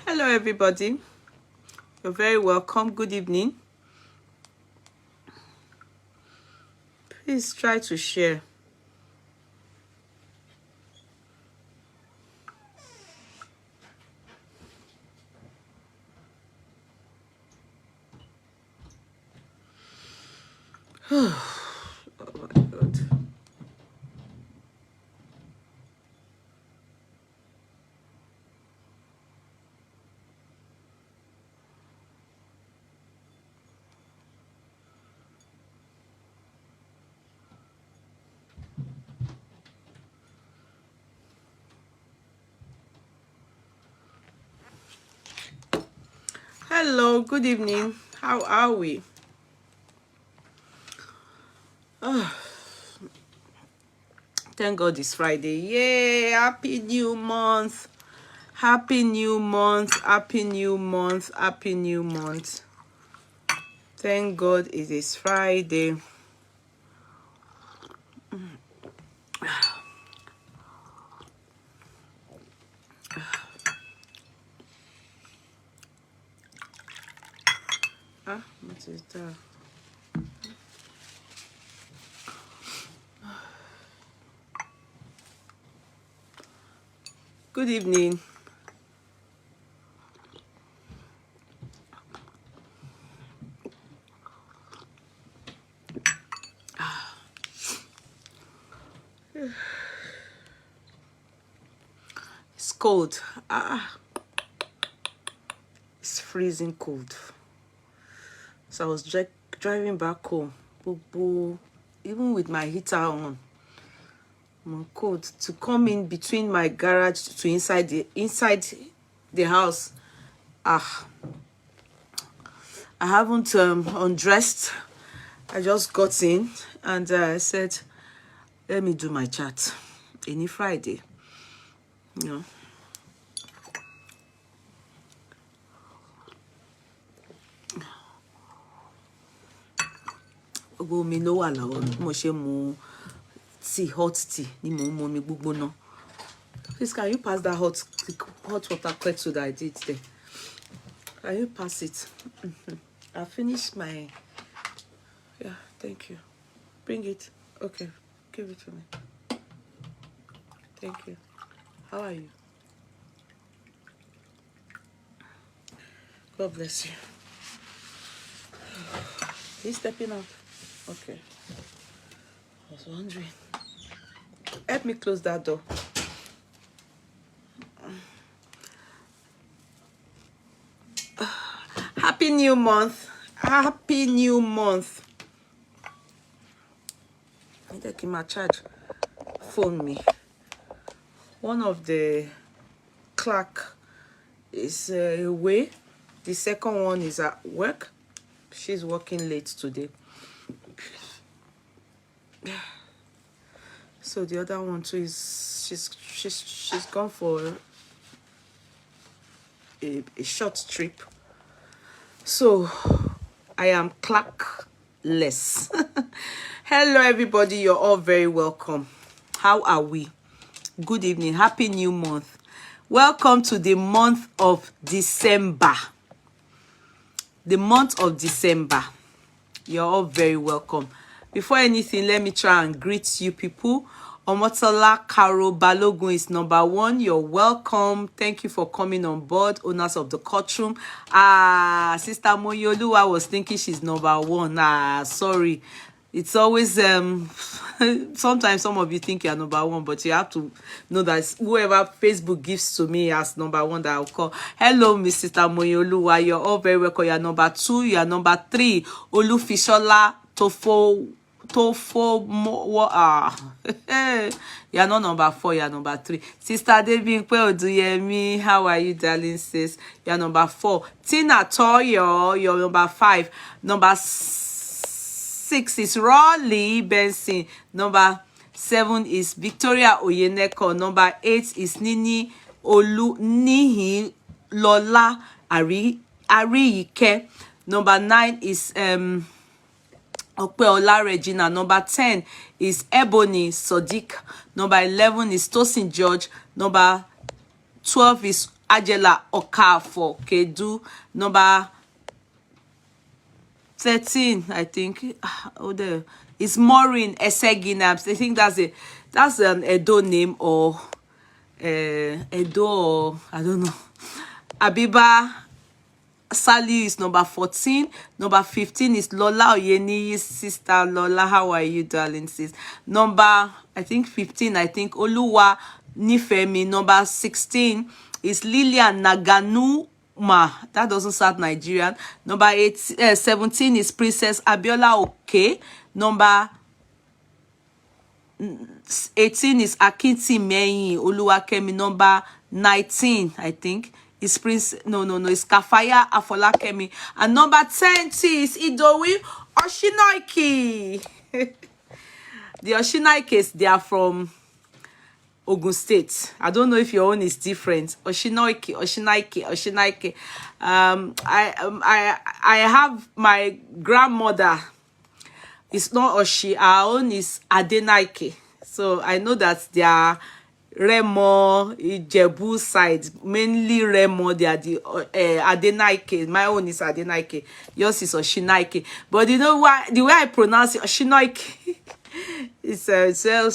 Hello everybody, you're very welcome. Good evening. Please try to share. Oh my God. Hello, good evening. How are we? Oh, thank God it's Friday. Yay! Happy new month. Happy new month. Happy new month. Happy new month. Thank God it is Friday. What is that? Good evening. It's cold. It's freezing cold. So I was driving back home. Even with my heater on. I'm cold. To come in between my garage to inside the house. I haven't undressed. I just got in and I said, let me do my chat. Any Friday, you know. Mi ló wà lọ́wọ́ mo ṣe mu tea, hot tea ni mo mu mi gbígbóná. Please, can you pass that hot water quick so that I did there? Can you pass it? I finished my. Yeah, thank you. Bring it. Okay, give it to me. Thank you. How are you? God bless you. Are you stepping out? Okay. I was wondering. Help me close that door. Happy new month. Happy new month. I think my charge phone me. One of the clerk is away. The second one is at work. She's working late today. So the other one too is she's gone for a short trip. So I am clerkless. Hello everybody, you're all very welcome. How are we? Good evening. Happy new month. Welcome to the month of December. The month of December. You're all very welcome. Before anything, let me try and greet you people Omotola Karo Balogun is number 1. You're welcome. Thank you for coming on board, owners of the courtroom. Sister Moyoluwa was thinking she's number 1. Sorry. It's always sometimes some of you think you're number 1, but you have to know that whoever Facebook gives to me as number 1 that I'll call. Hello, Miss Sister Moyoluwa. You're all very welcome. You're number 2. You're number 3. Olufishola Tofo. You're not number 4, you're number 3. Sister David Oduyemi, how are you, darling sis? You're number 4. Tina Toyo, you're number 5. Number 6 is Rolly Benson. Number 7 is Victoria Oyeneko. Number 8 is Nini Nihi Lola Ariyike. Number 9 is Opeola Regina. Number 10 is Ebony Sodiq. Number 11 is Tosin George. Number 12 is Angela Okafor Kedu. Number 13, I think, there is Maureen Esseginabs. I think that's an Edo name, or Edo, or I don't know. Abiba Sally is number 14. Number 15 is Lola Oyeni's sister. Lola, how are you, darling sis? Number, I think 15, Oluwa Nifemi. Number 16 is Lilian Naganuma. That doesn't sound Nigerian. Number 17 is Princess Abiola Oke. Number 18 is Akinti Meyi Oluwakemi. Number 19, I think, is Prince, it's Kafaya Afolakemi. And number 20 is Idowi Oshinoiki. The Oshinoikes, they are from Ogun State. I don't know if your own is different. Oshinoiki. I have my grandmother. It's not Oshi. Our own is Adenaike. So I know that they are Remo, Ijebu side, mainly Remo. They are the Adenaike. My own is Adenaike. Yours is Oshinaike. But you know why? The way I pronounce it, Oshinoike, it's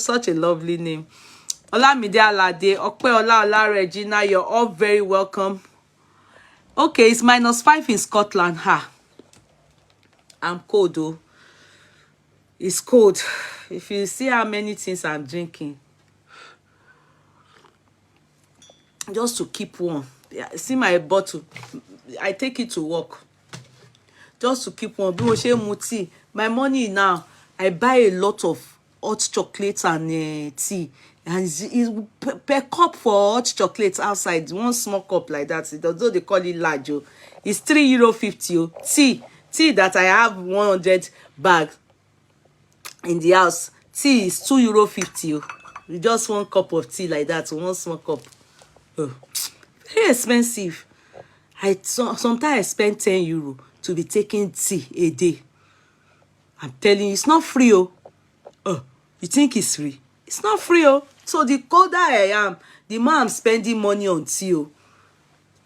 such a lovely name. Olamide Alade, Opeola Regina, you're all very welcome. Okay, it's -5 in Scotland. I'm cold though. It's cold. If you see how many things I'm drinking, just to keep warm. Yeah, see my bottle. I take it to work. Just to keep warm. Tea. My money now, I buy a lot of hot chocolates and tea. And it's per cup for hot chocolates outside. One small cup like that. Although they call it large, it's €3.50. Tea that I have 100 bags in the house. Tea is €2.50. Just one cup of tea like that, one small cup. Oh, very expensive. Sometimes I spend €10 to be taking tea a day. I'm telling you, it's not free. Oh, you think it's free? It's not free. So the colder I am, the more I'm spending money on tea.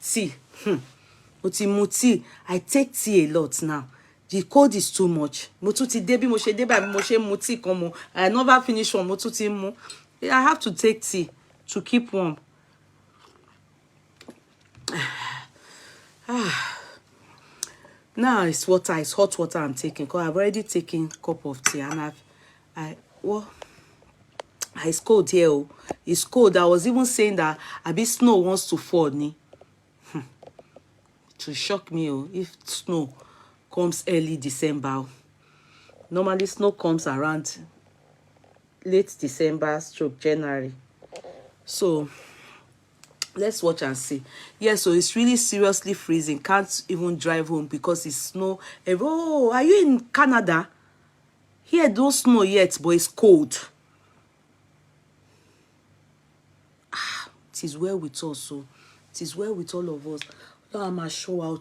Tea. Tea. I take tea a lot now. The cold is too much. I never finish one. I have to take tea to keep warm. Now it's water. It's hot water I'm taking, because I've already taken a cup of tea, and it's cold here. It's cold. I was even saying that a bit snow wants to fall. To shock me, if snow comes early December. Normally snow comes around late December / January. So let's watch and see. Yeah, so it's really seriously freezing. Can't even drive home because it's snow. Oh, are you in Canada? Here don't snow yet, but it's cold. It is well with us. So it is well with all of us. I'm sure I'll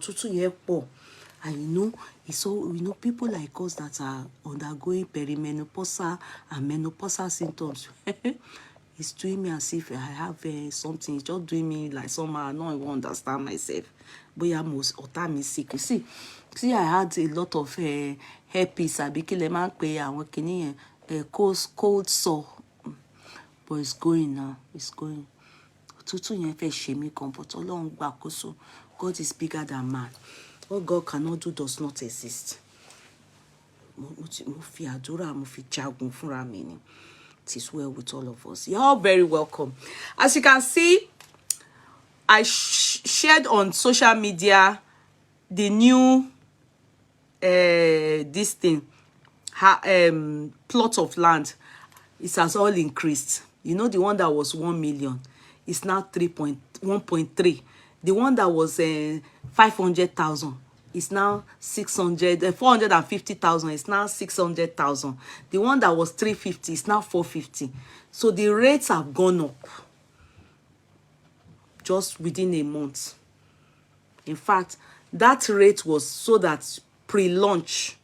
and it's all people like us that are undergoing perimenopausal and menopausal symptoms. It's doing me as if I have something. It's just doing me like somehow I don't even understand myself. But yeah, most of time is sick. See, I had a lot of herpes. I became a cold sore. but it's going now. It's going. Tutu yẹn fẹ́ ṣe mí kan, but Ọlọ́run gbàkóso. God is bigger than man. What God cannot do does not exist. Mo fi àdúrà, mo fi jagun fúnra mi ni. It is well with all of us. You're all very welcome. As you can see, I shared on social media the new this thing, plot of land. It has all increased. You know, the one that was 1 million is now 1.3. The one that was 500,000 is now 450,000 is now 600,000. The one that was 350 is now 450. So the rates have gone up just within a month. In fact, that rate was so that pre-launch.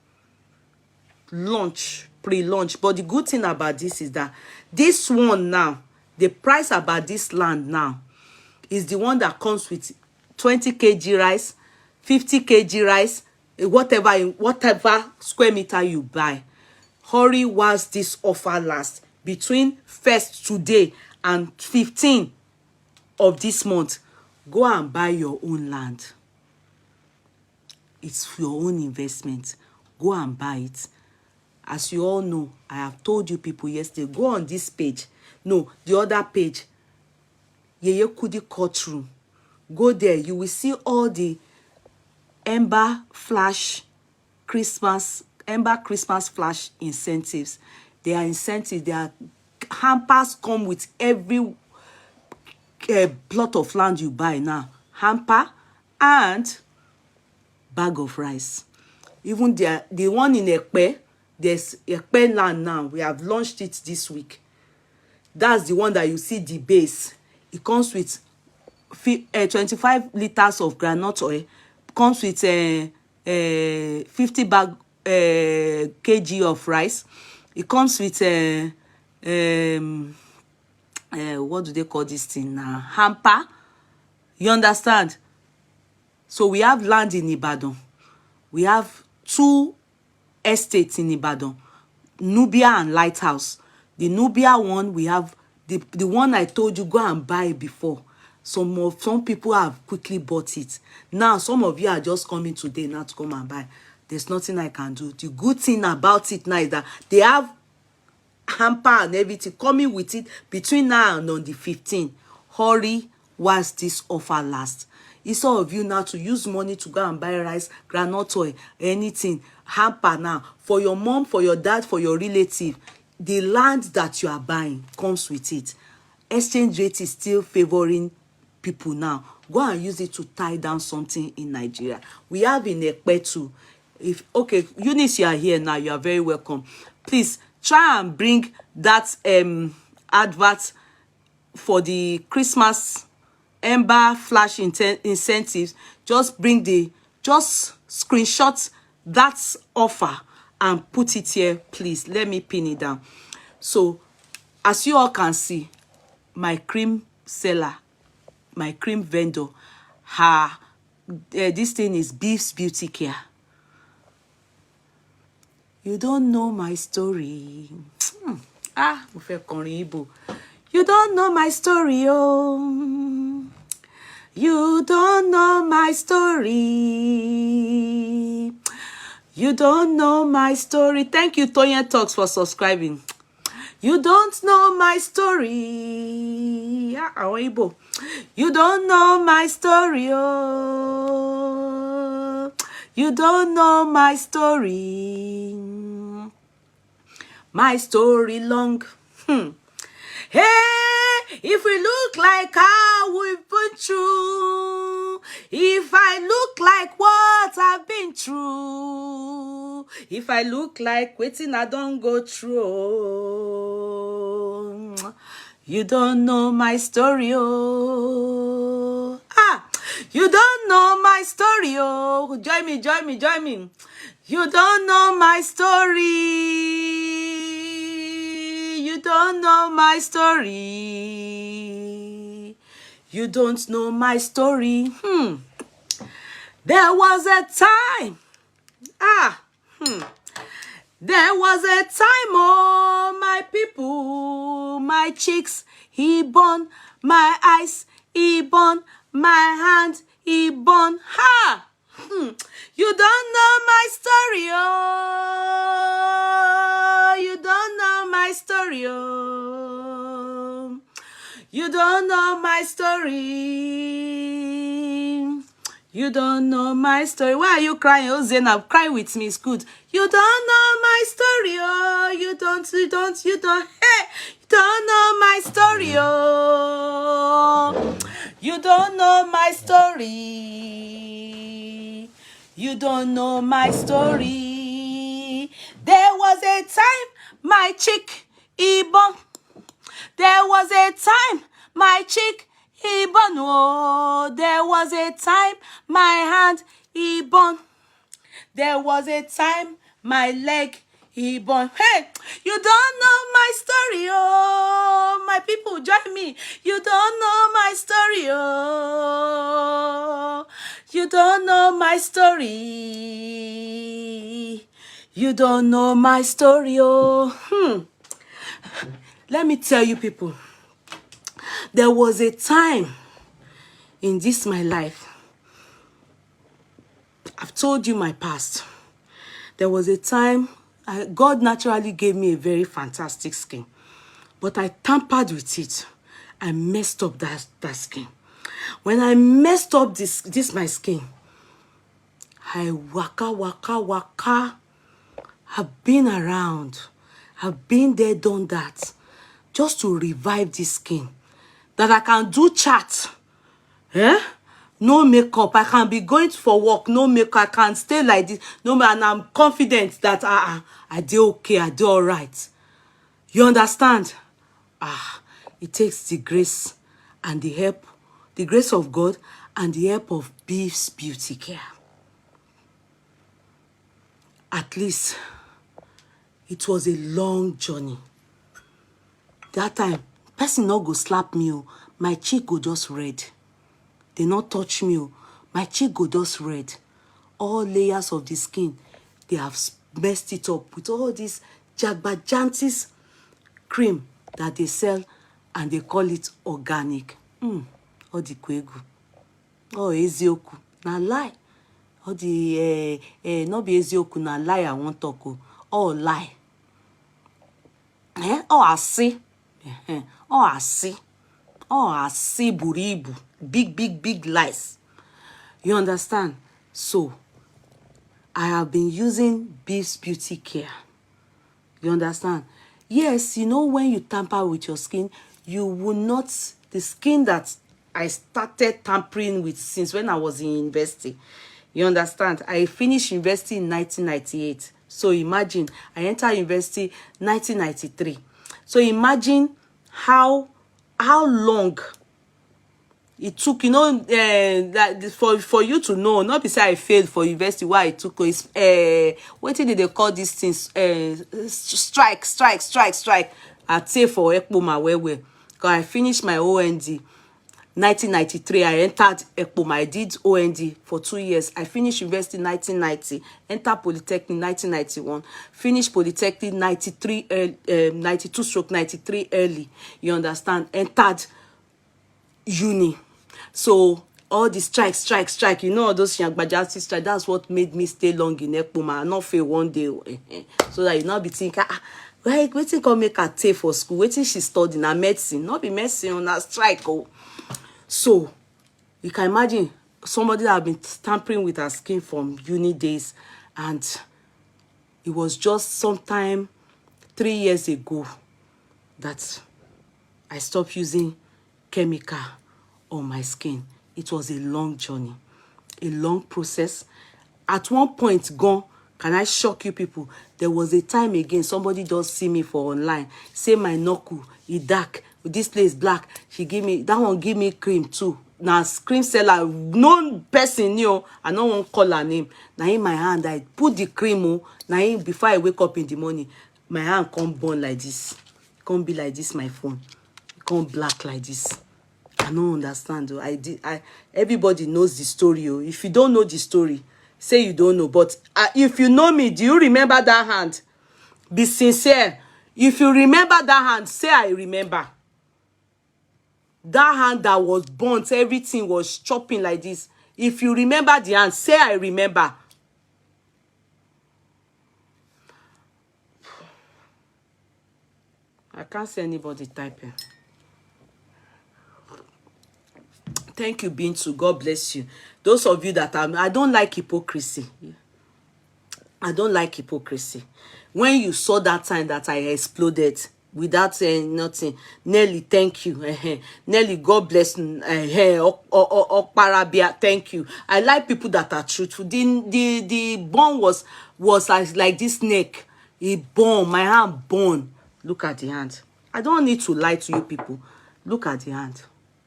But the good thing about this is that this one now, the price about this land now, is the one that comes with 20 kg rice, 50 kg rice, whatever square meter you buy. Hurry whilst this offer lasts. Between 1st today and 15th of this month, go and buy your own land. It's your own investment. Go and buy it. As you all know, I have told you people yesterday, go on this page. No, the other page. Yeye Kudi courtroom. Go there. You will see all the Ember Christmas Flash incentives. They are incentives. Their hampers come with every plot of land you buy now. Hamper and bag of rice. Even the one in Ekpe, there's Ekpe land now. We have launched it this week. That's the one that you see the base. It comes with 25 liters of groundnut oil. Comes with 50 kg of rice. It comes with what do they call this thing now? Hamper. You understand? So we have land in Ibadan. We have 2 estates in Ibadan, Nubia and Lighthouse. The Nubia one, we have the one I told you go and buy before. Some people have quickly bought it. Now some of you are just coming today now to come and buy. There's nothing I can do. The good thing about it now is that they have hamper and everything coming with it between now and on the 15th. Hurry whilst this offer lasts. It's all of you now to use money to go and buy rice, groundnut oil, anything. Hamper now. For your mom, for your dad, for your relative. The land that you are buying comes with it. Exchange rate is still favoring people now. Go and use it to tie down something in Nigeria. We have in Ekpe too. Okay, Eunice, you are here now. You are very welcome. Please try and bring that advert for the Christmas Ember Flash incentives. Just screenshot that offer and put it here, please. Let me pin it down. So as you all can see, my cream seller, my cream vendor, this thing is Beef's Beauty Care. You don't know my story. Mo fẹ́ kọrin Igbo. You don't know my story, oh. You don't know my story. You don't know my story. Thank you, Tonya Talks, for subscribing. You don't know my story. Igbo. You don't know my story, oh. You don't know my story. My story long. Hey, if we look like how we've been through, if I look like what I've been through, if I look like waiting I don't go through, you don't know my story, oh. You don't know my story, oh. Join me. You don't know my story. You don't know my story. You don't know my story. There was a time. There was a time, oh, my people, my cheeks, he burn, my eyes, he burn, my hand, he burn. Ha! You don't know my story, oh. You don't know my story, oh. You don't know my story. You don't know my story. Why are you crying? Oh, Zainab, cry with me. It's good. You don't know my story, oh. You don't. Hey, you don't know my story, oh. You don't know my story. You don't know my story. There was a time my chick, Ibon. There was a time my cheek, he burn. Oh, there was a time my hand, he burn. There was a time my leg, he burn. Hey, you don't know my story, oh. My people, join me. You don't know my story, oh. You don't know my story. You don't know my story, oh. Let me tell you, people, there was a time in this my life. I've told you my past. There was a time God naturally gave me a very fantastic skin, but I tampered with it. I messed up that skin. When I messed up this my skin, I waka. I've been around. I've been there, done that, just to revive this skin, that I can do chat, no makeup. I can be going for work, no makeup. I can stay like this, no, and I'm confident that I do okay, I do all right. You understand? It takes the grace and the help, the grace of God and the help of Beef's Beauty Care. At least it was a long journey. That time, person not go slap me, oh. My cheek go just red. They not touch me, oh. My cheek go just red. All layers of the skin, they have messed it up with all this jagbajantis cream that they sell, and they call it organic. All the kwegu. Oh, ezioku. Na lie. All the not be ezioku, na lie I won't talk. All lie. Oh, I see. I see buribu. Big lies. You understand? So, I have been using Beef's Beauty Care. You understand? Yes, you know, when you tamper with your skin, you will not, the skin that I started tampering with since when I was in university. You understand? I finished university in 1998. So imagine, I entered university 1993. So imagine how long it took, you know, that for you to know, not because I failed for university, why it took is what did they call these things? Strike. I'd say for Ekpoma where because I finished my OND 1993. I entered Ekpoma. I did OND for 2 years. I finished university 1990. Entered Polytechnic 1991. Finished Polytechnic 92/93 early. You understand? Entered uni. So all the strike, you know, all those young Bajasi strike, that's what made me stay long in Ekpoma. I not fail one day. So that you not be thinking, why waiting come make her take for school? Waiting she studying na medicine, not be medicine on a strike. So you can imagine somebody that have been tampering with her skin from uni days, and it was just sometime 3 years ago that I stopped using chemical on my skin. It was a long journey, a long process. At one point, gone, can I shock you people? There was a time again, somebody just see me for online, say my knuckle, it dark, this place black. She give me, that one give me cream too. Now, cream seller, known person, knew, I don't want to call her name. Now in my hand, I put the cream, now before I wake up in the morning, my hand come burn like this. Can't be like this, my phone. Come black like this. I don't understand. Everybody knows the story. If you don't know the story, say you don't know. But if you know me, do you remember that hand? Be sincere. If you remember that hand, say I remember. That hand that was burnt, everything was chopping like this. If you remember the hand, say I remember. I can't see anybody typing. Thank you, Bintu. God bless you. Those of you that are, I don't like hypocrisy. I don't like hypocrisy. When you saw that time that I exploded without saying nothing, Nelly, thank you. Nelly, God bless. Okparabia, thank you. I like people that are truthful. The bone was like this neck. It bone. My hand bone. Look at the hand. I don't need to lie to you people. Look at the hand.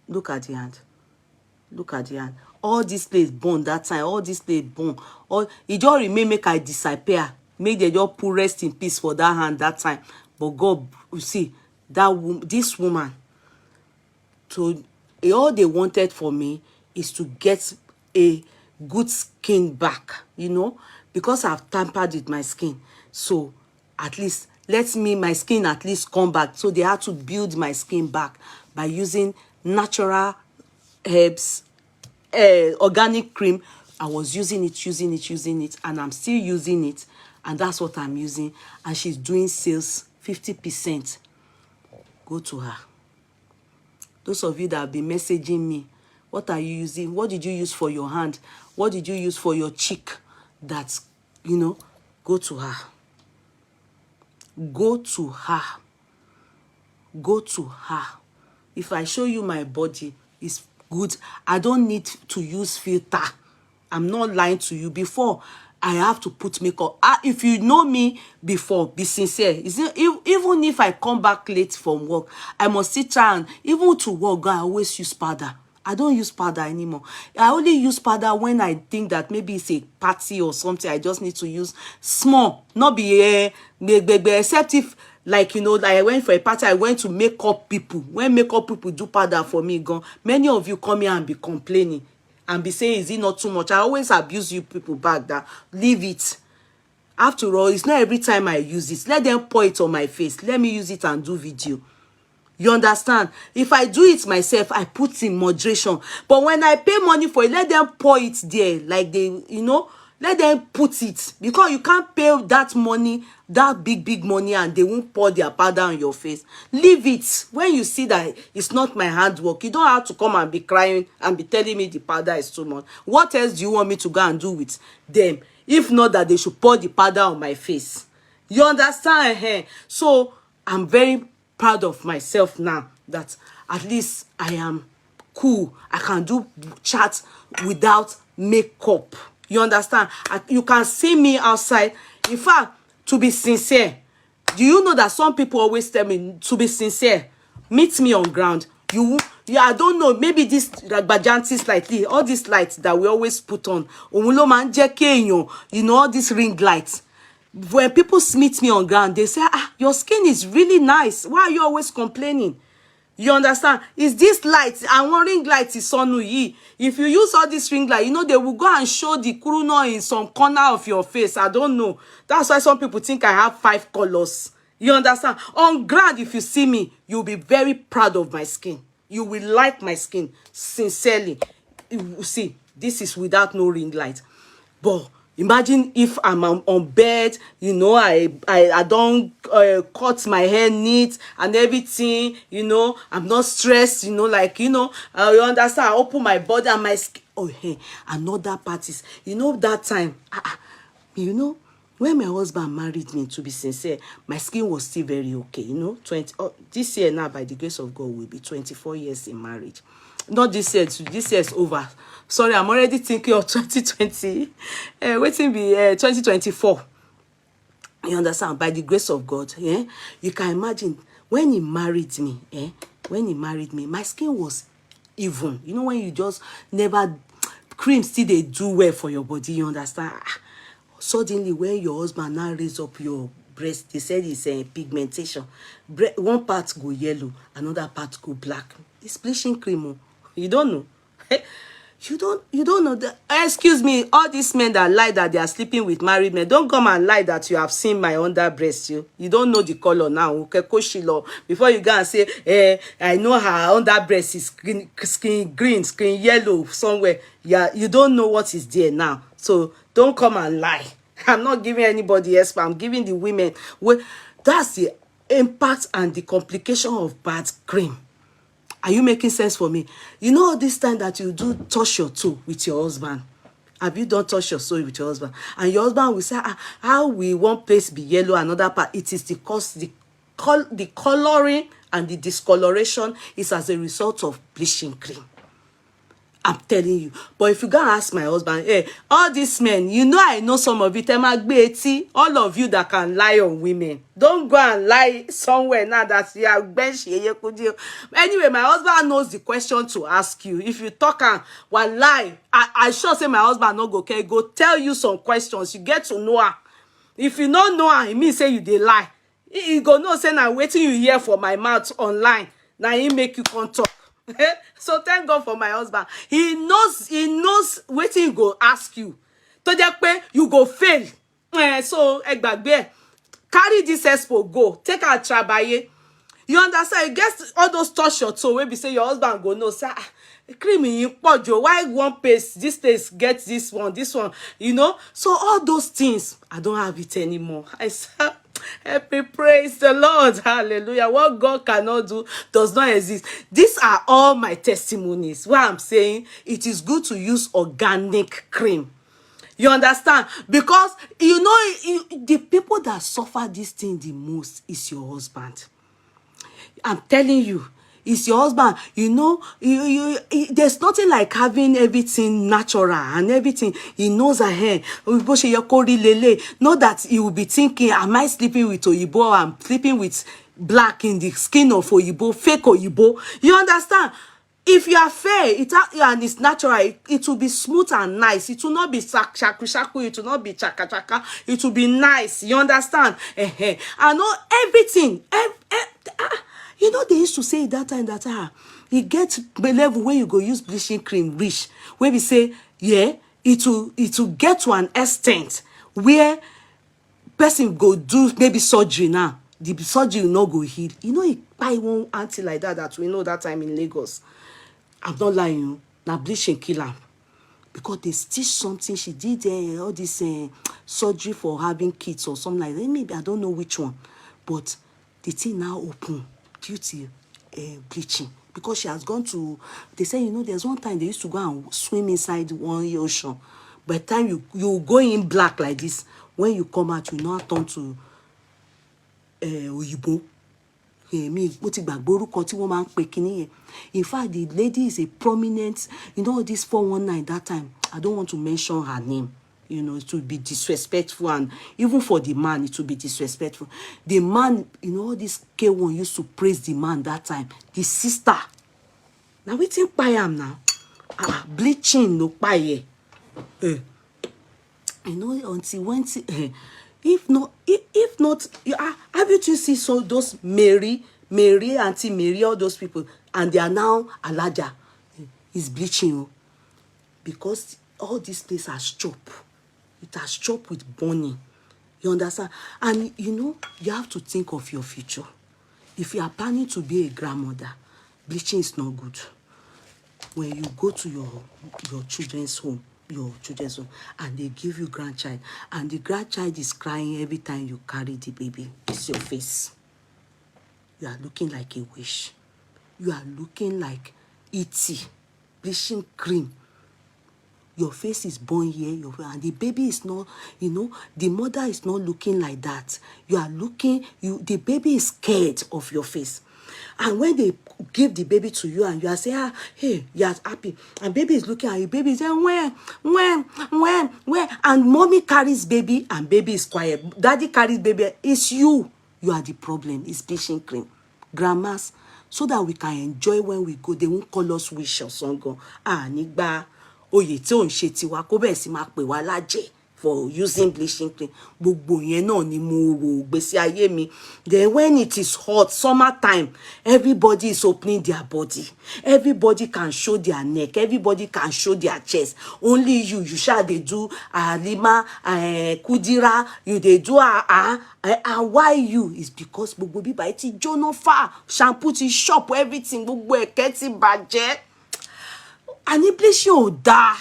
Look at the hand. Look at the hand. All this place bone that time. All this place bone. All it just remain make I disappear. Make they just put rest in peace for that hand that time. But God, you see, this woman. So all they wanted for me is to get a good skin back, you know, because I've tampered with my skin. So at least let me my skin at least come back. So they had to build my skin back by using natural herbs, organic cream. I was using it, and I'm still using it, and that's what I'm using. And she's doing sales 50%. Go to her. Those of you that have been messaging me, what are you using? What did you use for your hand? What did you use for your cheek? That's, you know, go to her. Go to her. Go to her. If I show you my body, it's good. I don't need to use filter. I'm not lying to you. Before, I have to put makeup. If you know me before, be sincere. Even if I come back late from work, I must sit down. Even to work, I always use powder. I don't use powder anymore. I only use powder when I think that maybe it's a party or something. I just need to use small, not be except if, like, you know, like I went for a party, I went to makeup people. When makeup people do powder for me, gone. Many of you come here and be complaining and be saying, is it not too much? I always abuse you people back that. Leave it. After all, it's not every time I use it. Let them pour it on my face. Let me use it and do video. You understand? If I do it myself, I put in moderation. But when I pay money for it, let them pour it there. Like they, you know, let them put it. Because you can't pay that money, that big money, and they won't pour their powder on your face. Leave it. When you see that it's not my handwork, you don't have to come and be crying and be telling me the powder is too much. What else do you want me to go and do with them? If not that they should pour the powder on my face. You understand? So, I'm very proud of myself now that at least I am cool. I can do chat without makeup. You understand? You can see me outside. In fact, to be sincere, do you know that some people always tell me to be sincere? Meet me on ground. Yeah, I don't know. Maybe this bajanti slightly, all these lights that we always put on. You know, all these ring lights. When people meet me on ground, they say, your skin is really nice. Why are you always complaining? You understand? Is this light, and one ring light is on you. If you use all this ring light, you know, they will go and show the kuruno in some corner of your face. I don't know. That's why some people think I have 5 colors. You understand? On ground, if you see me, you'll be very proud of my skin. You will like my skin, sincerely. You see, this is without no ring light. But imagine if I'm on bed, you know, I don't cut my hair neat and everything, you know, I'm not stressed, you know, like, you know, you understand, I open my body and my skin. Oh, hey, another parties. You know, that time, you know, when my husband married me, to be sincere, my skin was still very okay, you know. This year now, by the grace of God, will be 24 years in marriage. Not this year, this year is over. Sorry, I'm already thinking of 2020. Waiting be 2024. You understand? By the grace of God, yeah. You can imagine when he married me, when he married me, my skin was even. You know, when you just never cream still they do well for your body, you understand? Suddenly, when your husband now raise up your breast, they said it's pigmentation. One part go yellow, another part go black. It's bleaching cream. You don't know. You don't know that. Excuse me, all these men that lie that they are sleeping with married men, don't come and lie that you have seen my under breast. You don't know the color now. Okay, Koshilo. Before you go and say, I know her under breast is skin green, skin yellow somewhere. Yeah, you don't know what is there now. So don't come and lie. I'm not giving anybody else, but I'm giving the women. That's the impact and the complication of bad cream. Are you making sense for me? You know, this time that you do touch your toe with your husband. Have you done touch your toe with your husband? And your husband will say, how will one place be yellow, another part? It is because the coloring and the discoloration is as a result of bleaching cream. I'm telling you. But if you go and ask my husband, hey, all these men, you know, I know some of it. All of you that can lie on women, don't go and lie somewhere now that you are bench. Anyway, my husband knows the question to ask you. If you talk and one lie, I sure say my husband no go okay, go tell you some questions. You get to know her. If you don't know her, it means say you dey lie. He go know say now waiting you hear for my mouth online. Now he make you come talk. So thank God for my husband. He knows what he go ask you. To jẹ́ you go fail. So gbàgbé, carry this expo go. Take a trabaye. You understand? You get all those touch your toe. Where be say your husband go no say cream in pojo. Why one paste? This paste gets this one. You know. So all those things, I don't have it anymore. I said, help me, praise the Lord. Hallelujah. What God cannot do does not exist. These are all my testimonies. What I'm saying, it is good to use organic cream. You understand? Because, you know, the people that suffer this thing the most is your husband. I'm telling you, it's your husband. You know, there's nothing like having everything natural and everything. He knows ahead. Not that he will be thinking, am I sleeping with Oyibo? I'm sleeping with black in the skin of Oyibo, fake Oyibo. You understand? If you are fair, and it's natural, it will be smooth and nice. It will not be shaku. It will not be chaka. It will be nice. You understand? I know everything. You know, they used to say that time that it gets the level where you go use bleaching cream rich. Where we say, yeah, it will get to an extent where person go do maybe surgery now. The surgery will not go heal. You know, it buy one auntie like that we know that time in Lagos. I'm not lying you. Now bleaching kill her. Because they stitch something. She did all this surgery for having kids or something like that. Maybe I don't know which one. But the thing now open due to bleaching. Because she has gone to, they say, you know, there's one time they used to go and swim inside one ocean. By the time you go in black like this, when you come out, you now turn to Oyibo. In fact, the lady is a prominent, you know, this 419 that time. I don't want to mention her name. You know, it would be disrespectful, and even for the man, it would be disrespectful. The man, you know, this K1 used to praise the man that time. The sister. Now we think by him now. Bleaching no paye. You know, until when if not, have you to see so those Mary, Auntie Mary, all those people, and they are now Alaja is bleaching because all this place has chopped. It has chopped with burning. You understand? And you know, you have to think of your future. If you are planning to be a grandmother, bleaching is not good. When you go to your children's home, and they give you grandchild, and the grandchild is crying every time you carry the baby, it's your face. You are looking like a wish. You are looking like E.T. bleaching cream. Your face is born here, and the baby is not, you know, the mother is not looking like that. You are looking, the baby is scared of your face. And when they give the baby to you and you are saying, hey, you are happy, and baby is looking at you, baby is saying, where? And mommy carries baby and baby is quiet. Daddy carries baby. It's you. You are the problem. It's bleaching cream. Grandmas, so that we can enjoy when we go. They won't call us wish or song. Nigba. Oye tí ò ń ṣe tiwa kó bẹ́ẹ̀ sì máa pè wá lájẹ́ for using bleaching cream. Gbogbo yẹn náà ni mo rò gbèsè ayé mi. Then when it is hot, summertime, everybody is opening their body. Everybody can show their neck. Everybody can show their chest. Only you shall they do Lima, Kudira, you they do and why you? Is because gbogbo bíbá ẹ ti jóná fà, shampoo ti shop, everything, gbogbo ẹ̀kẹ́ ti bàjẹ́. Àní bleaching ò dáa.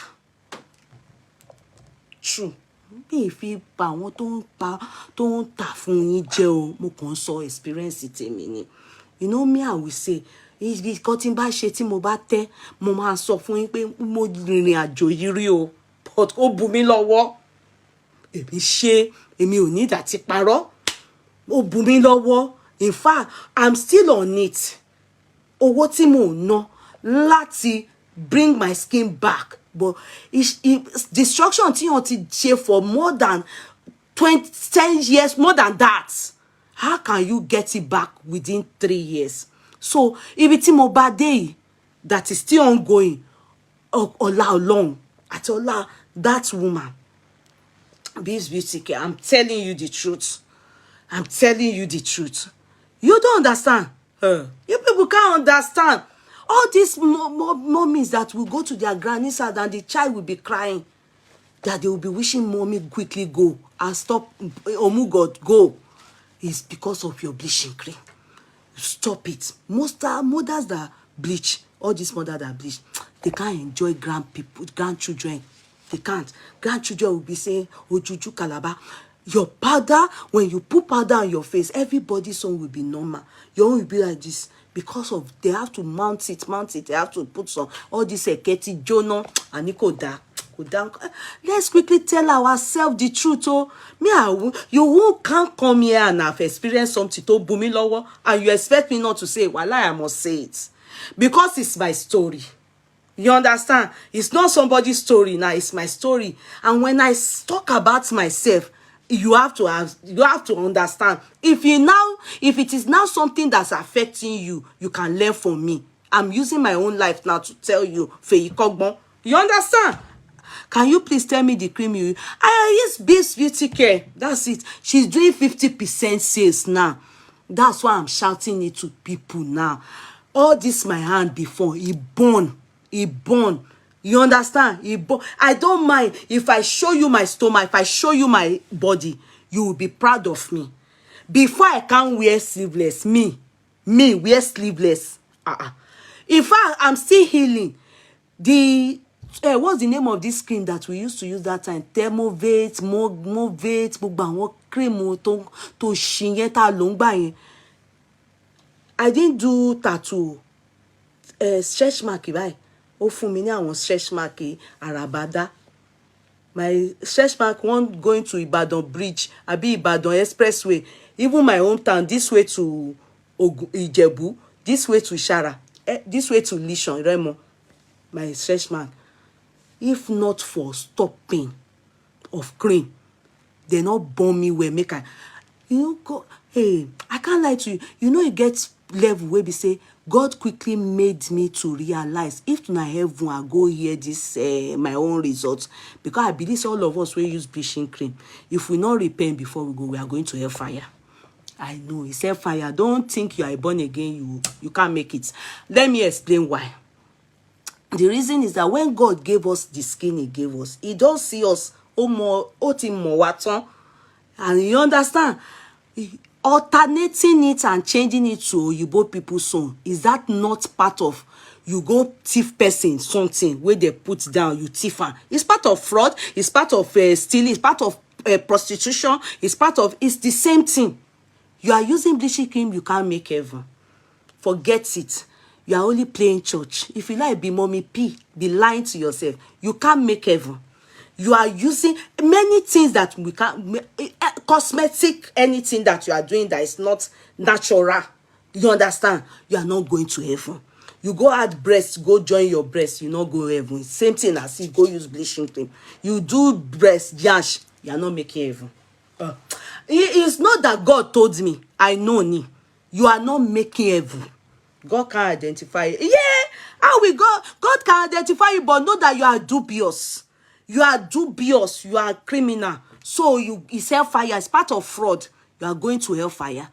True. Mi fi pa àwọn tó ń tà fún yín jẹ o, mo kàn sọ experience tèmi ni. You know me, I will say, nǹkan tí n bá ṣe tí mo bá tẹ́, mo máa sọ fún yín pé mo rìnrìn àjò yìí rí o, but ó bù mí lọ́wọ́. Èmi ò ní ìdàtí parọ́. Ó bù mí lọ́wọ́. In fact, I'm still on it. Owó tí mo ná láti bring my skin back. But destruction tí wọ́n ti ṣe for more than 10 years, more than that. How can you get it back within 3 years? So, ibi tí mo bá dé yìí, that is still ongoing. Ọlá Ọlọ́run àti ọlá that woman. This beauty care, I'm telling you the truth. I'm telling you the truth. You don't understand. You people can't understand. All these mommies that will go to their granny's house and the child will be crying, that they will be wishing mommy quickly go and stop, oh God, go, is because of your bleaching cream. Stop it. Most mothers that bleach, all these mothers that bleach, they can't enjoy grandchildren. They can't. Grandchildren will be saying, Ojuju Kalaba. Your powder, when you put powder on your face, everybody's own will be normal. Your own will be like this. Because of, they have to mount it, they have to put some, all this eketi, jono, and koda. Let's quickly tell ourselves the truth. Oh, you can't come here and have experienced something to booming lower, and you expect me not to say, well, I must say it. Because it's my story. You understand? It's not somebody's story now, it's my story. And when I talk about myself, you have to understand. If it is now something that's affecting you, you can learn from me. I'm using my own life now to tell you, you understand? Can you please tell me the cream you? I use Base Beauty Care. That's it. She's doing 50% sales now. That's why I'm shouting it to people now. All this my hand before, it burn. You understand? I don't mind if I show you my stomach, if I show you my body, you will be proud of me. Before I can wear sleeveless, me wear sleeveless. In fact, I'm still healing. What's the name of this cream that we used to use that time? Thermovate, Movate, gbogbo cream to shinyeta longba. I didn't do tattoo. Stretch mark, right? Ó fún mi ní àwọn stretch mark Arabada. My stretch mark one going to Ibadan Bridge, abi Ibadan Expressway, even my hometown, this way to Ijebu, this way to Ishara, this way to Lishon, Remo. My stretch mark. If not for stopping of cream, they not burn me where make I, hey, I can't lie to you. You know, it gets level where we say, God quickly made me to realize if na heaven I go hear this my own results, because I believe all of us will use bleaching cream. If we not repent before we go, we are going to hellfire. I know it's hellfire. Don't think you are born again, you can't make it. Let me explain why. The reason is that when God gave us the skin he gave us, he don't see us and you understand? Alternating it and changing it to Oyibo people's song, is that not part of you go thief person something where they put down, you thief her? It's part of fraud, it's part of stealing, it's part of prostitution, it's the same thing. You are using bleaching cream, you can't make heaven. Forget it. You are only playing church. If you like be mommy P, be lying to yourself. You can't make heaven. You are using many things that we can't, cosmetic, anything that you are doing that is not natural. You understand? You are not going to heaven. You go add breast, go join your breast, you not go heaven. Same thing as if go use bleaching cream. You do breast, yash, you are not making heaven. It's not that God told me. I know ni. You are not making heaven. God can identify you. Yeah, how we God can identify you, but know that you are dubious. You are dubious, you are criminal. So it's hellfire, it's part of fraud. You are going to hellfire.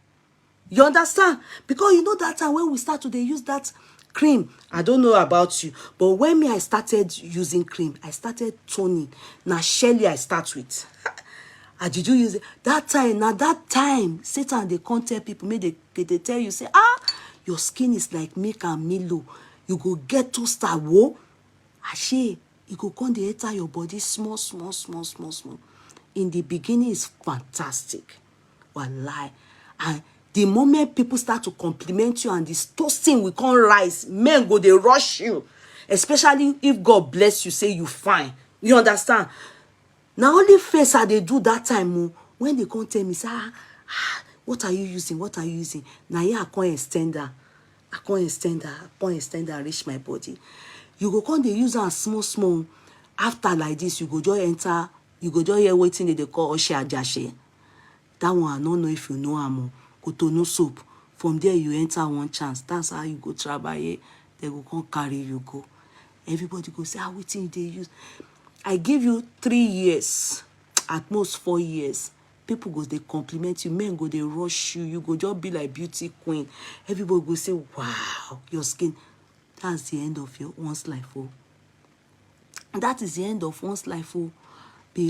You understand? Because you know that time when we start to use that cream, I don't know about you, but when I started using cream, I started toning. Now Shelly I start with. And did you use it? That time, Satan, they can't tell people, they tell you, say, your skin is like milk and Milo. You go get to start, whoa. Ashe, you go come dey enter your body small. In the beginning, it's fantastic. Wallahi. And the moment people start to compliment you and this toasting will come rise, men go, they rush you. Especially if God bless you, say you fine. You understand? Now only face how they do that time. When they come tell me, say, what are you using? What are you using? Now here I can't extend that. I can't extend that, reach my body. You go come, they use am small. After like this, you go just enter, you go just hear waiting they call Oshe Ajashe. That one, I don't know if you know am. Cotonou soap. From there, you enter one chance. That's how you go travel. They go come carry you go. Everybody go say, waiting they use. I give you 3 years, at most 4 years. People go, they compliment you. Men go, they rush you. You go just be like beauty queen. Everybody go say, wow, your skin. That's the end of one's life. Oh. That is the end of one's life. Oh. When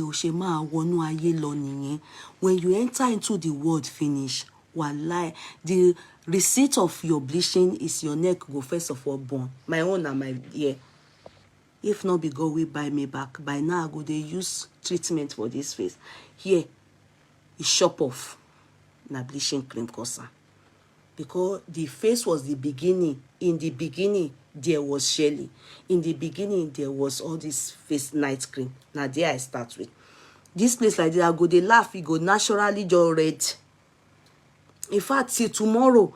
you enter into the word finish, wallahi, the receipt of your bleaching is your neck go first of all born. My own and my ear. If not be God will buy me back. By now I go they use treatment for this face. Here, it's shop off. Na bleaching cream kosa. Because the face was the beginning. In the beginning, there was Shelly. In the beginning, there was all this face night cream. Now there I start with. This place like that, I go they laugh, it go naturally just red. In fact, till tomorrow,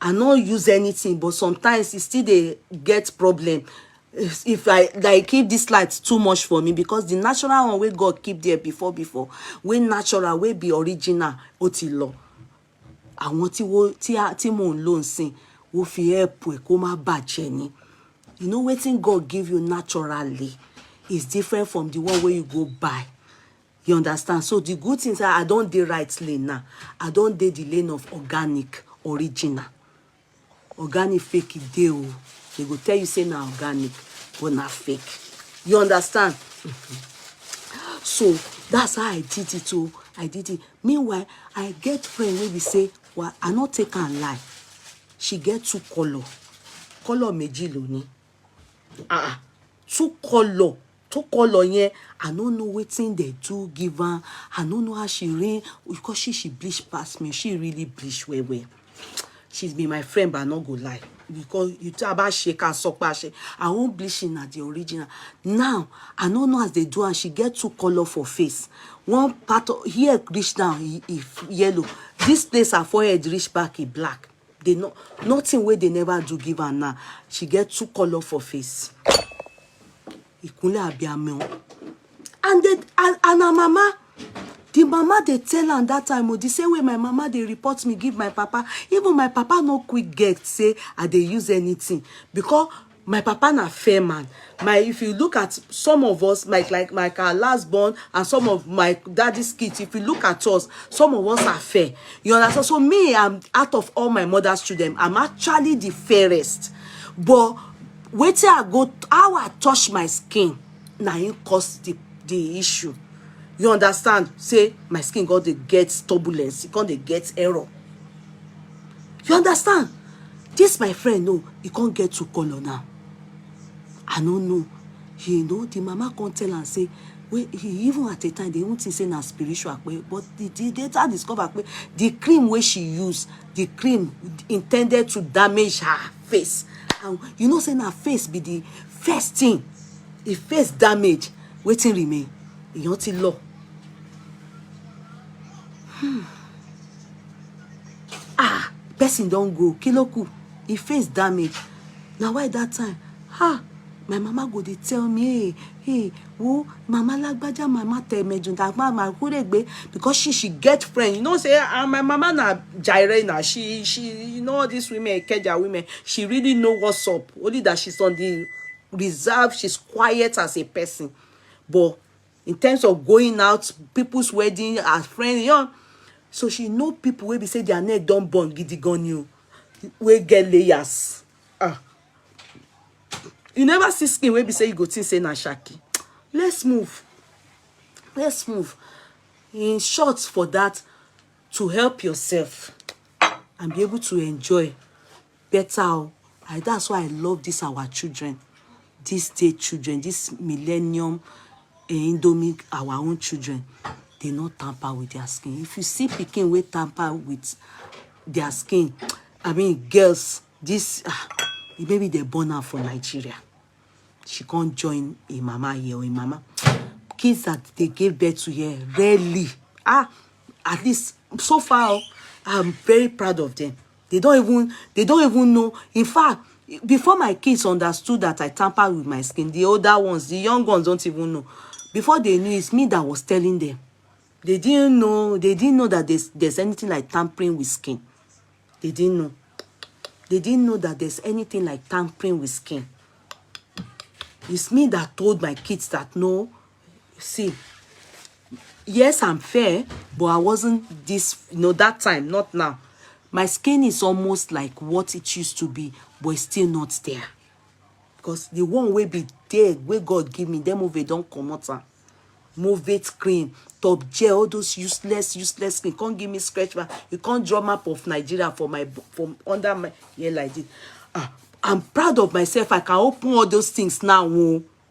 I don't use anything, but sometimes it still they get problem. If I keep this light too much for me, because the natural one wey God keep there before, wey natural, wey be original, otilo. Àwọn tí mo ń lò ńsìn wo fi help ẹ kó má bàjẹ́ ni. You know wetin God give you naturally is different from the one where you go buy. You understand? So the good things are I don't dey right lane now. I don't dey the lane of organic, original. Organic fake it dey o. They go tell you say na organic, but na fake. You understand? So that's how I did it. Oh, I did it. Meanwhile, I get friend wey be say, well, I not take her lie. She get 2 color. Color méjì ló ní. 2 color. 2 color yen. I don't know wetin they do give her. I don't know how she read because she bleach past me. She really bleach well. She's been my friend, but I not go lie. Because you talk about shake and suck shake. I won't bleaching at the original. Now, I don't know as they do, and she get 2 color for face. One part of here reach down, if yellow. This place her forehead reach back, it black. They know nothing where they never do give her now. She get 2 color for face. And her mama. The mama they tell her that time, the same way my mama they report me, give my papa. Even my papa no quick get say I they use anything because my papa na fair man. If you look at some of us, like our last born and some of my daddy's kids, if you look at us, some of us are fair. You understand? So me, I'm out of all my mother's children, I'm actually the fairest. But wait till I go, how I touch my skin, now it cause the issue. You understand? Say my skin got the get turbulence, it can't they get error. You understand? This my friend, no, he can't get 2 color now. I don't know. You know, the mama can't tell and say, well, he even at the time they won't say na spiritual, but the data discover the cream where she used, the cream intended to damage her face. And you know, saying her face be the first thing. If face damage, waiting remain. You want to law. Person don't go kiloku. If face damage. Now why that time? My mama go they tell me, hey, who mama lagbaja mama tell me that mama be because she get friend. You know, say my mama na jaire na she you know these women, Keja women, she really know what's up. Only that she's on the reserve, she's quiet as a person. But in terms of going out, people's wedding, as friends, you know. So she know people wey be say their neck don burn gidigan you, wey get layers. You never see skin wey be say you go think say na shaki. Let's move. Let's move. In short, for that, to help yourself and be able to enjoy better. And that's why I love this our children, this day children, this millennium Indomie, our own children. They not tamper with their skin. If you see pikin wey tamper with their skin, I mean girls, this maybe they born her for Nigeria. She can't join a mama here or a mama. Kids that they gave birth to here rarely. At least so far, I'm very proud of them. They don't even know. In fact, before my kids understood that I tamper with my skin, the older ones, the young ones don't even know. Before they knew, it's me that was telling them. They didn't know that there's anything like tampering with skin. They didn't know. They didn't know that there's anything like tampering with skin. It's me that told my kids that no, see, yes, I'm fair, but I wasn't this, that time, not now. My skin is almost like what it used to be, but it's still not there. Because the one will be there, where God give me, them move don't come out. Move it cream, top gel, all those useless skin. Can't give me scratch back. You can't draw map of Nigeria from under my hair like this. I'm proud of myself. I can open all those things now.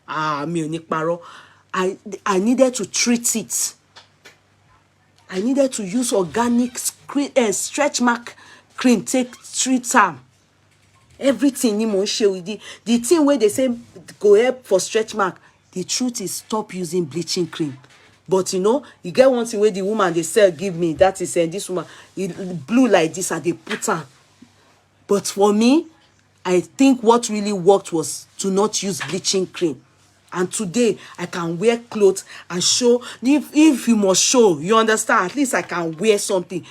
I needed to treat it. I needed to use organic stretch mark cream, take 3 times. Everything in share with the thing where they say go help for stretch mark. The truth is, stop using bleaching cream. But you get one thing where the woman they sell give me, that is this woman, it blue like this and they put her. But for me, I think what really worked was to not use bleaching cream. And today, I can wear clothes and show. If you must show, you understand, at least I can wear something.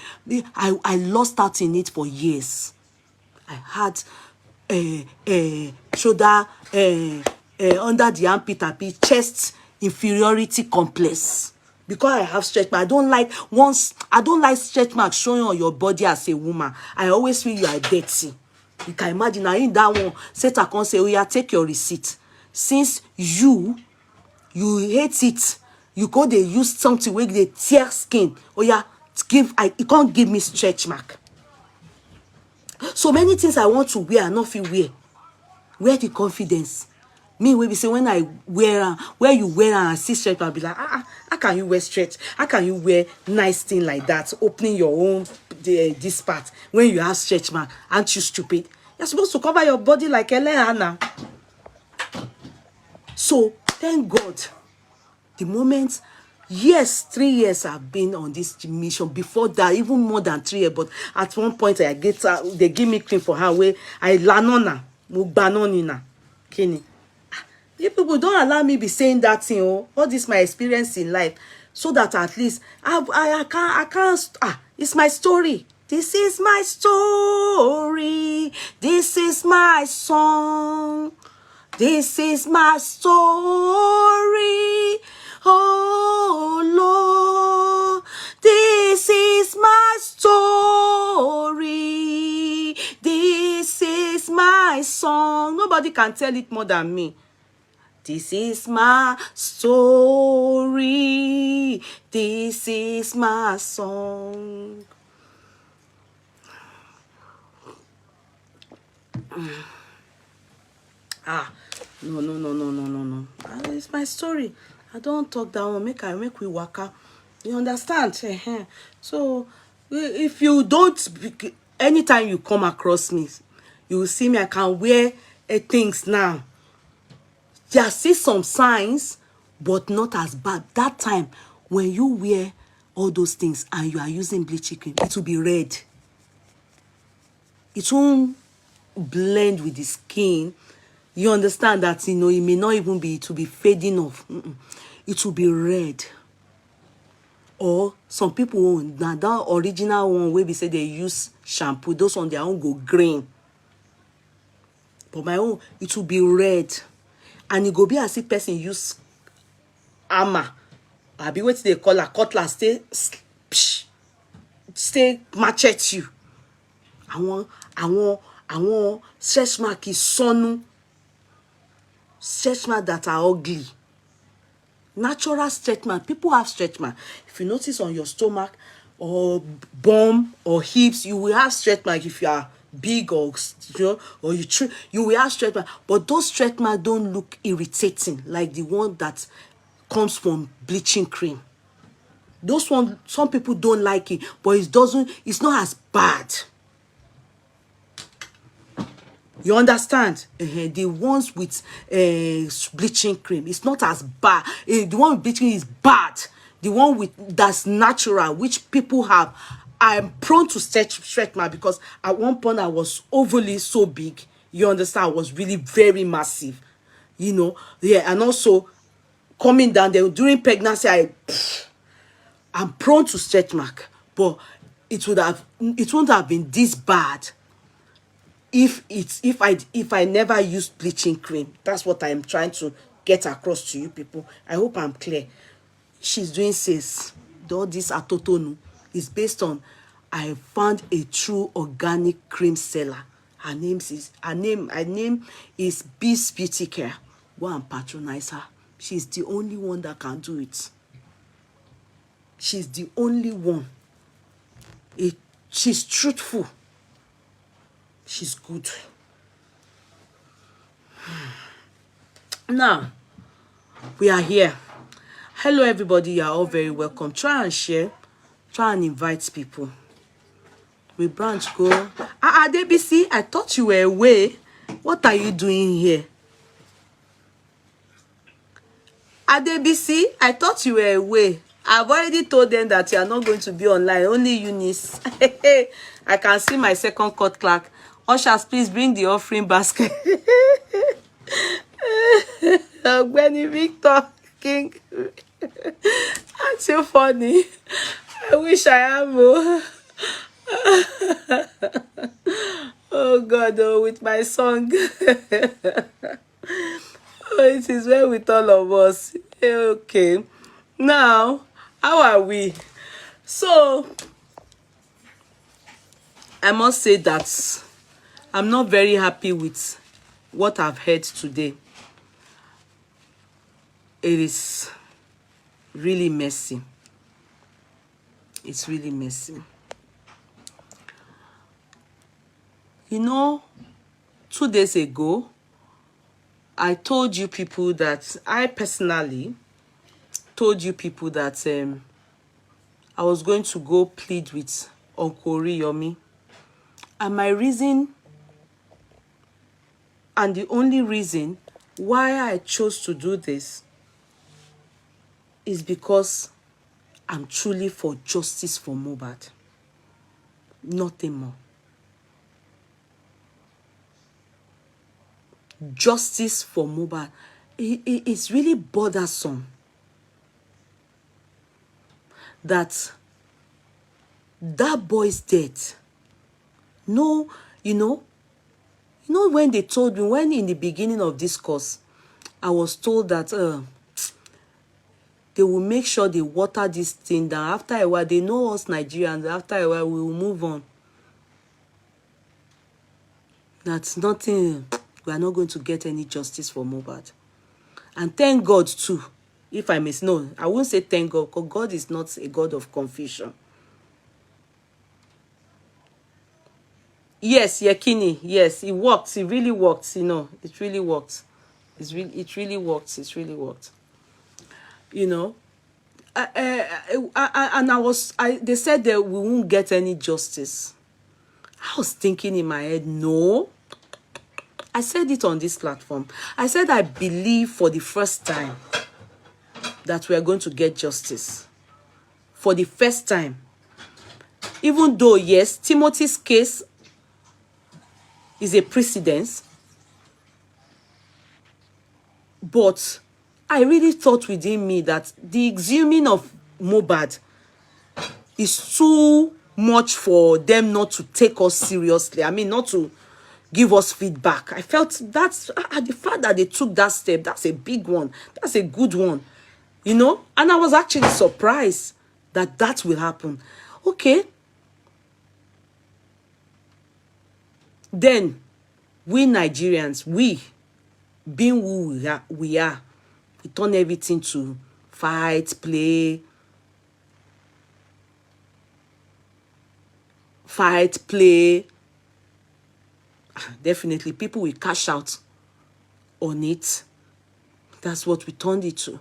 I lost out in it for years. I had shoulder, under the armpit and chest inferiority complex. Because I have stretch mark, I don't like stretch marks showing on your body as a woman. I always feel you are dirty. You can imagine now in that one, Satan can say, oh yeah, take your receipt. Since you hate it, you go they use something where they tear skin. Oh yeah, you can't give me stretch mark. So many things I want to wear, I not feel wear. Where the confidence? Me, we say when I wear, where you wear and see stretch, I'll be like, how can you wear stretch? How can you wear nice thing like that? Opening your own this part when you have stretch mark, aren't you stupid? You're supposed to cover your body like Elena. So thank God, the moment, yes, 3 years I've been on this mission. Before that, even more than 3 years. But at one point, they give me cream for her way. I lanona, mubanonina, kini. You people don't allow me be saying that thing. All this my experience in life, so that at least I can't. It's my story. This is my story. This is my song. This is my story. Oh Lord, this is my story. This is my song. Nobody can tell it more than me. This is my story. This is my song. No. It's my story. I don't talk that one. Make we waka. You understand? So if you don't, anytime you come across me, you will see me. I can wear things now. There see some signs, but not as bad. That time when you wear all those things and you are using bleaching cream, it will be red. It won't blend with the skin. You understand that, it may not even be, it will be fading off. It will be red. Or some people, that original one where we say they use shampoo, those on their own go green. But my own, it will be red. And it go be as if person use hammer I be waiting they call her cutlass stay machete you. Àwọn stretch mark is sọnù, stretch mark that are ugly. Natural stretch mark. People have stretch mark. If you notice on your stomach or bum or hips, you will have stretch mark. If you are big or or you will have stretch mark. But those stretch marks don't look irritating like the one that comes from bleaching cream. Those ones, some people don't like it, but it's not as bad. You understand? The ones with bleaching cream, it's not as bad. The one with bleaching is bad. The one that's natural, which people have. I'm prone to stretch mark because at one point I was overly so big. You understand? I was really very massive. Yeah, and also coming down there during pregnancy, I'm prone to stretch mark, but it wouldn't have been this bad if I never used bleaching cream. That's what I'm trying to get across to you people. I hope I'm clear. She's doing sales. All this atotonu is based on I found a true organic cream seller. Her name is Beast Beauty Care. Go and patronize her. She's the only one that can do it. She's the only one. She's truthful. She's good. Now, we are here. Hello, everybody. You are all very welcome. Try and share. Try and invite people. We branch go. DBC, I thought you were away. What are you doing here? DBC, I thought you were away. I've already told them that you are not going to be online. Only Eunice. I can see my second court clerk. Ushers, please bring the offering basket. Benny Victor King. That's so funny. I wish I am. Oh God, with my song. It is well with all of us. Okay. Now, how are we? So, I must say that I'm not very happy with what I've heard today. It is really messy. It's really messy. 2 days ago, I told you people that I personally told you people that I was going to go plead with Uncle Oriyomi. And my reason, and the only reason why I chose to do this is because I'm truly for justice for Mohbad. Nothing more. Justice for Mohbad. It's really bothersome that boy's death. No, when they told me, when in the beginning of this course, I was told that they will make sure they water this thing down. After a while, they know us Nigerians. After a while, we will move on. That's nothing. We are not going to get any justice for Mohbad. And thank God too. If I may know, I won't say thank God, because God is not a God of confusion. Yes, Yekini, yes, it worked. It really worked. It really worked. It really worked. It really worked. And they said that we won't get any justice. I was thinking in my head, no. I said it on this platform. I said I believe for the first time that we are going to get justice. For the first time. Even though, yes, Timothy's case is a precedence. But I really thought within me that the exhuming of Mohbad is too much for them not to take us seriously. I mean, not to give us feedback. I felt that's the fact that they took that step. That's a big one. That's a good one. You know, and I was actually surprised that that will happen. Okay. Then, we Nigerians, we, being who we turn everything to fight, play, definitely people will cash out on it. That's what we turned it to.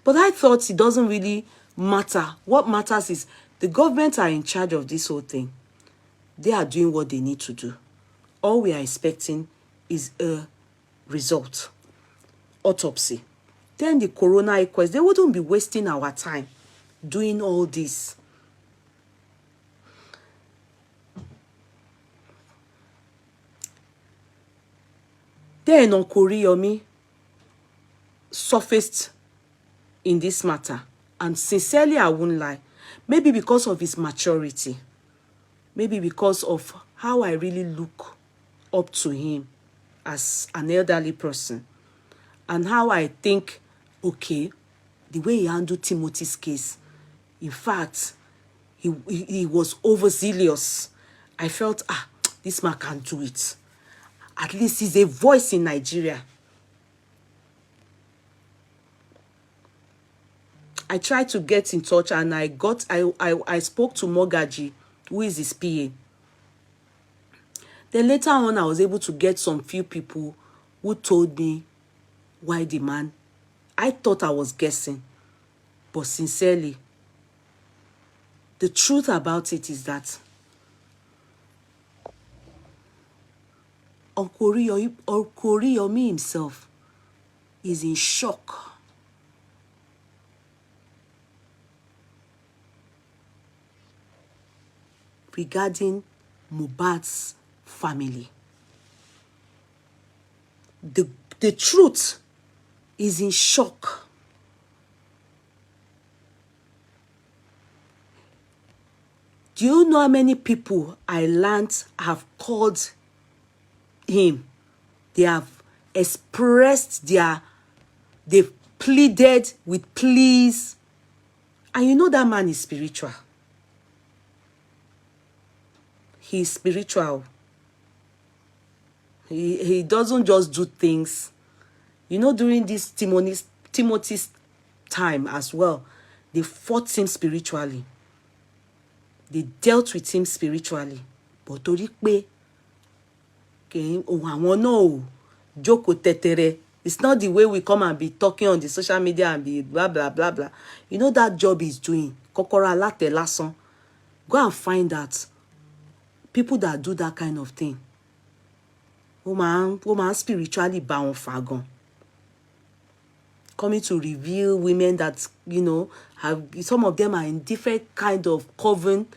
But I thought it doesn't really matter. What matters is the government are in charge of this whole thing. They are doing what they need to do. All we are expecting is a result. Autopsy. Then the corona inquest. They wouldn't be wasting our time doing all this. Then Uncle Oriyomi surfaced in this matter. And sincerely, I won't lie. Maybe because of his maturity. Maybe because of how I really look up to him as an elderly person. And how I think, okay, the way he handled Timothy's case, in fact, he was overzealous. I felt, this man can do it. At least he's a voice in Nigeria. I tried to get in touch and I spoke to Mogaji, who is his PA. Then later on, I was able to get some few people who told me why the man. I thought I was guessing, but sincerely, the truth about it is that Uncle Oriyomi himself is in shock. Regarding Mohbad's family. The truth is in shock. Do you know how many people I learned have called him? They have expressed they've pleaded with pleas. And you know that man is spiritual. He's spiritual. He doesn't just do things. You know, during this Timothy's time as well, they fought him spiritually. They dealt with him spiritually. But torí pé àwọn náà jókòó tẹ́tẹ́rẹ́. It's not the way we come and be talking on the social media and be blah, blah, blah, blah. You know that job he's doing. Kọ́kọ́rọ́ alátẹ lásán. Go and find that. People that do that kind of thing. Woman spiritually bound fagon. Coming to reveal women that, you know, have some of them are in different kind of coven.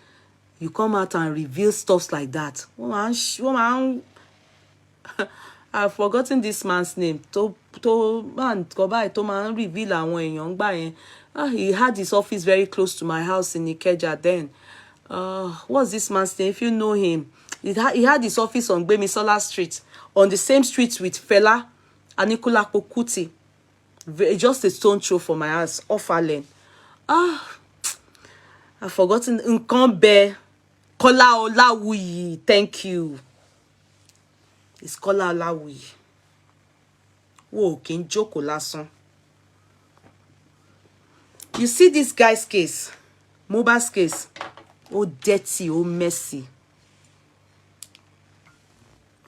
You come out and reveal stuff like that. Woman, I've forgotten this man's name. To man reveal àwọn èèyàn gbà yẹn. He had his office very close to my house in Ikeja then. What's this man's name? If you know him, he had his office on Gbemisola Street, on the same street with Fela Anikulapo Kuti. Just a stone throw from my house, off Allen. I've forgotten. Nkambe Kola Olawuyi. Thank you. It's Kola Olawuyi. Whoa, kin joko lásán. You see this guy's case, Mohbad's case. Oh, dirty, oh, messy.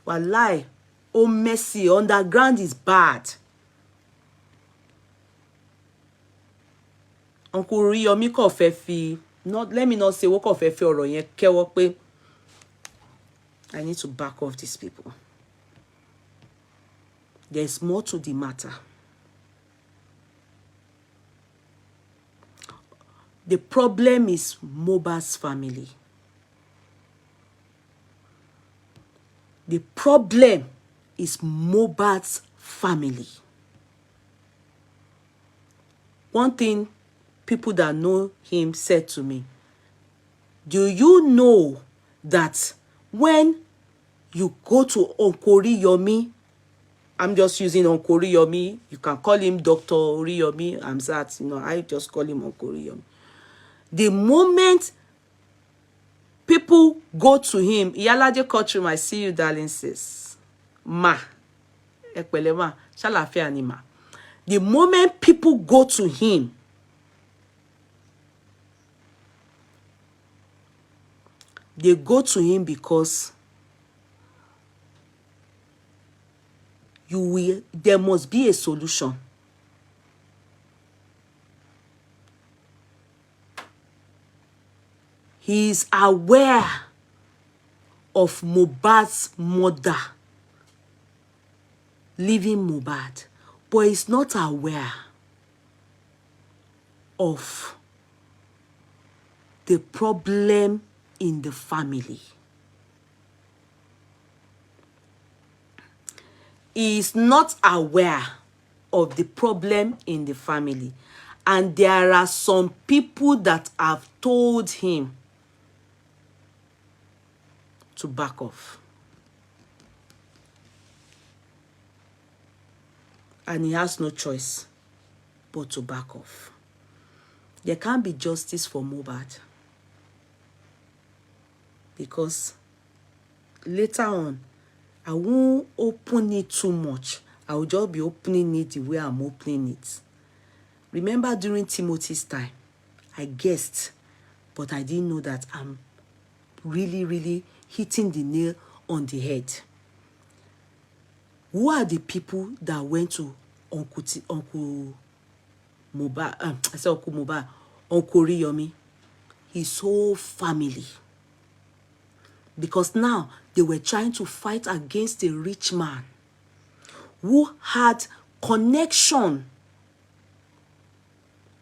Wallahi, oh, messy. Underground is bad. Uncle Oriyomi kò fẹ́ fi, let me not say what kò fẹ́ fi ọ̀rọ̀ yẹn kẹ́wọ́ pé I need to back off these people. There's more to the matter. The problem is Mohbad's family. The problem is Mohbad's family. One thing people that know him said to me, do you know that when you go to Uncle Oriyomi I'm just using Uncle Oriyomi. You can call him Dr. Oriyomi. Hamzat, I just call him Uncle Oriyomi. The moment people go to him, Iyalaje courtroom, I see you, darling sis. Ma. Epele ma. Ṣàlàáfíà ni ma. The moment people go to him, they go to him because there must be a solution. He is aware of Mohbad's mother leaving Mohbad, but he's not aware of the problem in the family. He is not aware of the problem in the family. And there are some people that have told him to back off. And he has no choice but to back off. There can't be justice for Mohbad. Because later on, I won't open it too much. I will just be opening it the way I'm opening it. Remember during Timothy's time, I guessed, but I didn't know that I'm really, really hitting the nail on the head. Who are the people that went to Uncle Mohbad, I said Uncle Mohbad, Uncle Oriyomi, his whole family? Because now they were trying to fight against a rich man who had connection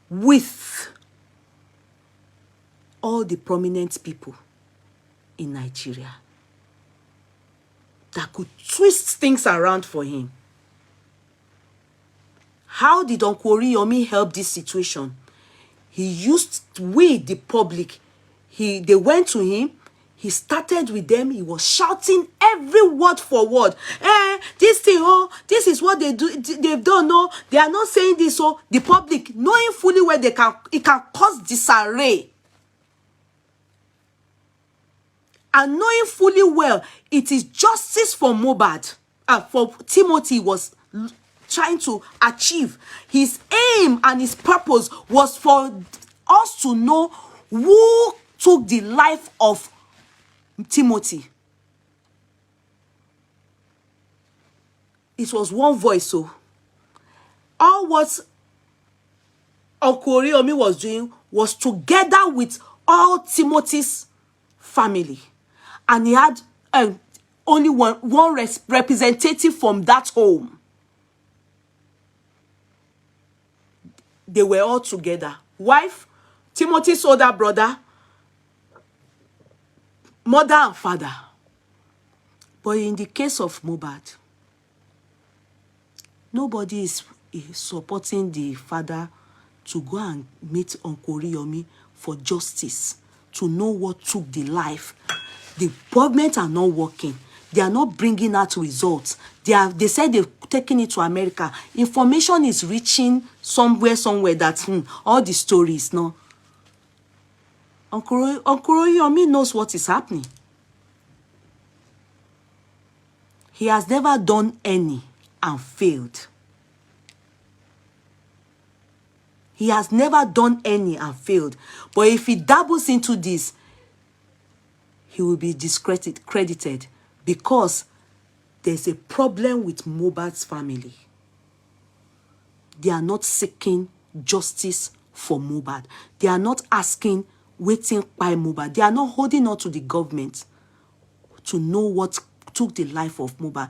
with all the prominent people in Nigeria that could twist things around for him. How did Uncle Oriyomi help this situation? He used, the public, they went to him, he started with them, he was shouting every word for word. This thing, this is what they've done, they are not saying this, the public, knowing fully where it can cause disarray. And knowing fully well, it is justice for Mohbad, for Timothy was trying to achieve. His aim and his purpose was for us to know who took the life of Timothy. It was one voice, so all what Uncle Oriyomi was doing was together with all Timothy's family. And he had only one representative from that home. They were all together. Wife, Timothy's older brother, mother and father. But in the case of Mohbad, nobody is supporting the father to go and meet Uncle Oriyomi for justice, to know what took the life. The government are not working. They are not bringing out results. They said they've taken it to America. Information is reaching somewhere that all the stories, no. Uncle Oriyomi knows what is happening. He has never done any and failed. He has never done any and failed. But if he dabbles into this, he will be credited because there's a problem with Mohbad's family. They are not seeking justice for Mohbad. They are not asking waiting by Mohbad. They are not holding on to the government to know what took the life of Mohbad.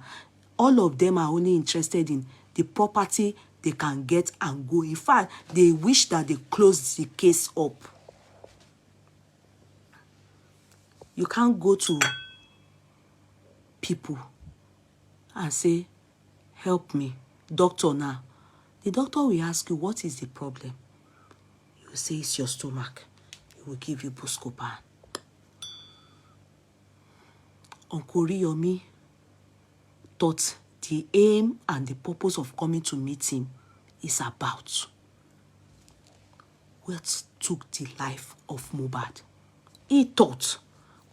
All of them are only interested in the property they can get and go. In fact, they wish that they closed the case up. You can't go to people and say, help me, doctor now. The doctor will ask you, what is the problem? You will say, it's your stomach. He will give you Buscopan. Uncle Oriyomi thought the aim and the purpose of coming to meet him is about what took the life of Mohbad. He thought,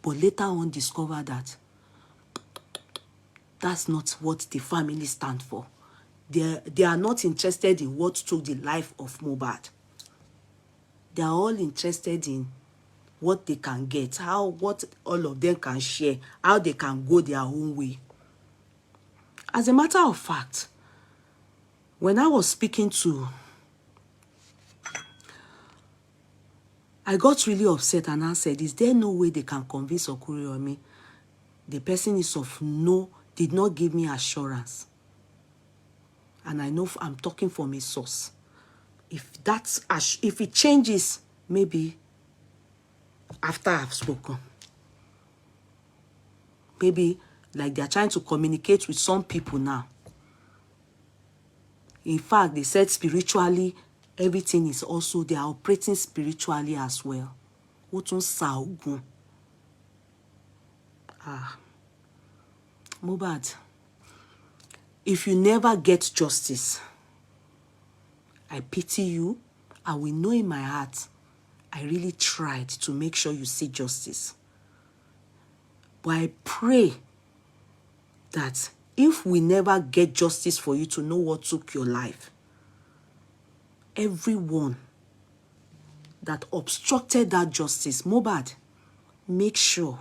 but later on discovered that that's not what the family stand for. They are not interested in what took the life of Mohbad. They are all interested in what they can get, what all of them can share, how they can go their own way. As a matter of fact, when I was speaking to, I got really upset and I said, is there no way they can convince Uncle Oriyomi? The person is of no, did not give me assurance. And I know I'm talking from a source. If it changes, maybe after I've spoken. Maybe like they're trying to communicate with some people now. In fact, they said spiritually, everything is also, they are operating spiritually as well. Mohbad, if you never get justice, I pity you. I will know in my heart, I really tried to make sure you see justice. But I pray that if we never get justice for you to know what took your life, everyone that obstructed that justice, Mohbad, make sure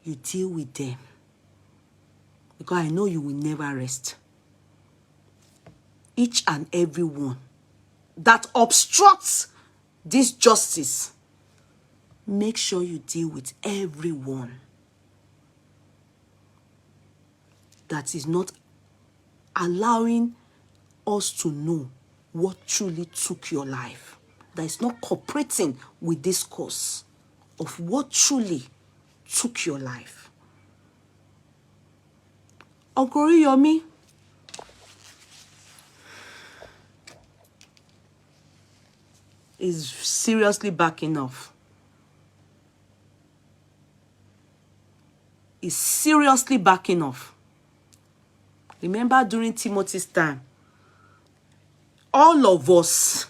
you deal with them. Because I know you will never rest. Each and every one that obstructs this justice, make sure you deal with everyone that is not allowing us to know what truly took your life, that is not cooperating with this cause of what truly took your life. Uncle Oriyomi is seriously backing off. Is seriously backing off. Remember during Timothy's time, all of us,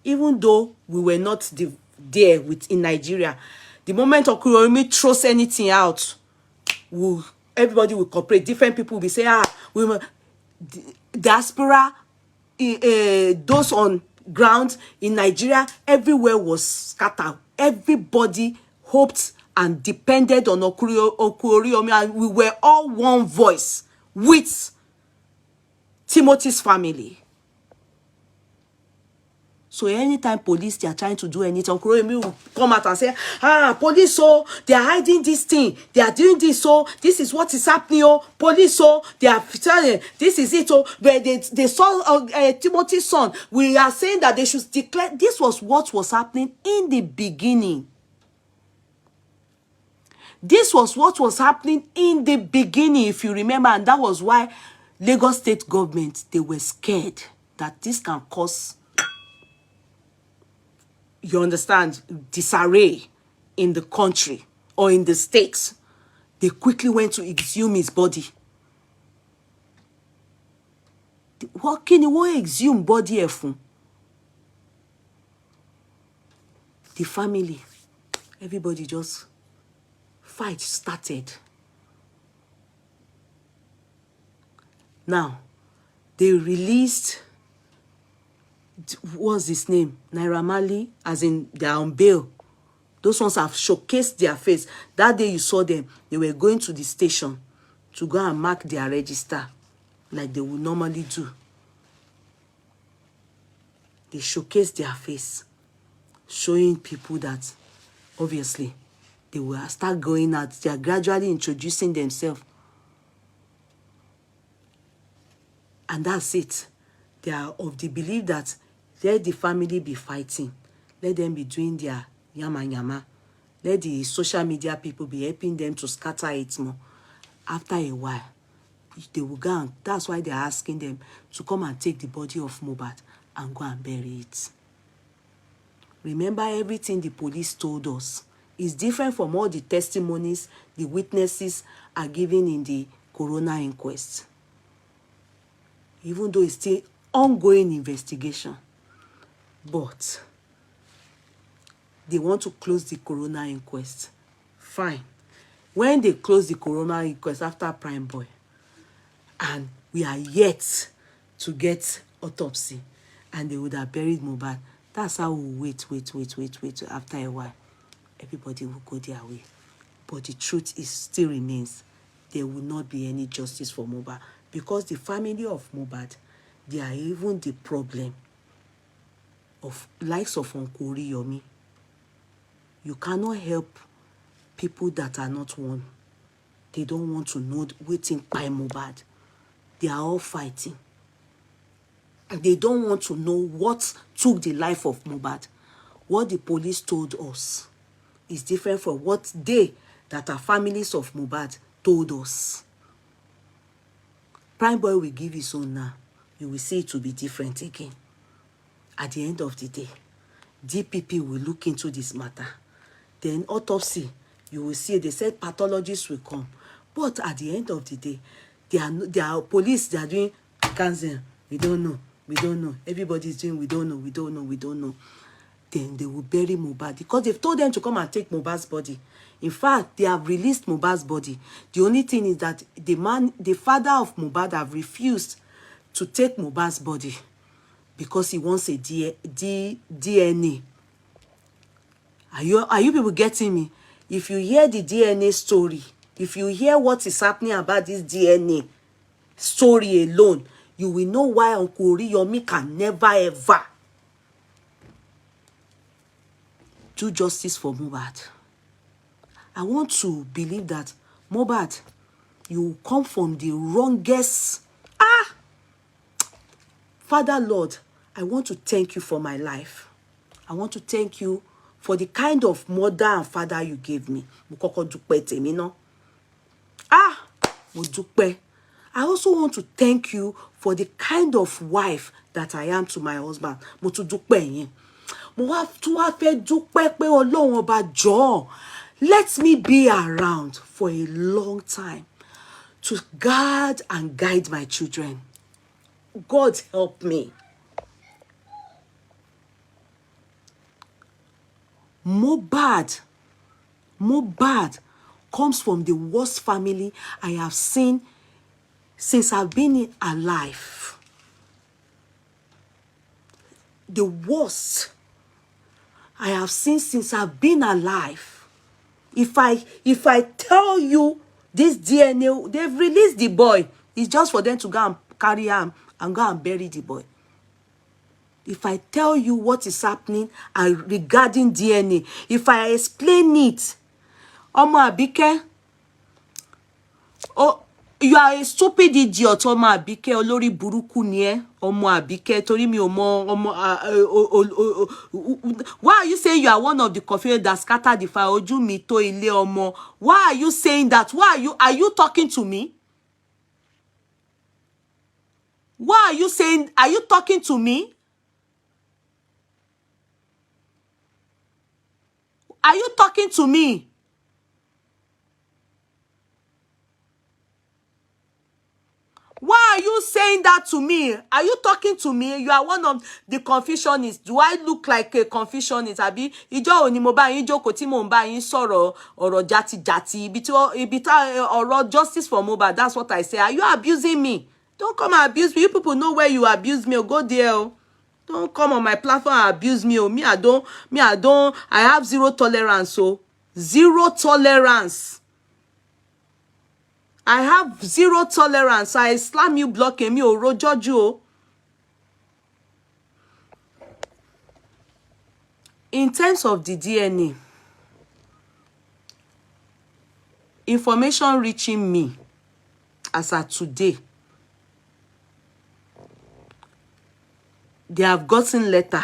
even though we were not there in Nigeria, the moment Uncle Oriyomi throws anything out, everybody will cooperate. Different people will be saying, diaspora, those on ground in Nigeria, everywhere was scattered. Everybody hoped and depended on Uncle Oriyomi, and we were all one voice with Timothy's family. So anytime police, they are trying to do anything, Uncle Oriyomi will come out and say, police, so they are hiding this thing. They are doing this, so this is what is happening, oh. Police, so they are telling, this is it, oh. But they saw Timothy's son. We are saying that they should declare. This was what was happening in the beginning. This was what was happening in the beginning, if you remember, and that was why Lagos state government, they were scared that this can cause, you understand, disarray in the country or in the states. They quickly went to exhume his body. What can you exhume body from? The family, everybody just fight started. Now, they released, what's his name? Naira Marley, as in they're on bail. Those ones have showcased their face. That day you saw them, they were going to the station to go and mark their register like they would normally do. They showcased their face, showing people that obviously they will start going out. They are gradually introducing themselves. And that's it. They are of the belief that let the family be fighting. Let them be doing their yama yama. Let the social media people be helping them to scatter it more. After a while, they will go and, that's why they are asking them to come and take the body of Mohbad and go and bury it. Remember, everything the police told us is different from all the testimonies the witnesses are giving in the coroner inquest, even though it's still ongoing investigation. But they want to close the coroner inquest. Fine. When they close the coroner inquest after Prime Boy, and we are yet to get autopsy, and they would have buried Mohbad, that's how we wait. After a while, everybody will go their way. But the truth is still remains. There will not be any justice for Mohbad, because the family of Mohbad, they are even the problem of likes of Uncle Oriyomi. You cannot help people that are not one. They don't want to know waiting by Mohbad. They are all fighting. And they don't want to know what took the life of Mohbad. What the police told us is different from what they, that are families of Mohbad, told us. Prime Boy will give his own now. You will see it will be different again. At the end of the day, DPP will look into this matter. Then autopsy, you will see, they said pathologists will come. But at the end of the day, they are police, they are doing cancer. We don't know. Everybody is doing, we don't know. Then they will bury Mohbad, because they've told them to come and take Mohbad's body. In fact, they have released Mohbad's body. The only thing is that the father of Mohbad have refused to take Mohbad's body because he wants a DNA. Are you people getting me? If you hear the DNA story, if you hear what is happening about this DNA story alone, you will know why Uncle Oriyomi can never ever do justice for Mohbad. I want to believe that Mohbad, you come from the wrongest. Father Lord, I want to thank you for my life. I want to thank you for the kind of mother and father you gave me. I also want to thank you for the kind of wife that I am to my husband. Let me be around for a long time to guard and guide my children. God help me. Mohbad comes from the worst family I have seen since I've been alive. The worst I have seen since I've been alive. If I tell you this DNA, they've released the boy. It's just for them to go and carry him and go and bury the boy. If I tell you what is happening regarding DNA, if I explain it, Omo Abike, oh, you are a stupid idiot, Omo Abike, olórí burúkú ni ẹ́, Omo Abike, torí mi ò mọ̀, why are you saying you are one of the confederates that scattered the fire? Ojú mi tó ilé ọmọ. Why are you saying that? Are you talking to me? Why are you saying, are you talking to me? Are you talking to me? Why are you saying that to me? Are you talking to me? You are one of the confusionists. Do I look like a confusionist? Abi, ijo oni mo ba yin jókòó tí mo ń bá yín sọ̀rọ̀ ọ̀rọ̀ jati ibi tá ọ̀rọ̀ justice for Mohbad. That's what I say. Are you abusing me? Don't come and abuse me. You people know where you abuse me. Go there. Don't come on my platform and abuse me. I have zero tolerance. Zero tolerance. I have zero tolerance. I slam you, block me, or rojo you. In terms of the DNA, information reaching me as of today, they have gotten letter.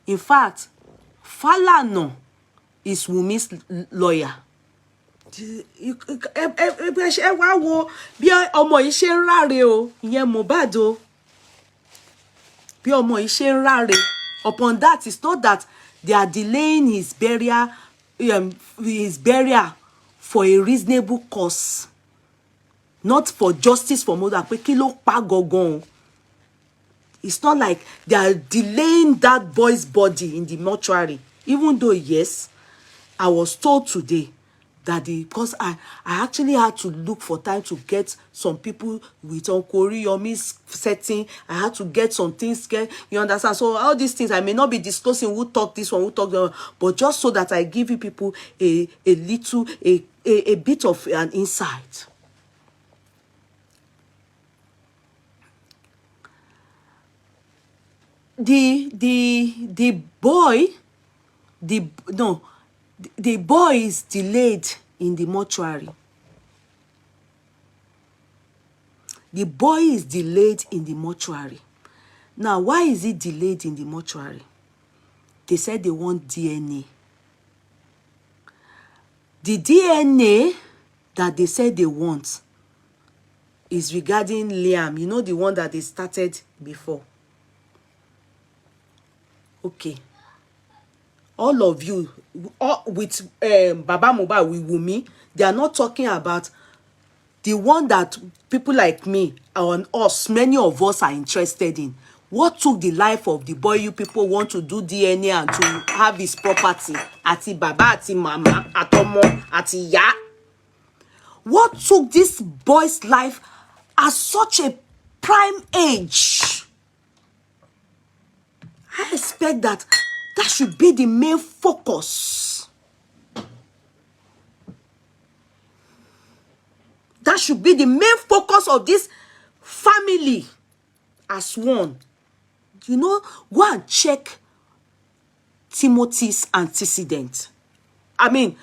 In fact, Falana is Wumi's lawyer. Wá wo bí ọmọ yìí ṣe ń ráre o, ìyẹn Mohbad o. Bí ọmọ yìí ṣe ń ráre. Upon that, it's not that they are delaying his burial for a reasonable cause. not for justice for Mohbad. Pé kí ló pa gangan. It's not like they are delaying that boy's body in the mortuary. Even though, yes, I was told today that because I actually had to look for time to get some people with Uncle Oriyomi's setting. I had to get some things, you understand? So all these things, I may not be disclosing who talked this one, who talked that one, but just so that I give you people a little, a bit of an insight. The boy is delayed in the mortuary. The boy is delayed in the mortuary. Now, why is he delayed in the mortuary? They said they want DNA. The DNA that they said they want is regarding Liam. You know, the one that they started before. Okay. All of you, with Baba Mohbad, with Wunmi, they are not talking about the one that people like me and us, many of us are interested in. What took the life of the boy you people want to do DNA and to have his property? Àti baba, àti mama, àtọmọ, àti ìyá. What took this boy's life at such a prime age? I expect that should be the main focus. That should be the main focus of this family as one. You know, go and check Timothy's antecedent. I mean,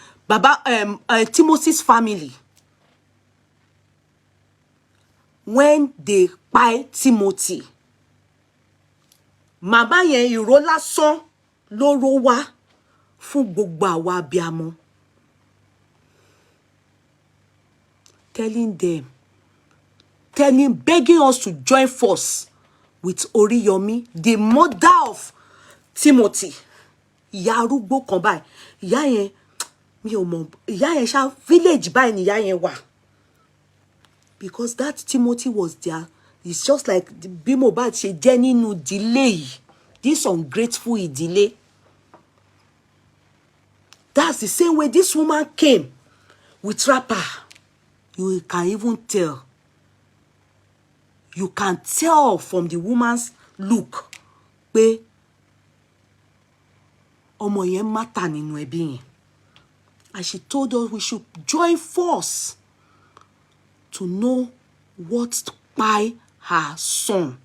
Timothy's family. When they buy Timothy, màmá yẹn ìró lásán ló ró wá fún gbogbo àwa abiyamọ. Begging us to join force with Oriyomi, the mother of Timothy. Ìyá arúgbó kan báyìí. Ìyá yẹn, mi ò mọ̀, ìyá yẹn ṣá village báyìí ni ìyá yẹn wà. Because that Timothy was there. It's just like bí Mohbad ṣe jẹ́ nínú delay. This ungrateful delay. That's the same way this woman came with rapper. You can even tell. You can tell from the woman's look pé ọmọ yẹn matter nínú ẹbí yẹn. And she told us we should join force to know what by her son.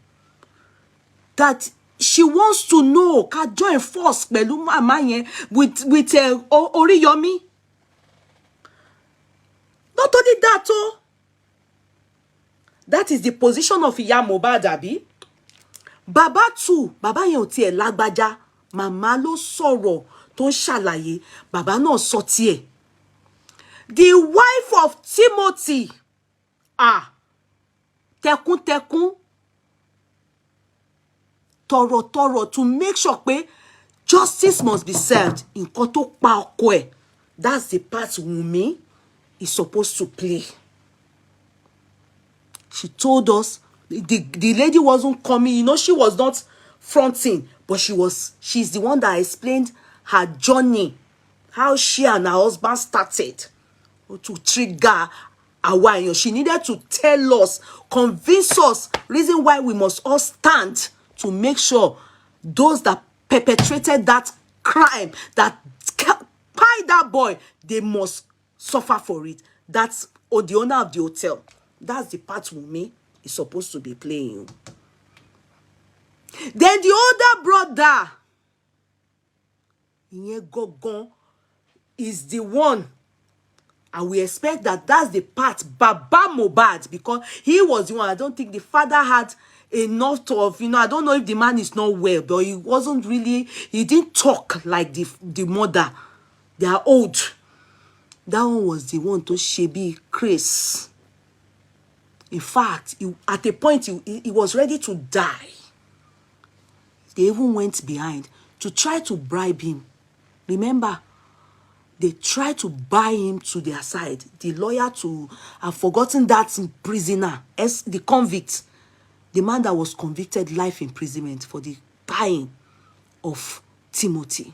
That she wants to know, ká join force pẹ̀lú màmá yẹn with Oriyomi. Not only that, oh, that is the position of Ìyá Mohbad, àbí? Baba too, baba yẹn ò tiẹ̀ lágbájá, màmá ló sọ̀rọ̀ tó ń ṣàlàyé, baba náà sọ tiẹ̀. The wife of Timothy, tẹkùntẹkùn, tọ̀rọ̀tọ̀rọ̀ to make sure pé justice must be served. Nǹkan tó pa ọkọ ẹ̀. That's the part Wunmi is supposed to play. She told us the lady wasn't coming. You know, she was not fronting, but she's the one that explained her journey, how she and her husband started to trigger our. She needed to tell us, convince us, reason why we must all stand to make sure those that perpetrated that crime, that pie that boy, they must suffer for it. That's the owner of the hotel. That's the part Wunmi is supposed to be playing. Then the older brother, ìyẹn gangan, is the one. And we expect that that's the part Baba Mohbad, because he was the one. I don't think the father had enough of, I don't know if the man is not well, but he wasn't really, he didn't talk like the mother. They are old. That one was the one to shebi Chris. In fact, at a point, he was ready to die. They even went behind to try to bribe him. Remember, they try to buy him to their side. The lawyer to have forgotten that prisoner, as the convict, the man that was convicted life imprisonment for the buying of Timothy.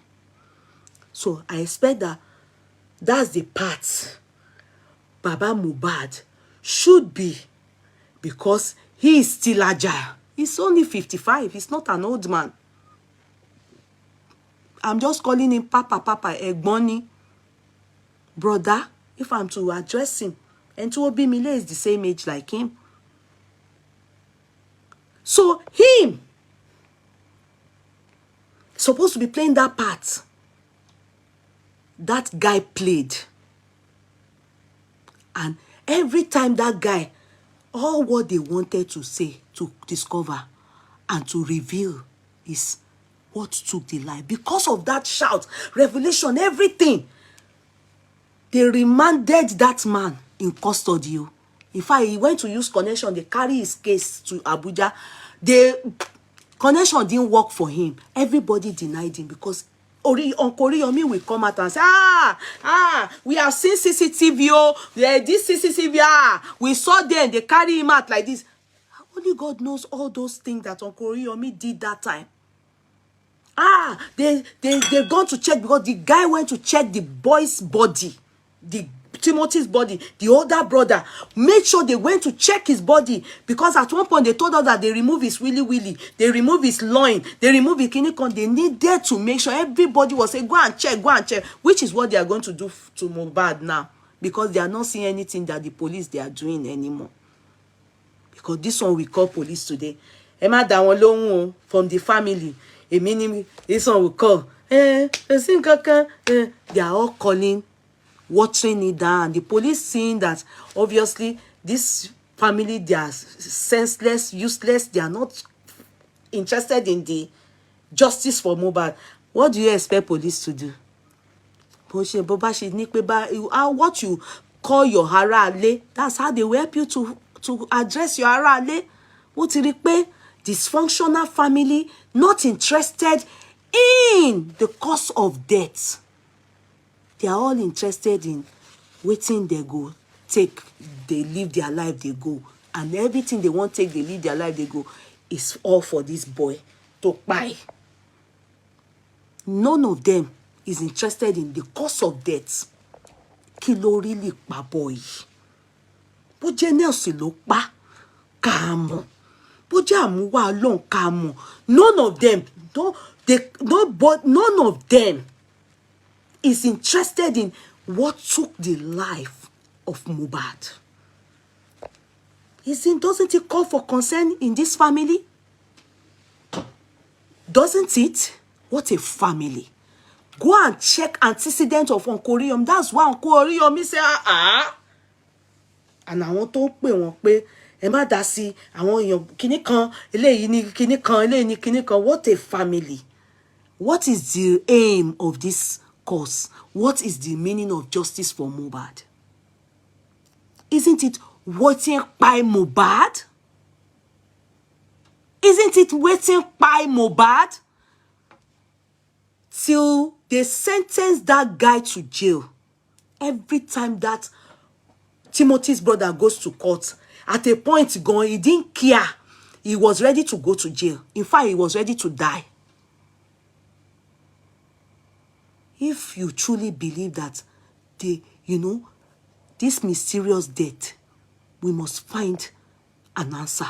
So I expect that that's the part Baba Mohbad should be, because he is still agile. He's only 55. He's not an old man. I'm just calling him Papa, Egboni. Brother, if I'm to address him. And Tuobimile is the same age like him. So him supposed to be playing that part that guy played. And every time that guy, all what they wanted to say, to discover and to reveal is what took the life. Because of that shout, revelation, everything, they remanded that man in custody. In fact, he went to use connection. They carry his case to Abuja. The connection didn't work for him. Everybody denied him because Uncle Oriyomi will come out and say, we have seen CCTV, this CCTV, we saw them, they carry him out like this. Only God knows all those things that Uncle Oriyomi did that time. They gone to check, because the guy went to check the boy's body, the Timothy's body, the older brother. Made sure they went to check his body, because at one point they told us that they remove his willy, they remove his loin, they remove his kinikon. They needed to make sure everybody was saying, go and check, which is what they are going to do to Mohbad now, because they are not seeing anything that the police they are doing anymore. Because this one we call police today. Emma Dawon from the family. This one will call. They are all calling, watering it down. The police seeing that obviously this family, they are senseless, useless. They are not interested in the justice for Mohbad. What do you expect police to do? What you call your harale, that's how they will help you to address your harale. What you repay? Dysfunctional family, not interested in the cause of death. They are all interested in waiting they go, take, they live their life, they go. And everything they want take, they live their life, they go, is all for this boy to buy. None of them is interested in the cause of death. Kí ló really pa boy. Bó jẹ́ Nelson ló pa, ká mọ̀. None of them, none of them is interested in what took the life of Mohbad. Doesn't it call for concern in this family? Doesn't it? What a family. Go and check antecedent of Uncle Oriyomi. That's why Uncle Oriyomi say, And I want to pay one pay. Emma Dasi, I want your kinikan, kinikan. What a family. What is the aim of this cause? What is the meaning of justice for Mohbad? Isn't it waiting by Mohbad? Isn't it waiting by Mohbad till they sentence that guy to jail? Every time that Timothy's brother goes to court, at a point gone, he didn't care. He was ready to go to jail. In fact, he was ready to die. If you truly believe that this mysterious death, we must find an answer.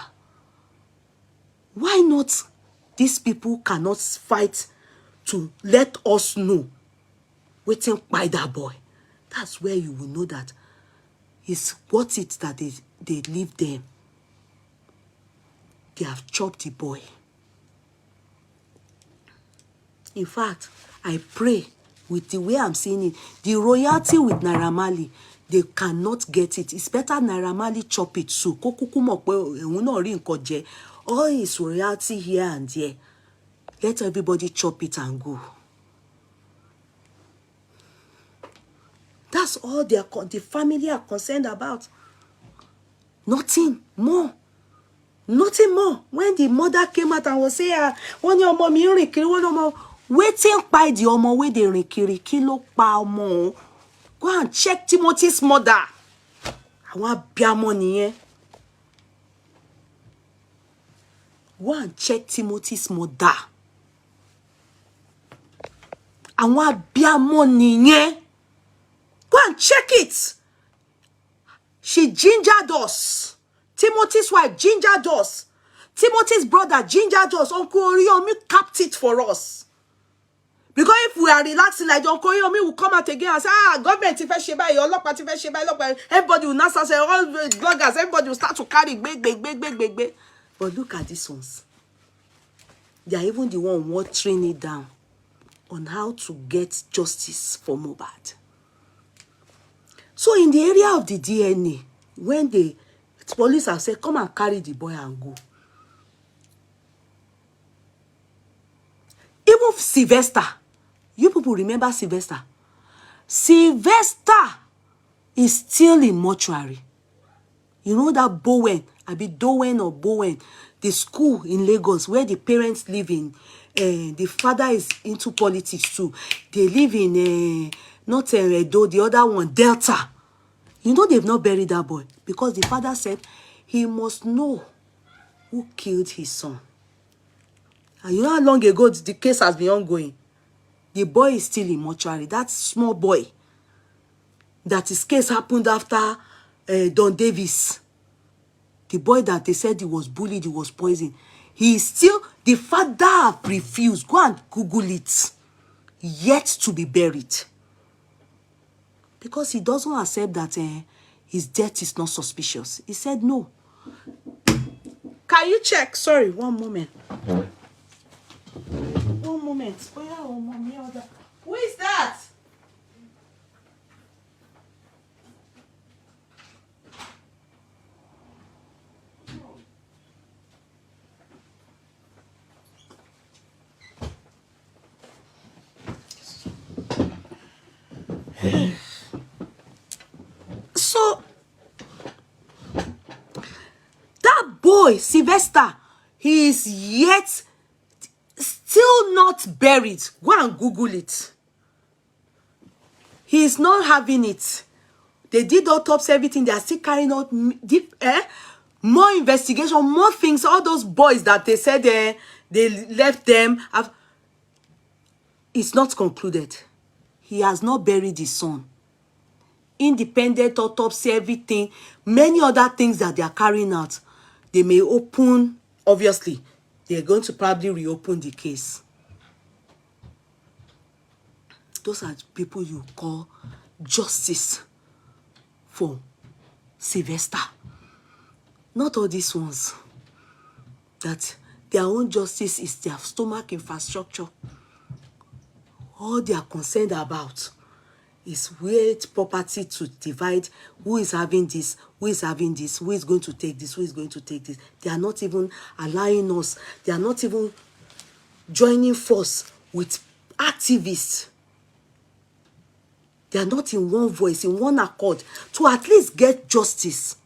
Why not these people cannot fight to let us know waiting by that boy? That's where you will know that it's worth it that they leave them. They have chopped the boy. In fact, I pray with the way I'm seeing it, the royalty with Naira Marley, they cannot get it. It's better Naira Marley chop it so. All his royalty here and there. Let everybody chop it and go. That's all the family are concerned about. Nothing more. Nothing more. When the mother came out and was saying, when your mommy Waiting by the omo wey dey rin kiri kilo pa omo. Go and check Timothy's mother. Àwọn abiyamọ nìyẹn. Go and check Timothy's mother. Àwọn abiyamọ nìyẹn. Go and check it. She gingered us. Timothy's wife gingered us. Timothy's brother gingered us. Uncle Oriyomi capped it for us. Because if we are relaxing like Uncle Oriyomi will come out again and say, government if I sheba, your lock party if sheba, everybody will not start saying, all bloggers, everybody will start to carry big. But look at these ones. They are even the one watering it down on how to get justice for Mohbad. So in the area of the DNA, when the police have said, come and carry the boy and go. Even Sylvester, you people remember Sylvester? Sylvester is still in mortuary. You know that Bowen, Dowen or Bowen, the school in Lagos where the parents live in, the father is into politics too. They live in, not Edo, the other one, Delta. You know they've not buried that boy because the father said he must know who killed his son. And you know how long ago the case has been ongoing? The boy is still in mortuary. That small boy, that his case happened after Don Davis. The boy that they said he was bullied, he was poisoned. He is still, the father refused. Go and Google it. Yet to be buried. Because he doesn't accept that his death is not suspicious. He said no. Can you check? Sorry, one moment. One moment. Who is that? So, that boy, Sylvester, he is yet still not buried. Go and Google it. He is not having it. They did autopsy, everything. They are still carrying out more investigation, more things. All those boys that they said they left them. It's not concluded. He has not buried his son. Independent autopsy, everything. Many other things that they are carrying out. They may open, obviously. They are going to probably reopen the case. Those are people you call justice for Sylvester. Not all these ones. That their own justice is their stomach infrastructure. All they are concerned about is where property to divide, who is having this, who is having this, who is going to take this, who is going to take this. They are not even allowing us. They are not even joining force with activists. They are not in one voice, in one accord, to at least get justice.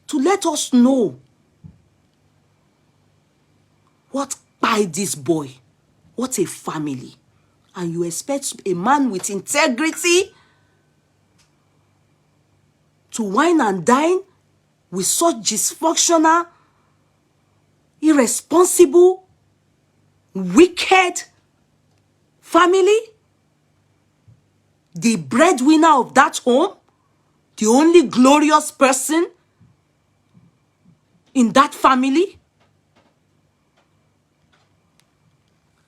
To let us know what by this boy, what a family. And you expect a man with integrity to wine and dine with such dysfunctional, irresponsible, wicked family? The breadwinner of that home? The only glorious person in that family?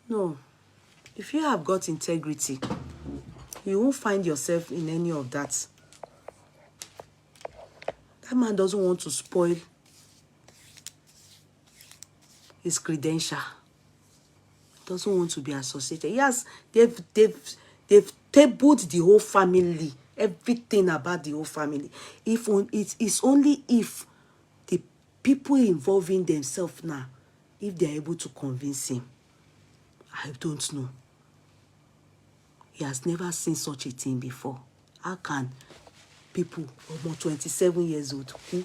No. If you have got integrity, you won't find yourself in any of that. That man doesn't want to spoil his credential. Doesn't want to be associated. Yes, they've tabled the whole family, everything about the whole family. If it is only if the people involving themselves now, if they are able to convince him, I don't know. He has never seen such a thing before. How can people almost 27 years old kú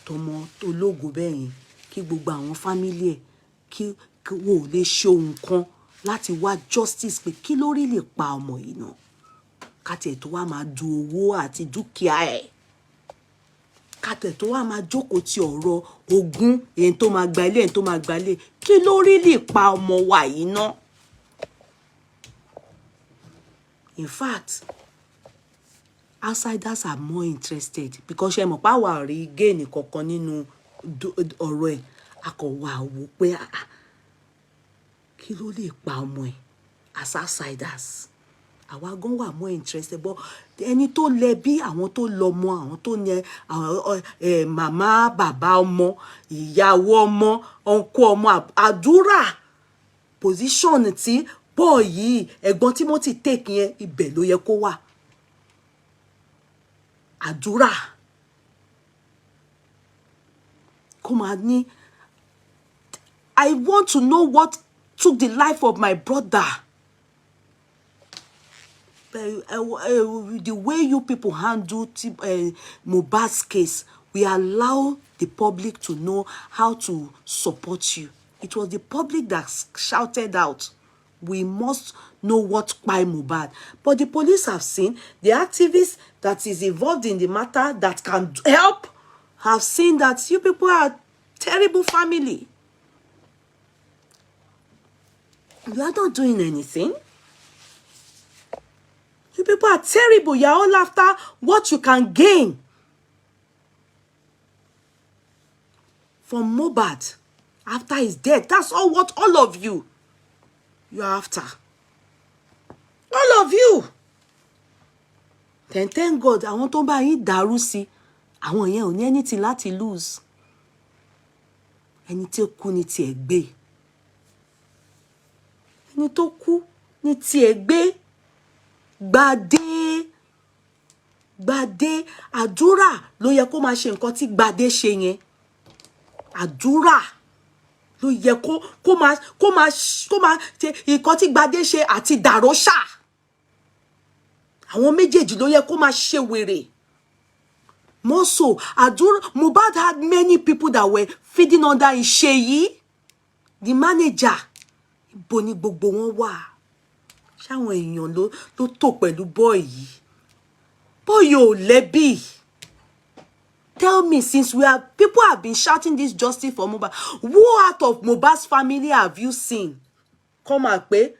tọmọ ológo bẹ́yìn kí gbogbo àwọn family ẹ̀ kí wò lè ṣe ohun kan láti wá justice pé kí ló rí lè pa ọmọ yìí náà kátẹ̀ tó wá máa du owó àti dúkìá ẹ̀ kátẹ̀ tó wá máa jókòó ti ọ̀rọ̀ ogún èyí tó máa gba ilé èyí tó máa gba ilé kí ló rí lè pa ọmọ wa yìí náà. In fact, outsiders are more interested because ṣe mọ̀ pé àwa rí gain kankan nínú ọ̀rọ̀ ẹ̀ akọ̀wà wò pé kí ló lè pa ọmọ ẹ̀ as outsiders àwa gan wà more interested but ẹni tó lẹ bí àwọn tó lọ́mọ àwọn tó yẹ màmá bàbá ọmọ ìyàwó ọmọ ọkọ ọmọ àdúrà position tí bọ́ọ̀ yìí ẹ̀gbọ́n Timothy take yẹn ibẹ̀ ló yẹ kó wà àdúrà kó máa ní I want to know what took the life of my brother. The way you people handle Mohbad's case, we allow the public to know how to support you. It was the public that shouted out, we must know what by Mohbad. But the police have seen, the activists that is involved in the matter that can help have seen that you people are a terrible family. You are not doing anything. You people are terrible. You are all after what you can gain from Mohbad after his death. That's all what all of you are after. All of you. Then thank God, I want to buy it darusi. I want you ní anything láti lose. Ẹni tí ó kú ní tiẹ̀ gbé. Ẹni tó kú ní tiẹ̀ gbé. Gbadé àdúrà ló yẹ kó máa ṣe nǹkan tí Gbadé ṣe yẹn. Àdúrà ló yẹ kó máa ṣe nǹkan tí Gbadé ṣe àti Dàróṣà. Àwọn méjèèjì ló yẹ kó máa ṣe wèrè. More so, Mohbad had many people that were feeding under Ìṣèyí, the manager. Ibo ni gbogbo wọn wà? Ṣáwọn èèyàn ló tó pẹ̀lú boy yìí. Boy ò lẹ́bi. Tell me, since people have been shouting this justice for Mohbad, who out of Mohbad's family have you seen come and pé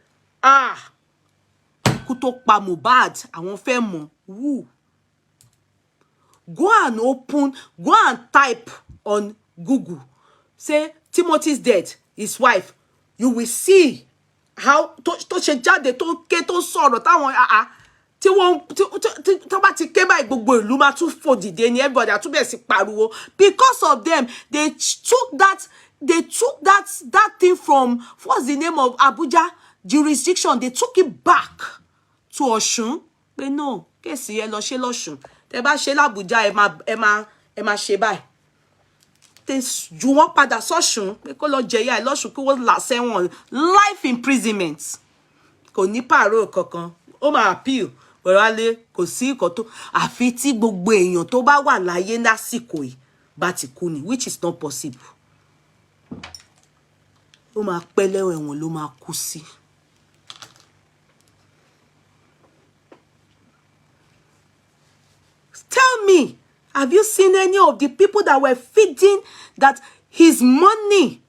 kú tó pa Mohbad àwọn fẹ́ mọ̀ who? Go and type on Google, say Timothy's death, his wife. You will see how to ṣe jáde tó ké tó sọ̀rọ̀ táwọn tí wọ́n tó bá ti ké báyìí gbogbo ìlú máa tún fò dìde ní everybody àtúbẹ̀ sí pariwo. Because of them, they took that thing from, what's the name of Abuja jurisdiction, they took it back to Ọ̀ṣun. Pé no, kéèsì ẹ lọ ṣe lọ́ṣun. Tẹ́ bá ṣe l'Abuja ẹ máa ṣe báyìí. Ju wọ́n padà sọ́ṣun pé kó lọ jẹyà ẹ lọ́ṣun kí wọ́n là sẹ́wọ̀n life imprisonment. Kò ní pààrọ̀ kankan. Ó máa appeal. Wẹ̀rálé kò sí nǹkan tó àfi tí gbogbo èèyàn tó bá wà láyé lásìkò yìí bá ti kú ni, which is not possible. Ó máa pẹ́ lẹ́wọ̀n ló máa kú sí. Tell me, have you seen any of the people that were feeding that his money,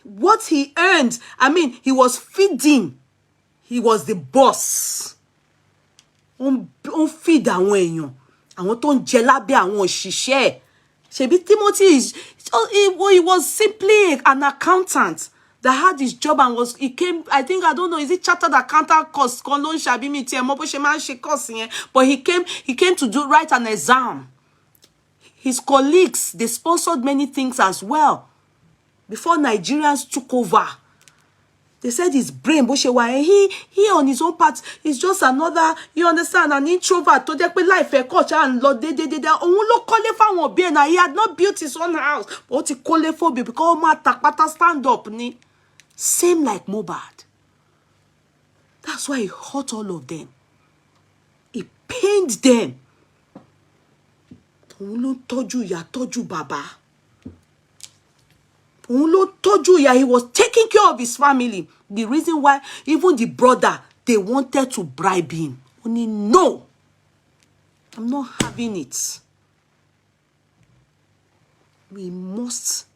what he earned? I mean, he was feeding. He was the boss. On feed àwọn èèyàn. Àwọn tó ń jẹ lábẹ́ àwọn òṣìṣẹ́. Ṣebí Timothy he was simply an accountant that had his job and he came, I think, I don't know, is it chartered accountant course? Kan ló ń ṣàbí mi tí ẹ mọ̀ bó ṣe máa ń ṣe course yẹn. But he came to write an exam. His colleagues, they sponsored many things as well. Before Nigerians took over, they said his brain, bó ṣe wà, he on his own part is just another, you understand, an introvert. Tó jẹ́ pé life ẹ̀ kọ̀ ṣá ń lọ dédédédé. Òun ló kọ́lé fáwọn òbí ẹ̀ náà. He had not built his own house. But ó ti kọ́lé fóbi because ó máa tàpátá stand up ni. Same like Mohbad. That's why he hurt all of them. He pained them. Òun ló tọ́jú ìyá, tọ́jú bàbá. He was taking care of his family. The reason why even the brother, they wanted to bribe him. Only no, I'm not having it. We must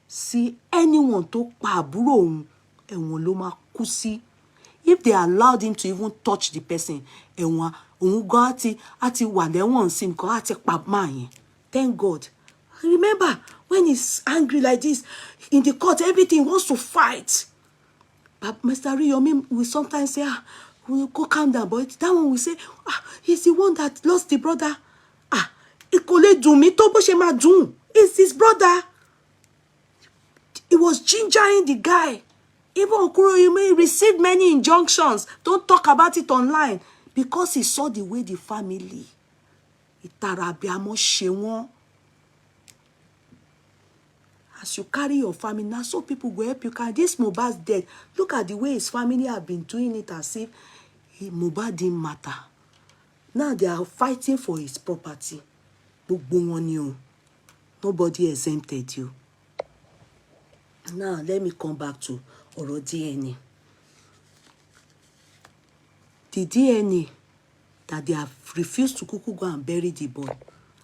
see anyone to pa àbúrò òun, ẹ̀wọ̀n ló máa kú sí. If they allowed him to even touch the person, ẹ̀wọ̀n òun gan àti wà lẹ́wọ̀n sí nǹkan àti pa máa yẹn. Thank God. Remember, when he's angry like this, in the court, everything wants to fight. But Mr. Oriyomi will sometimes say, we'll go calm down. But that one will say, he's the one that lost the brother. It could do me, to bo se ma dun. It's his brother. He was gingering the guy. Even Uncle Oriyomi received many injunctions. Don't talk about it online. Because he saw the way the family. Itarabiamo shewon. As you carry your family, now so people will help you. This Mohbad's dead. Look at the way his family have been doing it as if Mohbad didn't matter. Now they are fighting for his property. Nobody exempted you. Now let me come back to Oro DNA. The DNA that they have refused to go and bury the boy.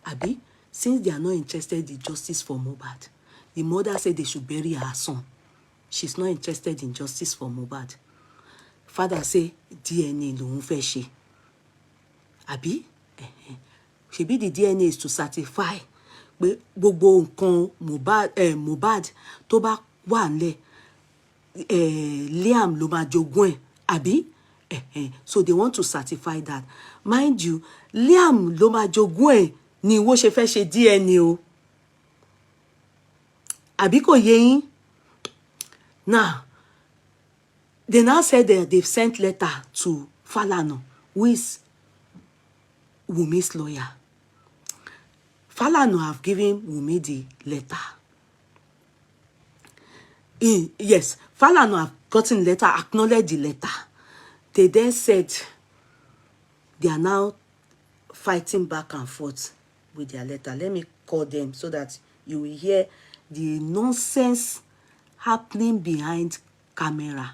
Abi, since they are not interested in justice for Mohbad. The mother said they should bury her son. She's not interested in justice for Mohbad. Father say DNA lòun fẹ́ ṣe. Àbí? Ṣebí the DNA is to certify pé gbogbo nǹkan Mohbad tó bá wà nílẹ̀ Liam ló máa jogún ẹ̀. Àbí? So they want to certify that. Mind you, Liam ló máa jogún ẹ̀ ni wọ́n ṣe fẹ́ ṣe DNA o. Àbí kò yé yín? Now, they now said that they've sent letter to Falana, who is Wumi's lawyer. Falana have given Wumi the letter. Yes, Falana have gotten letter, acknowledged the letter. They then said they are now fighting back and forth with their letter. Let me call them so that you will hear the nonsense happening behind camera.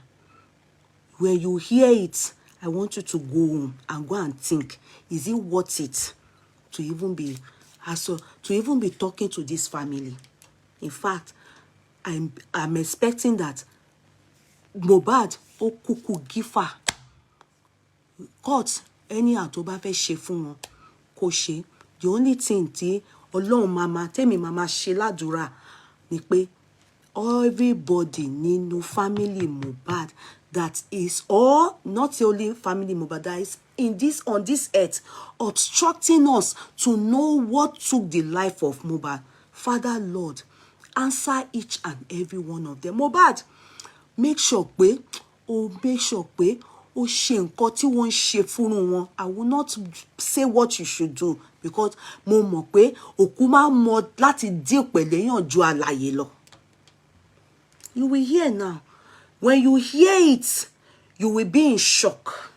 When you hear it, I want you to go home and go and think, is it worth it to even be talking to this family? In fact, I'm expecting that Mohbad ó kúkú gifa court anyhow tó bá fẹ́ ṣe fún wọn kó ṣe. The only thing tí Ọlọ́run tèmi mama ṣe ládùúrà ni pé everybody nínú family Mohbad that is, or not only family Mohbad, that is on this earth obstructing us to know what took the life of Mohbad. Father Lord, answer each and every one of them. Mohbad, make sure pé o ṣe nǹkan tí wọ́n ṣe fún wọn. I will not say what you should do because mo mọ̀ pé òkú máa mọ̀ láti deal pẹ̀lú èèyàn ju alààyè lọ. You will hear now. When you hear it, you will be in shock.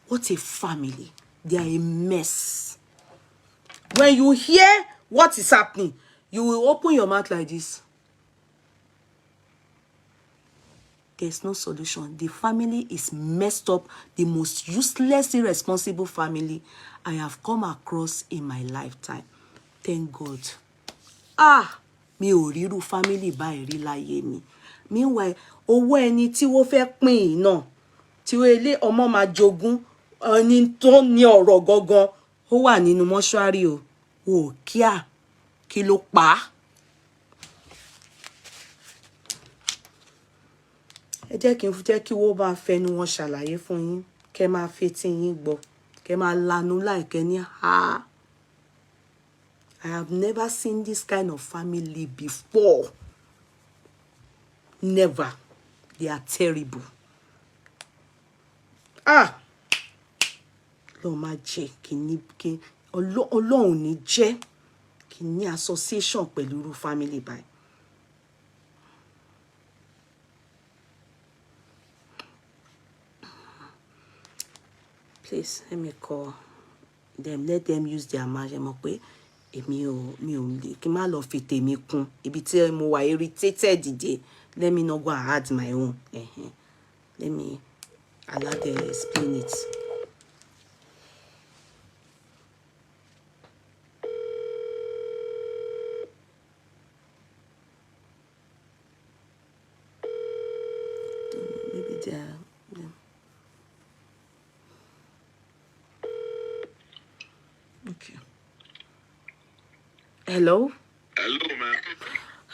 What a family. They are a mess. When you hear what is happening, you will open your mouth like this. There's no solution. The family is messed up. The most useless, irresponsible family I have come across in my lifetime. Thank God. Mi ò ríru family báyìí rí láyé mi. Meanwhile, owó ẹni tí wọ́n fẹ́ pín náà, tí wọ́n ilé ọmọ máa jogún, ẹni tó ní ọ̀rọ̀ gangan, ó wà nínú mọ́ṣúárì o. O kíá, kí ló pa á? Ẹ jẹ́ kí wọ́n bá fẹnu wọn ṣàlàyé fún yín, kẹ́ máa fetí yín gbọ́, kẹ́ máa lanu láìkẹ́ ní ha. I have never seen this kind of family before. Never. They are terrible. Lord má jẹ́ kí Ọlọ́run ní jẹ́ kí ní association pẹ̀lú irú family báyìí. Please, let me call them. Let them use their magic. èmi ò lè kí n má lọ fi tèmi kún ibi tí mo wà irritated dìde. Let me not go and add my own. Let me allow them explain it. Maybe they are. Okay. Hello? Hello, man.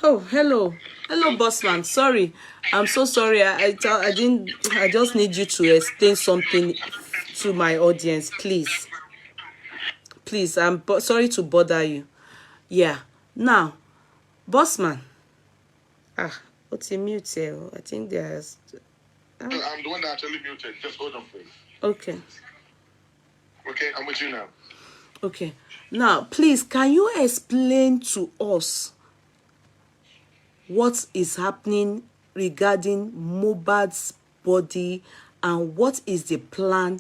Oh, hello. Hello, bossman. Sorry. I'm so sorry. I just need you to explain something to my audience, please. Please, I'm sorry to bother you. Yeah. Now, bossman. What's your mute here? I think there's... I'm the one that actually muted. Just hold on, please. Okay. Okay, I'm with you now. Okay. Now, please, can you explain to us what is happening regarding Mohbad's body and what is the plan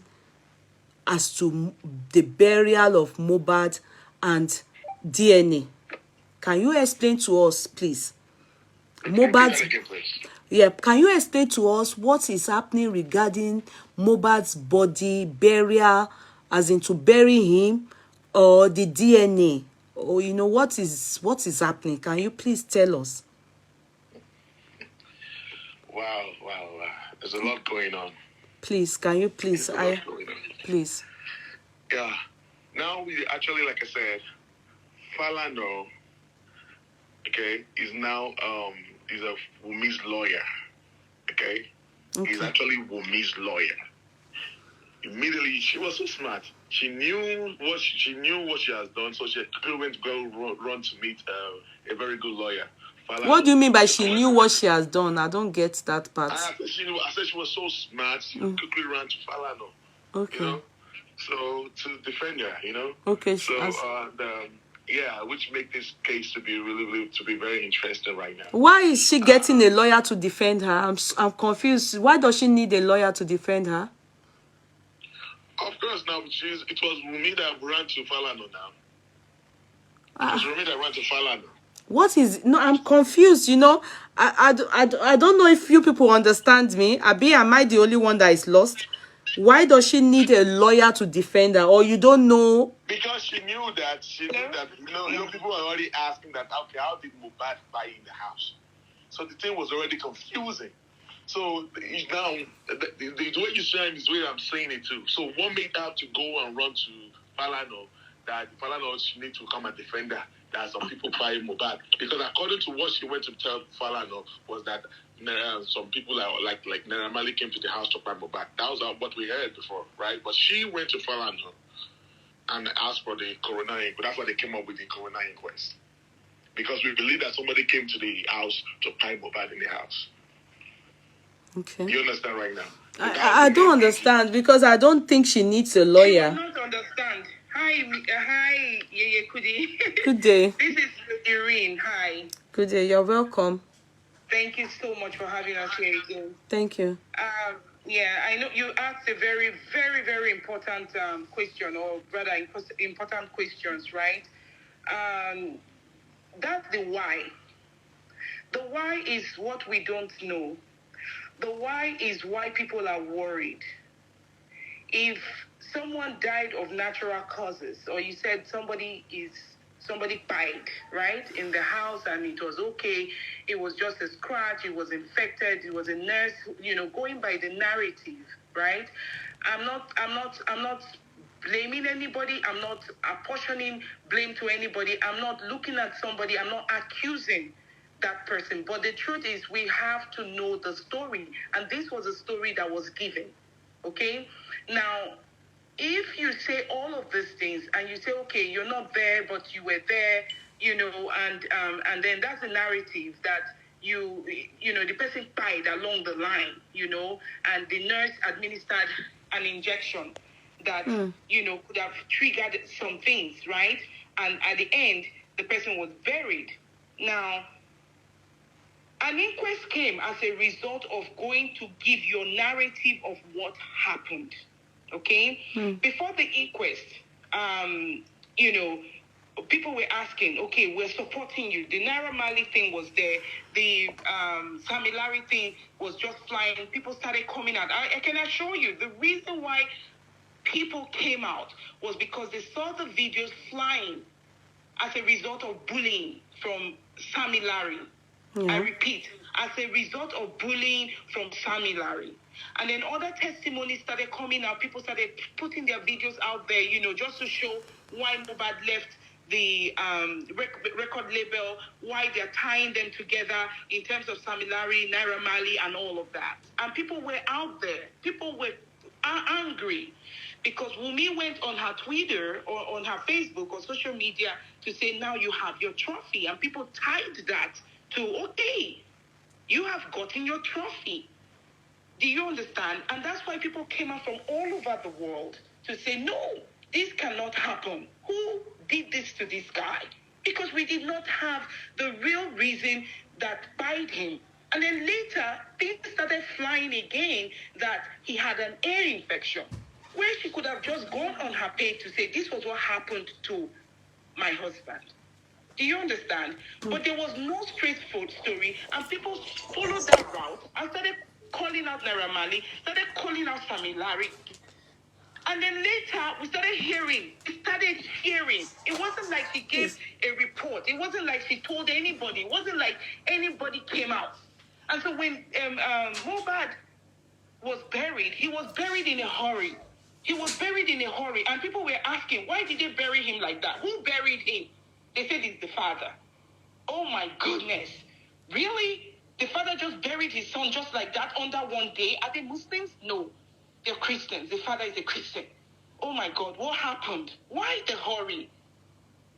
as to the burial of Mohbad and DNA? Can you explain to us, please? Mohbad's... Yeah, can you explain to us what is happening regarding Mohbad's body burial, as in to bury him, or the DNA, or what is happening? Can you please tell us? Wow. There's a lot going on. Please, can you please? Please. Yeah. Now we actually, like I said, Falano, okay, is now is a Wumi's lawyer. Okay? He's actually Wumi's lawyer. Immediately, she was so smart. She knew what she has done, so she quickly went to go run to meet a very good lawyer. Falano. What do you mean by she knew what she has done? I don't get that part. I said she was so smart. She quickly ran to Falano. Okay. You know, so to defend her, you know. Okay. So which make this case to be really to be very interesting right now. Why is she getting a lawyer to defend her? I'm confused. Why does she need a lawyer to defend her? Of course, now it was Wunmi that ran to Falano now. It was Wunmi that ran to Falano. What is... No, I'm confused, I don't know if you people understand me. Abi, am I the only one that is lost? Why does she need a lawyer to defend her? Or you don't know? Because she knew that, people were already asking that, okay, how did Mohbad buy in the house? So the thing was already confusing. So now, the way you saying is the way I'm saying it too. So one made her to go and run to Falano, that Falano she need to come and defend her. That some people buy Mohbad. Because according to what she went to tell Falano was that some people like Naira Marley came to the house to buy Mohbad. That was what we heard before, right? But she went to Falano and asked for the coroner inquest. That's why they came up with the coroner inquest. Because we believe that somebody came to the house to buy Mohbad in the house. Okay. You understand right now? I don't understand, because I don't think she needs a lawyer. She will not understand. Hi, Yeye Kudi. Good day. This is Irene. Hi. Good day. You're welcome. Thank you so much for having us here again. Thank you. I know you asked a very, very, very important question, or rather important questions, right? That's the why. The why is what we don't know. The why is why people are worried. If someone died of natural causes, or you said somebody died, right, in the house and it was okay, it was just a scratch, it was infected, it was a nurse, going by the narrative, right? I'm not blaming anybody. I'm not apportioning blame to anybody. I'm not looking at somebody. I'm not accusing that person. But the truth is, we have to know the story. And this was a story that was given. Okay? Now, if you say all of these things and you say, okay, you're not there, but you were there, and then that's the narrative that the person died along the line, and the nurse administered an injection that, could have triggered some things, right? And at the end, the person was buried. Now, an inquest came as a result of going to give your narrative of what happened. Okay? Before the inquest, people were asking, okay, we're supporting you. The Naira Marley thing was there. The Sammy Larry thing was just flying. People started coming out. I can assure you, the reason why people came out was because they saw the videos flying as a result of bullying from Sammy Larry. Yeah. I repeat, as a result of bullying from Sammy Larry. And then other testimonies started coming out. People started putting their videos out there, just to show why Mohbad left the record label, why they're tying them together in terms of Sammy Larry, Naira Marley, and all of that. And people were out there. People were angry because Wunmi went on her Twitter or on her Facebook or social media to say, now you have your trophy. And people tied that to, okay, you have gotten your trophy. Do you understand? And that's why people came out from all over the world to say, no, this cannot happen. Who did this to this guy? Because we did not have the real reason that bind him. And then later, things started flying again that he had an ear infection, where she could have just gone on her page to say, this was what happened to my husband. Do you understand? But there was no straightforward story, and people followed that route and started calling out Naira Marley, started calling out Sammy Larry. And then later, we started hearing. It wasn't like she gave a report. It wasn't like she told anybody. It wasn't like anybody came out. And so when Mohbad was buried, he was buried in a hurry. And people were asking, why did they bury him like that? Who buried him? They said it's the father. Oh my goodness. Really? The father just buried his son just like that under one day? Are they Muslims? No. They're Christians. The father is a Christian. Oh my God, what happened? Why the hurry?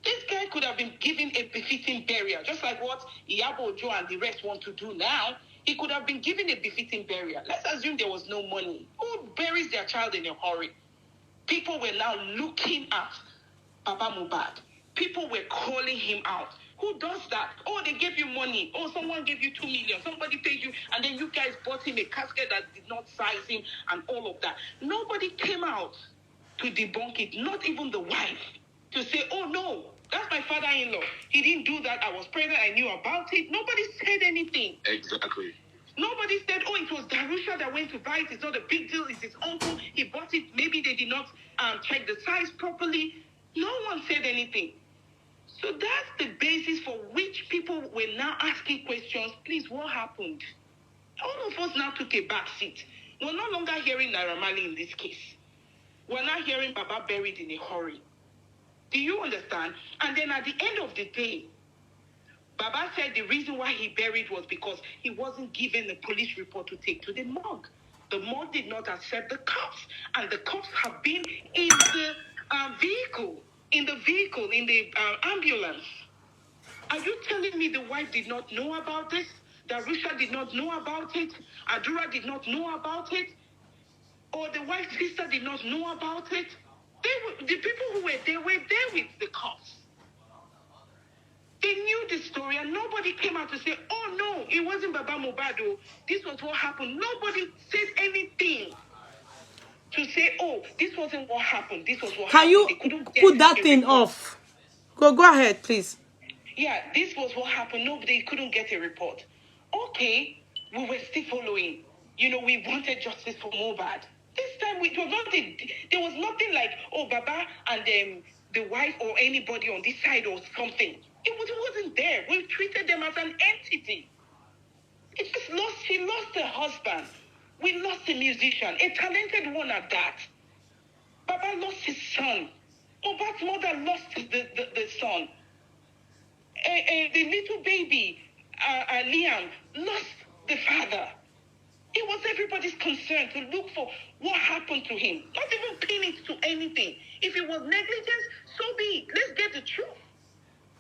This guy could have been given a befitting burial, just like what Iyabo Ojo and the rest want to do now. He could have been given a befitting burial. Let's assume there was no money. Who buries their child in a hurry? People were now looking at Baba Mohbad. People were calling him out. Who does that? Oh, they gave you money. Oh, someone gave you 2 million. Somebody paid you. And then you guys bought him a casket that did not size him and all of that. Nobody came out to debunk it. Not even the wife. To say, oh, no, that's my father-in-law. He didn't do that. I was pregnant. I knew about it. Nobody said anything. Exactly. Nobody said, oh, it was Darusha that went to buy it. It's not a big deal. It's his uncle. He bought it. Maybe they did not check the size properly. No one said anything. So that's the basis for which people were now asking questions. Please, what happened? All of us now took a back seat. We're no longer hearing Naira Marley in this case. We're now hearing Baba buried in a hurry. Do you understand? And then at the end of the day, Baba said the reason why he buried was because he wasn't given a police report to take to the morgue. The morgue did not accept the cops, and the cops have been in the vehicle, in the ambulance. Are you telling me the wife did not know about this? Darusha did not know about it? Adura did not know about it? Or the wife's sister did not know about it? The people who were there with the cops. They knew the story, and nobody came out to say, oh no, it wasn't Baba Mohbad. This was what happened. Nobody said anything to say, oh, this wasn't what happened. This was what Can happened. you put that thing off? Go ahead, please. Yeah, this was what happened. Nobody couldn't get a report. Okay, we were still following. We wanted justice for Mohbad. This time there was nothing like, oh, Baba and the wife or anybody on this side or something. It wasn't there. We treated them as an entity. She lost her husband. We lost a musician, a talented one at that. Baba lost his son. Mohbad's mother lost the son. The little baby, Liam, lost the father. It was everybody's concern to look for what happened to him. Not even pin it to anything. If it was negligence, so be it. Let's get the truth.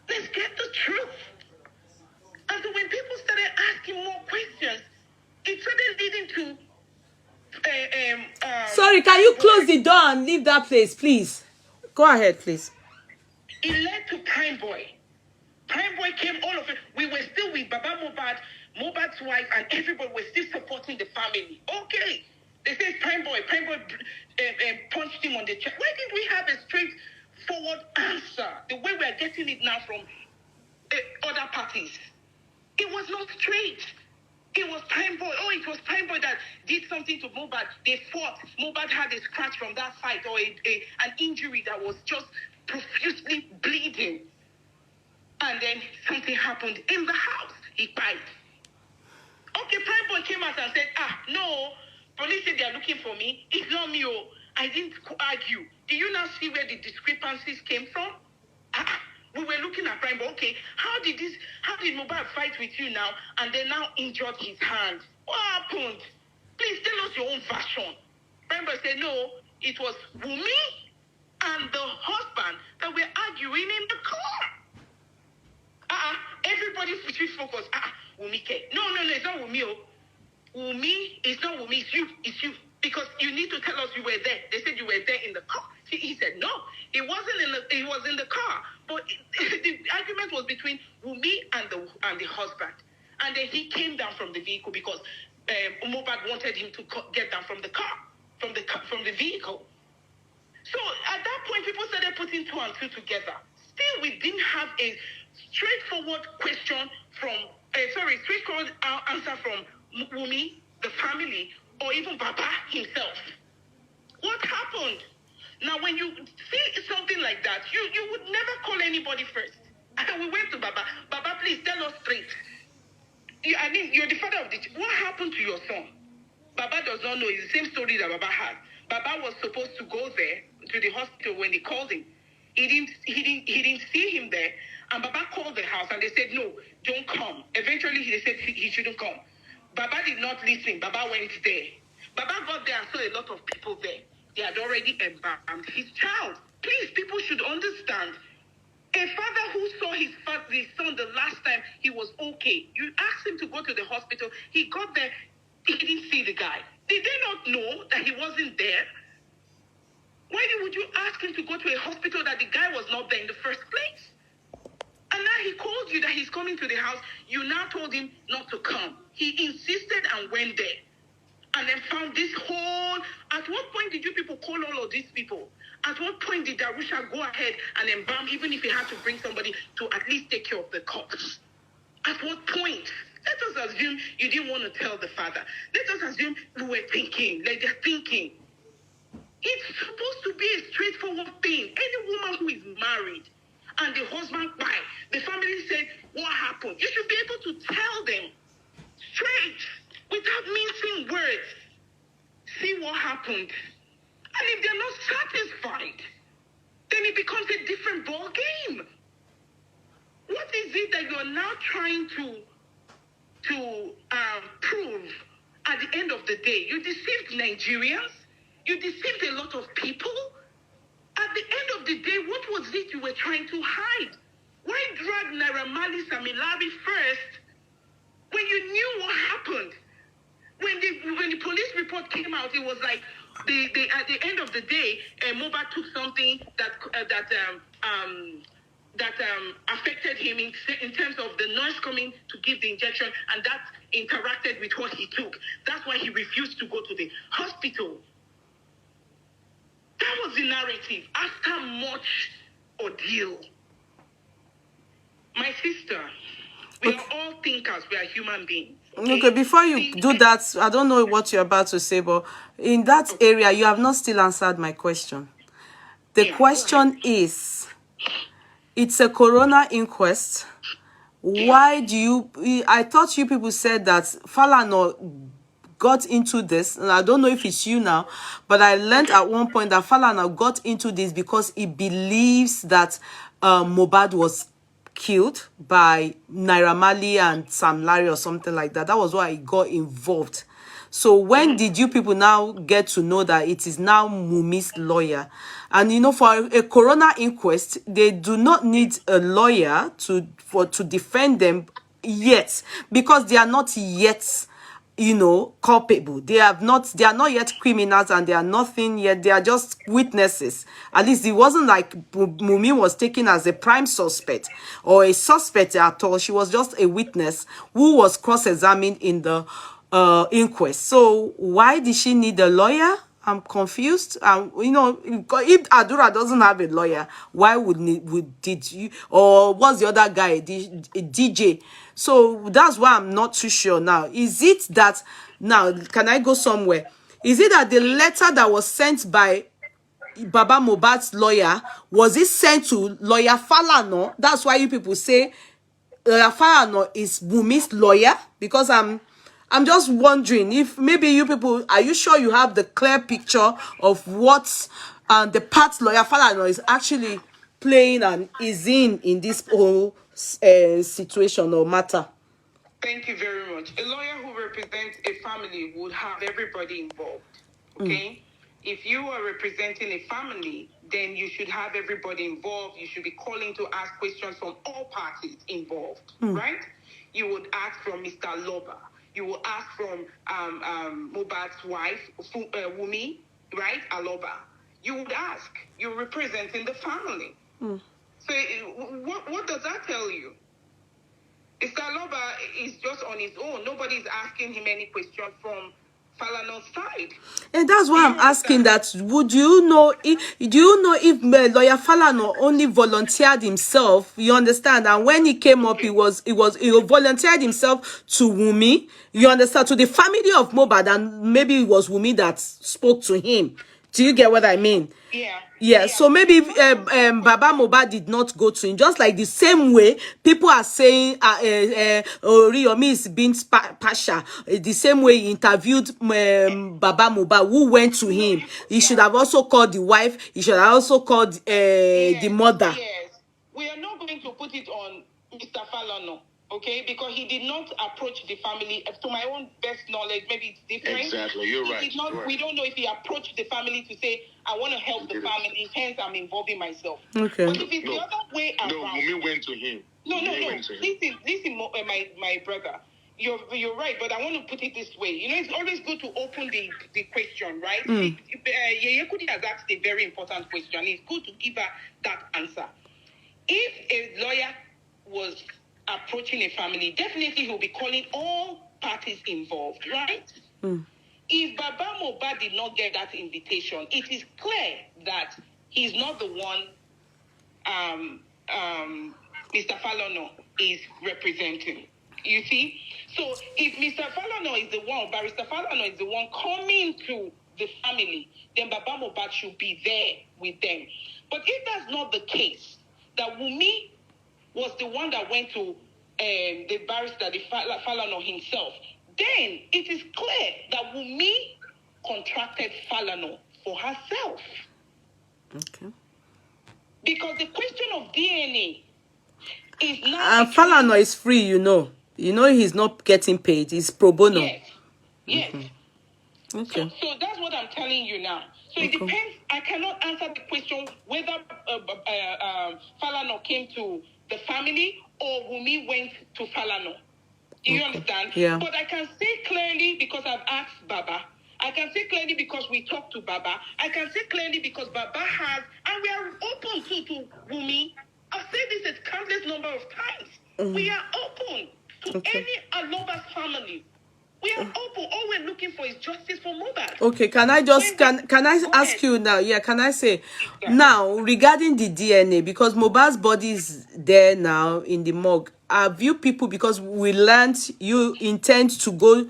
Let's get the truth. And so when people started asking more questions, it started leading to... Sorry, can you close the door and leave that place, please? Go ahead, please. It led to Prime Boy. Prime Boy came, all of it. We were still with Baba Mohbad, Mohbad's wife, and everybody was still supporting the family. Okay. They say Prime Boy punched him on the chest. Why didn't we have a straightforward answer? The way we're are getting it now from other parties. It was not straight. It was Prime Boy. Oh, it was Prime Boy that did something to Mohbad. They fought. Mohbad had a scratch from that fight or an injury that was just profusely bleeding. And then something happened in the house. He cried. Okay, Prime Boy came out and said, no, police said they are looking for me. It's not me. Oh, I didn't argue. Do you now see where the discrepancies came from? We were looking at Prime Boy. Okay, how did Mohbad fight with you now and then now injured his hand? What happened? Please tell us your own version. Prime Boy said, no, it was Wunmi and the husband that were arguing in the car. Everybody should focus. Wunmi. No, it's not Wunmi. Wunmi, it's not Wunmi, it's you. Because you need to tell us you were there. They said you were there in the car. He said, no, he was in the car. But the argument was between Wunmi and the husband. And then he came down from the vehicle because Mohbad wanted him to get down from the car, from the vehicle. So at that point, people started putting 2 and 2 together. Still, we didn't have a straightforward straightforward answer from Wunmi, the family, or even Baba himself. What happened? Now, when you see something like that, you would never call anybody first. And we went to Baba. Baba, please tell us straight. You're the father of the child. What happened to your son? Baba does not know. It's the same story that Baba had. Baba was supposed to go there to the hospital when they called him. He didn't see him there. And Baba called the house and they said, no, don't come. Eventually, they said he shouldn't come. Baba did not listen. Baba went there. Baba got there and saw a lot of people there. They had already embalmed his child. Please, people should understand. A father who saw his son the last time he was okay. You asked him to go to the hospital. He got there. He didn't see the guy. Did they not know that he wasn't there? Why would you ask him to go to a hospital that the guy was not there in the first place? And now he called you that he's coming to the house. You now told him not to come. He insisted and went there. And then found this whole... At what point did you people call all of these people? At what point did Darusha go ahead and embalm, even if he had to bring somebody to at least take care of the corpse? At what point? Let us assume you didn't want to tell the father. Let us assume we were thinking, like they're thinking. It's supposed to be a straightforward thing. Any woman who is married and the husband died, the family said, what happened? You should be able to tell them straight, without mincing words. See what happened. And if they're not satisfied, then it becomes a different ball game. What is it that you're now trying to prove at the end of the day? You deceived Nigerians. You deceived a lot of people. At the end of the day, what was it you were trying to hide? Why drag Naira Marley Samilari first when you knew what happened? When the police report came out, it was like at the end of the day, Mohbad took something that affected him in terms of the nurse coming to give the injection, and that interacted with what he took. That's why he refused to go to the hospital. That was the narrative after much ordeal. My sister, we are all thinkers. We are human beings. Okay, before you do that, I don't know what you're about to say, but in that area, you have not still answered my question. The question is, it's a coroner inquest. Why do you... I thought you people said that Falana got into this, and I don't know if it's you now, but I learned at one point that Falana got into this because he believes that Mohbad was killed by Naira Marley and Sam Larry or something like that. That was why he got involved. So when did you people now get to know that it is now Mumi's lawyer? And you know, for a coroner inquest, they do not need a lawyer to defend them yet, because they are not yet, you know, culpable. They are not yet criminals, and they are nothing yet. They are just witnesses. At least it wasn't like Mumi was taken as a prime suspect or a suspect at all. She was just a witness who was cross-examined in the inquest. So why did she need a lawyer? I'm confused. You know, if Adura doesn't have a lawyer, why did you, or what's the other guy, a DJ? So that's why I'm not too sure now. Is it that now? Can I go somewhere? Is it that the letter that was sent by Baba Mohbad's lawyer, was it sent to lawyer Falana? That's why you people say lawyer Falana is Wumi's lawyer, because I'm just wondering if maybe you people, are you sure you have the clear picture of what the part lawyer Falana is actually playing and is in this whole situation or matter? Thank you very much. A lawyer who represents a family would have everybody involved. Okay? If you are representing a family, then you should have everybody involved. You should be calling to ask questions from all parties involved, right? You would ask from Mr. Loba. You will ask from Mohbad's wife, Wumi, right? Aloba. You would ask. You're representing the family. So what does that tell you? Mr. Aloba is just on his own. Nobody's asking him any question from Falana's side. And that's why I'm asking that. Would you know if, do you know if lawyer Falana only volunteered himself? You understand? And when he came up, he volunteered himself to Wumi. You understand? To the family of Mohbad, and maybe it was Wumi that spoke to him. Do you get what I mean? Yeah, so maybe Baba Mohbad did not go to him. Just like the same way people are saying Oriyomi is being partial. The same way he interviewed Baba Mohbad, who went to him. He should have also called the wife. He should have also called the mother. Yes, we are not going to put it on Mr. Falana, okay? Because he did not approach the family. To my own best knowledge, maybe it's different. Exactly, you're right. We don't know if he approached the family to say, I want to help the family, hence I'm involving myself. Okay. But if it's the other way around... No, Wumi went to him. No. Listen, my brother. You're right, but I want to put it this way. You know, it's always good to open the question, right? Yeyekudi has asked a very important question. It's good to give her that answer. If a lawyer was approaching a family, definitely he'll be calling all parties involved, right? If Baba Mohbad did not get that invitation, it is clear that he's not the one Mr. Falana is representing. You see? So if Mr. Falana is the one, Barrister Falana is the one coming to the family, then Baba Mohbad should be there with them. But if that's not the case, that Wumi was the one that went to the barrister, the Falana himself, then it is clear that Wumi contracted Falana for herself. Okay. Because the question of DNA is not... And Falana is free, you know. You know he's not getting paid. He's pro bono. Yes. Okay. So that's what I'm telling you now. So it depends. I cannot answer the question whether Falana came to the family or Wumi went to Falana. Do you understand? Yeah. But I can say clearly because I've asked Baba. I can say clearly because we talked to Baba. I can say clearly because Baba has, and we are open to Wumi. I've said this a countless number of times. We are open to any Aloba's family. We are open. All we're looking for is justice for Mohbad. Okay, can I ask you now? Yeah, can I say now regarding the DNA, because Mohbad's body is there now in the morgue. Have you people, because we learned you intend to go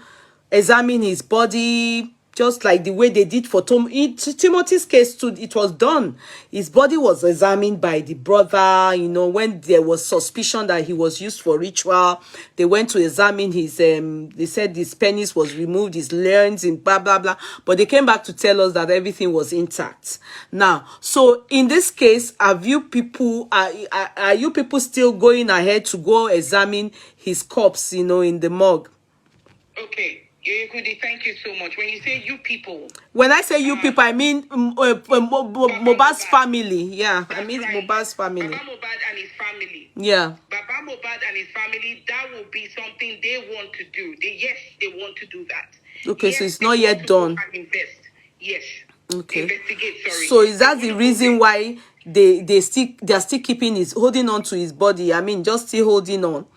examine his body, just like the way they did for Timothy's case too, it was done. His body was examined by the brother, you know, when there was suspicion that he was used for ritual. They went to examine his, they said his penis was removed, his lungs and blah, blah, blah. But they came back to tell us that everything was intact. Now, so in this case, have you people, are you people still going ahead to go examine his corpse, you know, in the morgue? Okay. Yekudi, thank you so much. When you say you people... When I say you people, I mean Mohbad's family. Yeah, I mean right. Mohbad's family. Baba Mohbad and his family. Yeah. Baba Mohbad and his family, that will be something they want to do. They want to do that. Okay, yes, so it's not yet done. Invest. Yes. Okay. Investigate, sorry. So is that the reason why they're still keeping holding on to his body? I mean, just still holding on.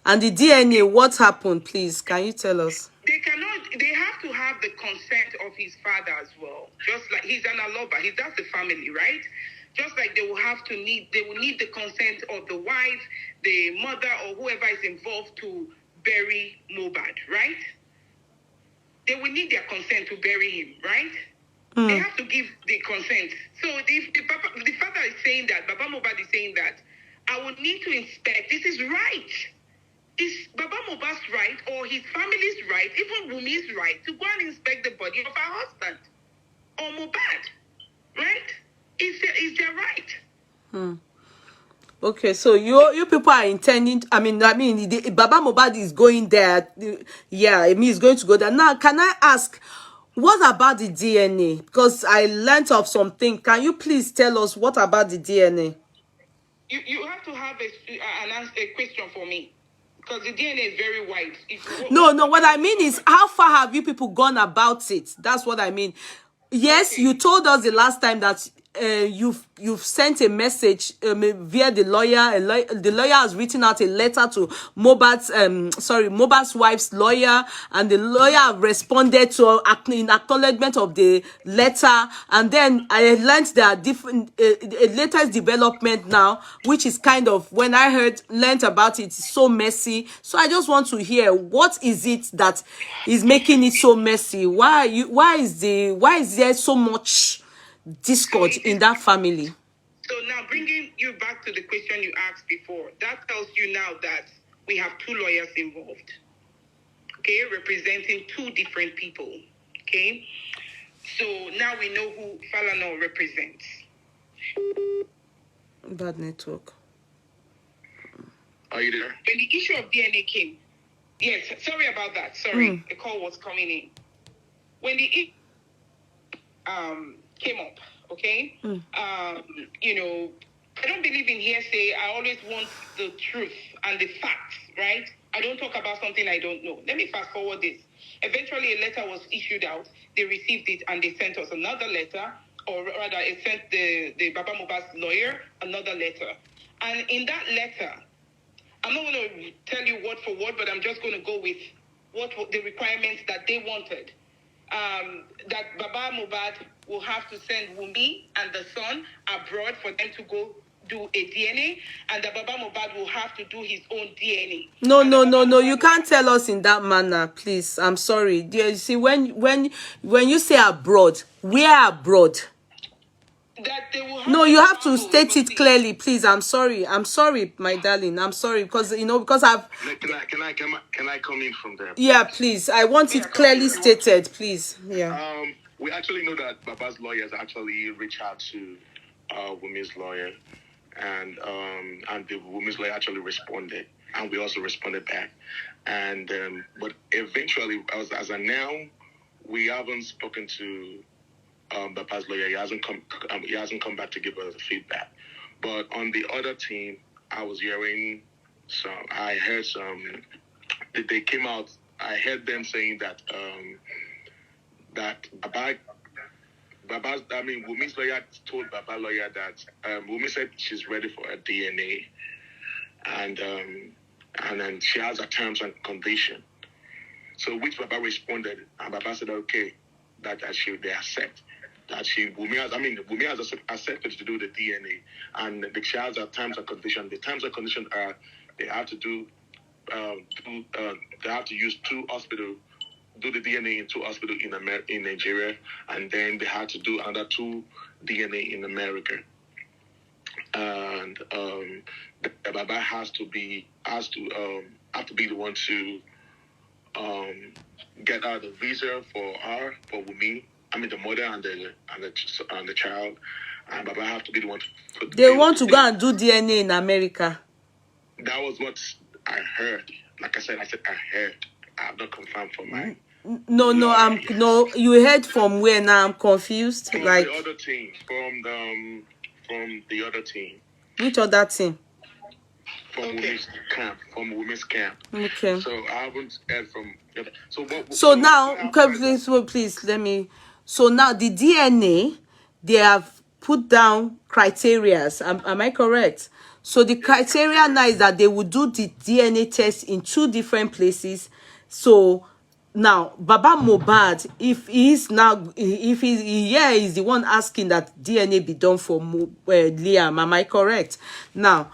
And the DNA, what happened, please? Can you tell us? They have to have have the consent of his father as well. Just like he's an aloba, that's the family, right? Just like they will need the consent of the wife, the mother, or whoever is involved to bury Mohbad, right? They will need their consent to bury him, right? They have to give the consent. So if the father is saying that, Baba Mohbad is saying that, I would need to inspect. This is right. Is Baba Mohbad's right or his family's right, even Wumi's right, to go and inspect the body of her husband or Mohbad, right? Is their right? Okay, so you people are intending. Baba Mohbad is going there. Yeah, I mean, he's going to go there. Now, can I ask, what about the DNA? Because I learnt of something. Can you please tell us what about the DNA? You have to have a question for me, because the DNA is very wide. No. What I mean is, how far have you people gone about it? That's what I mean. Yes, okay. You told us the last time that you've sent a message via the lawyer. The lawyer has written out a letter to Mohbad's wife's lawyer, and the lawyer responded to in acknowledgement of the letter. And then I learned that different latest development now, which is kind of, when I learned about it, it's so messy. So I just want to hear, what is it that is making it so messy? Why is there so much discord in that family? So now, bringing you back to the question you asked before, that tells you now that we have two lawyers involved, okay, representing two different people, okay? So now we know who Falana represents. Bad network. Are you there? When the issue of DNA came, yes, sorry about that. Sorry, the call was coming in. When the came up, okay? You know, I don't believe in hearsay. I always want the truth and the facts, right? I don't talk about something I don't know. Let me fast forward this. Eventually, a letter was issued out. They received it and they sent us another letter, or rather, it sent the Baba Mohbad's lawyer another letter. And in that letter, I'm not going to tell you word for word, but I'm just going to go with what the requirements that they wanted. That Baba Mohbad will have to send Wunmi and the son abroad for them to go do a DNA, and that Baba Mohbad will have to do his own DNA. No. You can't tell us in that manner, please. I'm sorry. You see, when you say abroad, where abroad? That they will have no, you have to state it clearly, please. I'm sorry, my darling. I'm sorry, because I've. Can I come in from there? Please? Yeah, please. I want it clearly stated, please. Yeah. We actually know that Baba's lawyers actually reached out to Wumi's lawyer, and the Wumi's lawyer actually responded, and we also responded back. And but eventually, as of now, we haven't spoken to Baba's lawyer. He hasn't come back to give us feedback. But on the other team, I heard some. They came out. I heard them saying that Wumi's lawyer told Baba's lawyer that Wumi said she's ready for a DNA, and then she has her terms and condition. So which Baba responded, and Baba said okay, that they accept. That Wumi has accepted to do the DNA, and she has her terms and conditions. The terms and conditions are they have to use two hospitals, do the DNA in two hospitals in Nigeria, and then they had to do another two DNA in America. And the Baba has to be the one to get out the visa for Wumi. The mother and the child, and Baba have to be the one to put. They want to go and do DNA in America. That was what I heard. Like I said I heard. I have not confirmed for mine. No. You heard from where? Now I'm confused. From like the other team. From the other team. Which other team? From Women's Camp. Okay. So I haven't heard from. So now, please let me. So now the DNA, they have put down criteria. Am I correct? So the criteria now is that they will do the DNA test in two different places. So now Baba Mohbad, if he's now, if he, yeah, he's the one asking that DNA be done for Liam, am I correct? Now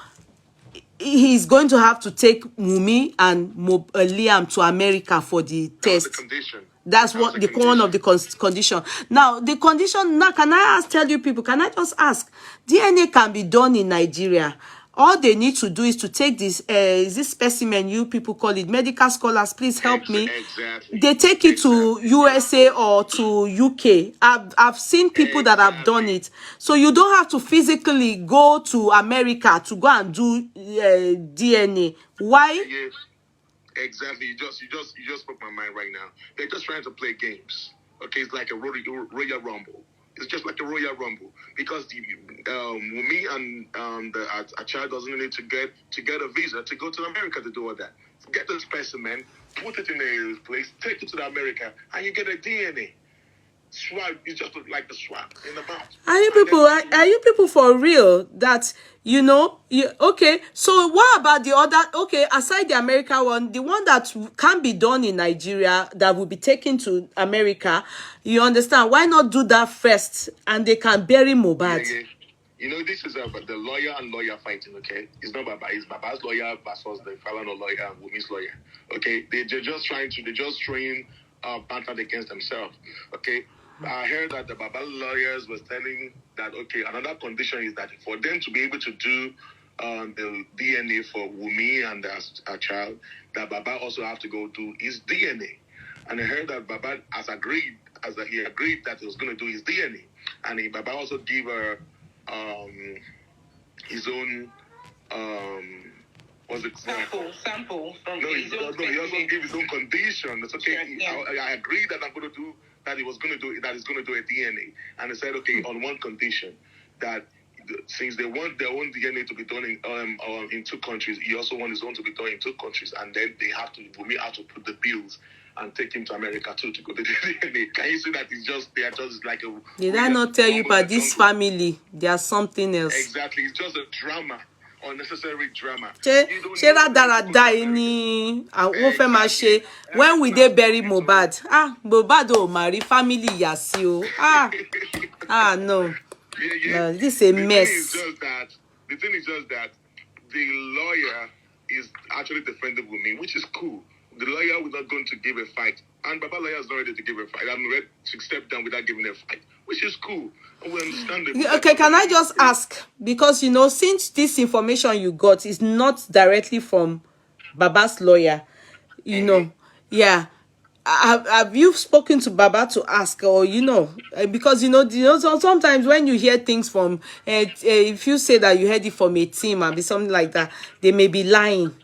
he's going to have to take Wunmi and Liam to America for the test. That was the condition. That's what the one of the condition. Now the condition. Now, can I tell you people? Can I just ask? DNA can be done in Nigeria. All they need to do is to take this is this specimen, you people call it, medical scholars, please help me. Exactly. They take it to USA or to UK. I've seen people that have done it. So you don't have to physically go to America to go and do DNA. Why? Yes, exactly. You just spoke my mind right now. They're just trying to play games. Okay, it's like a Royal Rumble. It's just like a Royal Rumble because the Wunmi and a child doesn't need to get a visa to go to America to do all that. Get the specimen, put it in a place, take it to America, and you get a DNA swab. You just look like the swab in the mouth. Are you people for real that okay? So what about the other? Okay, aside the America one, the one that can be done in Nigeria that will be taken to America, you understand? Why not do that first and they can bury Mohbad? Yeah. You know, this is about the lawyer and lawyer fighting, okay? It's not Baba, it's Baba's lawyer versus the Falana lawyer and Wunmi's lawyer, okay? They're just throwing banter against themselves, okay? I heard that the Baba lawyers was telling that, okay, another condition is that for them to be able to do the DNA for Wunmi and a child, that Baba also have to go do his DNA. And I heard that Baba he agreed that he was going to do his DNA. And Baba also gave her his own what's it called? Sample from his own. No, he also gave his own condition. It's okay. Yeah. I agreed that I'm going to do that. He was going to do that. He's going to do a DNA, and he said, okay, on one condition, that since they want their own DNA to be done in two countries, he also wants his own to be done in two countries, and then Wunmi have to put the bills and take him to America too to go to the DNA. Can you see that they are just like a... Did I not tell you about this family? There's something else. Exactly. It's just a drama. Unnecessary drama. When we they bury Mohbad? Mohbad oh marry family yasio. No. No, this is a mess. The thing is just that the lawyer is actually defending Wunmi, which is cool. The lawyer was not going to give a fight, and Baba lawyer is not ready to give a fight. I'm ready to step down without giving a fight, which is cool. And we understand it. Okay, can I just ask, because since this information you got is not directly from Baba's lawyer, yeah, have you spoken to Baba to ask, or because sometimes when you hear things from if you say that you heard it from a team and be something like that, they may be lying.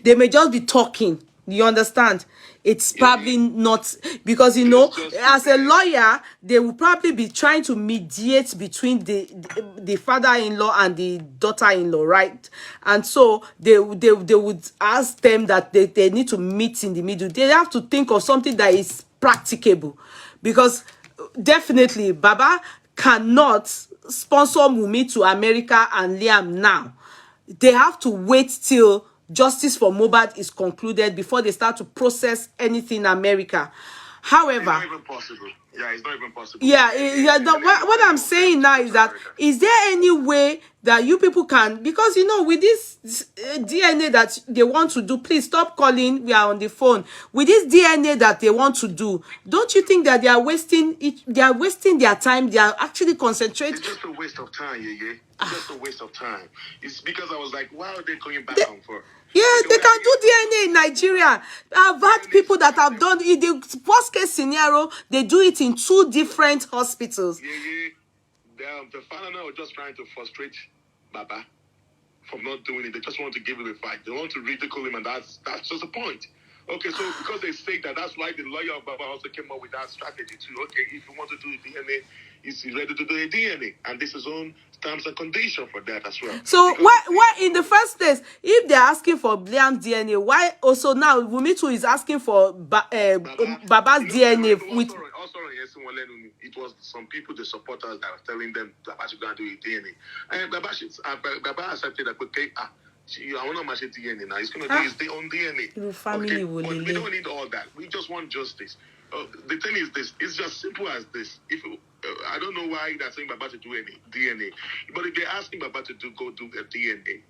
They may just be talking. You understand? It's probably not, because as a lawyer, they will probably be trying to mediate between the father-in-law and the daughter-in-law, right? And so they would ask them that they need to meet in the middle. They have to think of something that is practicable, because definitely Baba cannot sponsor Wunmi to America and Liam now. They have to wait till justice for Mohbad is concluded before they start to process anything in America. However, it's not even possible. Yeah, it's not even possible. What I'm saying now is that, is there any way that you people can, because with this DNA that they want to do, please stop calling, we are on the phone. With this DNA that they want to do, don't you think that they are wasting their time? They are actually concentrating. It's just a waste of time, yeah. It's just a waste of time. It's because I was like, why are they going back on for? Yeah, they can do DNA in Nigeria. I've had people that have done it. The worst case scenario, they do it in 2 different hospitals. Yeah. The father now are just trying to frustrate Baba from not doing it. They just want to give him a fight. They want to ridicule him, and that's just the point. Okay, so because they say that's why the lawyer of Baba also came up with that strategy too. Okay, if you want to do a DNA, he's ready to do a DNA, and this is on terms and condition for that as well. So why in the first place, if they're asking for Liam's DNA, why also now Wunmi too is asking for Baba's DNA with? It was some people, the supporters, that were telling them Baba should go and do a DNA, and Baba accepted that. Okay, I want to match DNA now. He's going to do his own DNA. Your family will but we don't need all that. We just want justice. The thing is this. It's just simple as this. If I don't know why they're saying Baba to do any DNA, but if they're asking Baba to go do a DNA,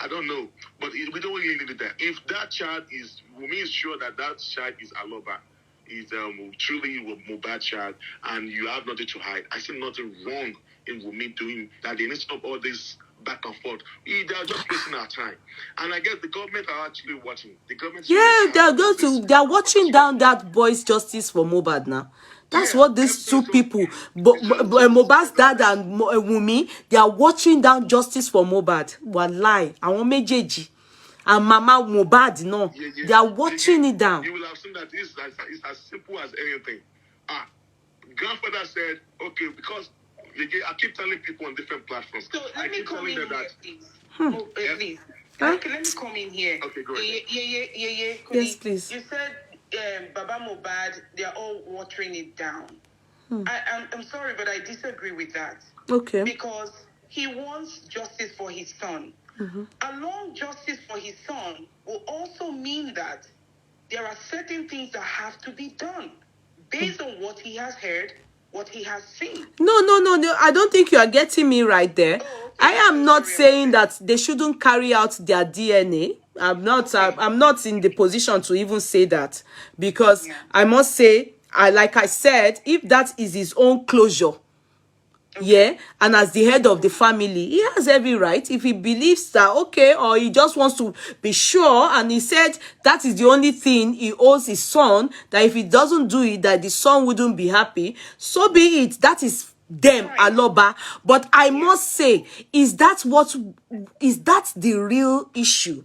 I don't know. But we don't really need that. If that child is, Wumi is sure that child is Aloba, is truly a Mohbad child, and you have nothing to hide. I see nothing wrong in Wumi doing that. They need to stop all this back and forth. They're just wasting our time. And I guess the government are actually watching. The government. Yeah, they're watching down that boy's justice for Mohbad now. That's what these two people, Mohbad's dad and Wumi, they are watching down justice for Mohbad. Wallahi, àwọn méjèèjì. And Mama Mohbad, no. They are watching it down. You will have seen that it's as simple as anything. Grandfather said, okay, because I keep telling people on different platforms. So let me come in here, please. Please. Huh? Okay, let me come in here. Okay, go ahead. Yes, please. You said Baba Mohbad, they are all watering it down. I'm sorry, but I disagree with that. Okay. Because he wants justice for his son. Along justice for his son will also mean that there are certain things that have to be done based on what he has heard, what he has seen. No. I don't think you are getting me right there. Oh, okay. I am not saying that they shouldn't carry out their DNA. I'm not in the position to even say that, because I must say, like I said, if that is his own closure, and as the head of the family, he has every right. If he believes that, okay, or he just wants to be sure, and he said that is the only thing he owes his son, that if he doesn't do it, that the son wouldn't be happy, so be it. That is them, Aloba. But I must say, is that the real issue?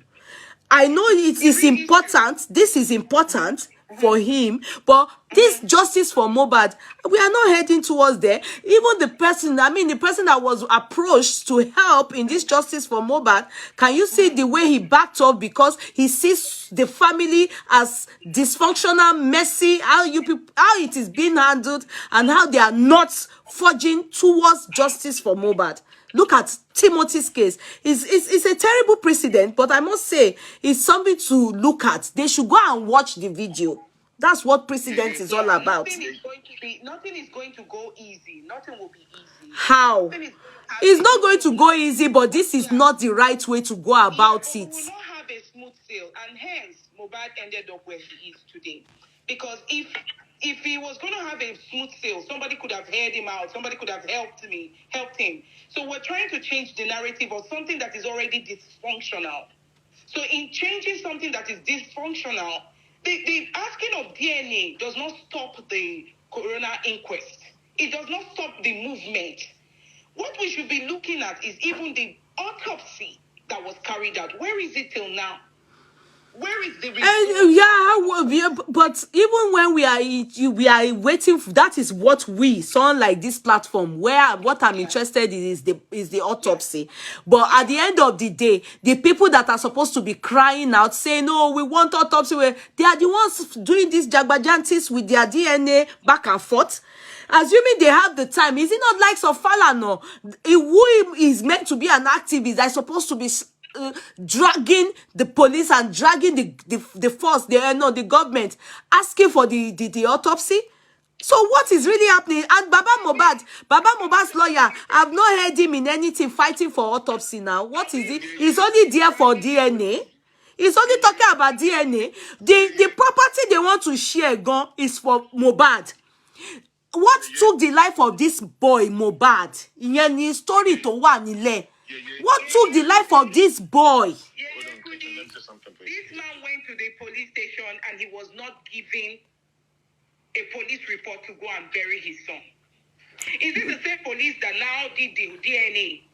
I know it is important. This is important for him, but this justice for Mohbad, we are not heading towards there. Even the person that was approached to help in this justice for Mohbad, can you see the way he backed up because he sees the family as dysfunctional, messy, how it is being handled, and how they are not forging towards justice for Mohbad. Look at Timothy's case. It's a terrible precedent, but I must say it's something to look at. They should go and watch the video. That's what precedent is all about. Nothing is going to go easy. Nothing will be easy. How? It's not going to go easy, but this is not the right way to go about it. We will not have a smooth sail, and hence Mohbad ended up where he is today. Because if he was going to have a smooth sail, somebody could have heard him out. Somebody could have helped him. So we're trying to change the narrative of something that is already dysfunctional. So in changing something that is dysfunctional, the asking of DNA does not stop the coroner inquest. It does not stop the movement. What we should be looking at is even the autopsy that was carried out. Where is it till now? Where is the result? But even when we are waiting for, that is what we sound like this platform where what I'm interested in is the autopsy. But at the end of the day, the people that are supposed to be crying out saying, "No, we want autopsy," they are the ones doing these jagbajantis with their DNA back and forth. Assuming they have the time, is it not like Falana, who is meant to be an activist, that is supposed to be dragging the police and dragging the force, the government, asking for the autopsy? So what is really happening? And Baba Mohbad's lawyer, I've not heard him in anything fighting for autopsy now. What is it? He's only there for DNA. He's only talking about DNA. The property they want to share is for Mohbad. What took the life of this boy, Mohbad? Ìyẹn story to one nílẹ̀. What took the life of this boy? This man went to the police station and he was not given a police report to go and bury his son. Is this the same police that now did the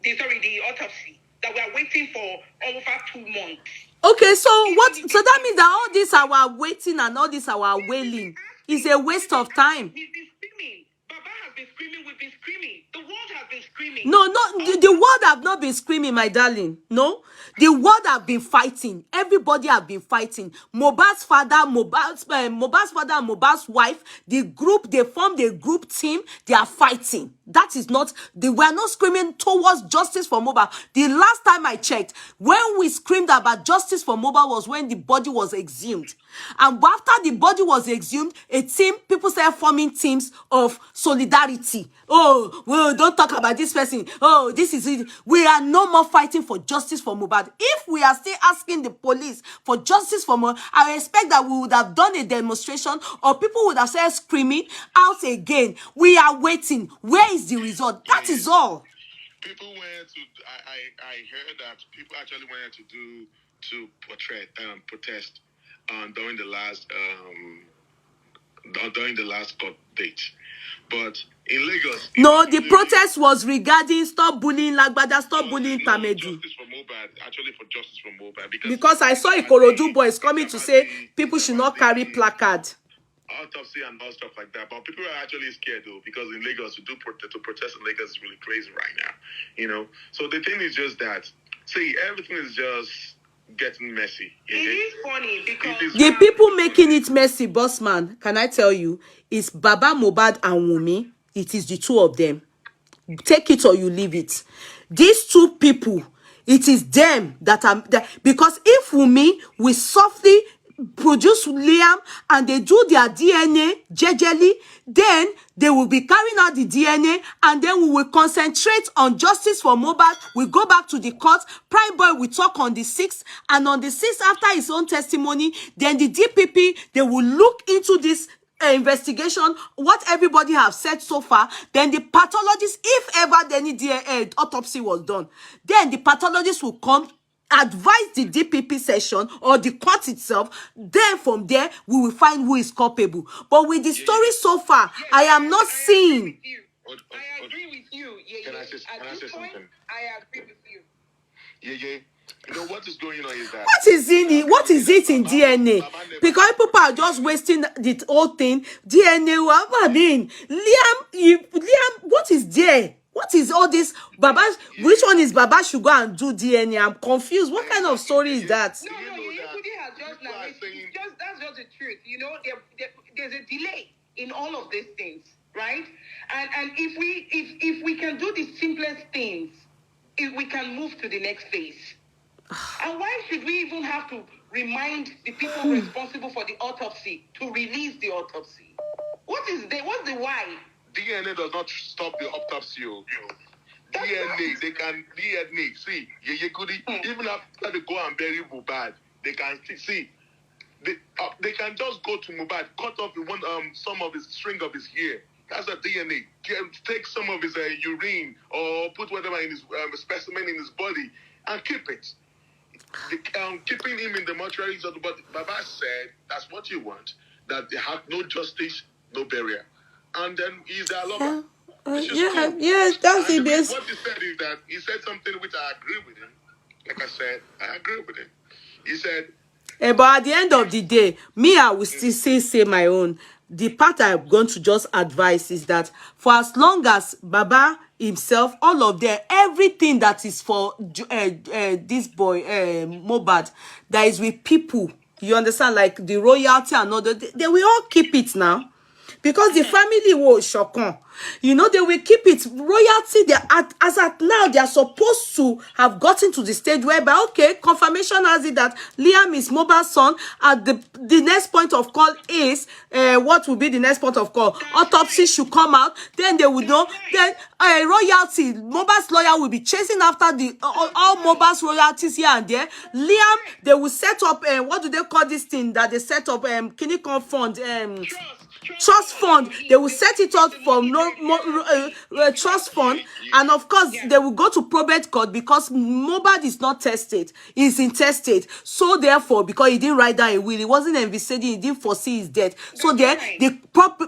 the autopsy that we are waiting for over 2 months? Okay, so that means that all this our waiting and all this our wailing is a waste of time. He's been screaming. Baba has been screaming. We've been screaming. The world has been screaming. No, the world have not been screaming, my darling. No, the world have been fighting. Everybody have been fighting. Mohbad's father, and Mohbad's wife, they formed a group team. They are fighting. That is not, we are not screaming towards justice for Mohbad. The last time I checked, when we screamed about justice for Mohbad was when the body was exhumed. And after the body was exhumed, people started forming teams of solidarity. Oh, well, don't talk about this person. Oh, this is it. We are no more fighting for justice for Mohbad. If we are still asking the police for justice for Mohbad, I expect that we would have done a demonstration or people would have started screaming out again. We are waiting. Where is the result? That is all. People went to. I heard that people actually went to protest during the last court date, but in Lagos. No, the protest was regarding stop bullying Lagbada, stop bullying Tamedu. Justice for Mohbad, actually for justice for Mohbad, because I saw Ikorodu boys coming to say people should not carry placard. Autopsy and all stuff like that, but people are actually scared though, because in Lagos to protest in Lagos is really crazy right now, you know. So the thing is just that, see, everything is just getting messy. It is funny because the people making it messy, boss man, can I tell you, is Baba Mohbad and Wunmi. It is the two of them. Take it or you leave it. These two people, it is them that are because if Wunmi will softly produce Liam and they do their DNA jejely, then they will be carrying out the DNA and then we will concentrate on justice for Mohbad. We go back to the court. Prime Boy will talk on the 6th, and on the 6th, after his own testimony, then the DPP, they will look into this investigation, what everybody have said so far. Then the pathologist, if ever any DNA autopsy was done, then the pathologist will come, advise the DPP session or the court itself. Then from there, we will find who is culpable. But with the story so far, I am not seeing. I agree with you. Can I say something? I agree with you. Yeah. You know what is going on is that what is it in DNA? Because people are just wasting the whole thing. DNA, I mean, Liam, what is there? What is all this? Baba, which one is Baba should go and do DNA? I'm confused. What kind of story is that? No, Yehudi has just narrated. That's just the truth. You know, there's a delay in all of these things, right? And if we can do the simplest things, if we can move to the next phase. And why should we even have to remind the people responsible for the autopsy to release the autopsy? What's the why? DNA does not stop the autopsy. DNA, they can DNA. See, even after they go and bury Mohbad, they can see. They can just go to Mohbad, cut off some of his string of his hair. That's a DNA. Take some of his urine or put whatever in his specimen in his body and keep it. Keeping him in the mortuary, but Baba said that's what you want. That they have no justice, no burial, and then he's their lover. That's the best. What he said is that he said something which I agree with him. Like I said, I agree with him. He said, but at the end of the day, I will still say my own. The part I'm going to just advise is that for as long as Baba himself, all of them, everything that is for this boy, Mohbad, that is with people, you understand, like the royalty and all that, they will all keep it now. Because the family was shocking. You know, they will keep it. Royalty, as at now, they are supposed to have gotten to the stage whereby, okay, confirmation has it that Liam is Mohbad's son. At the next point of call is, what will be the next point of call? Autopsy should come out. Then they will know. Then royalty, Mohbad's lawyer will be chasing after all Mohbad's royalties here and there. Liam, they will set up, what do they call this thing that they set up? Kinikon fund, trust fund. They will set it up for trust fund, and of course they will go to probate court because Mohbad is not tested, he's intestate. So therefore, because he didn't write down a will, he wasn't envisaging, he didn't foresee his death. So then the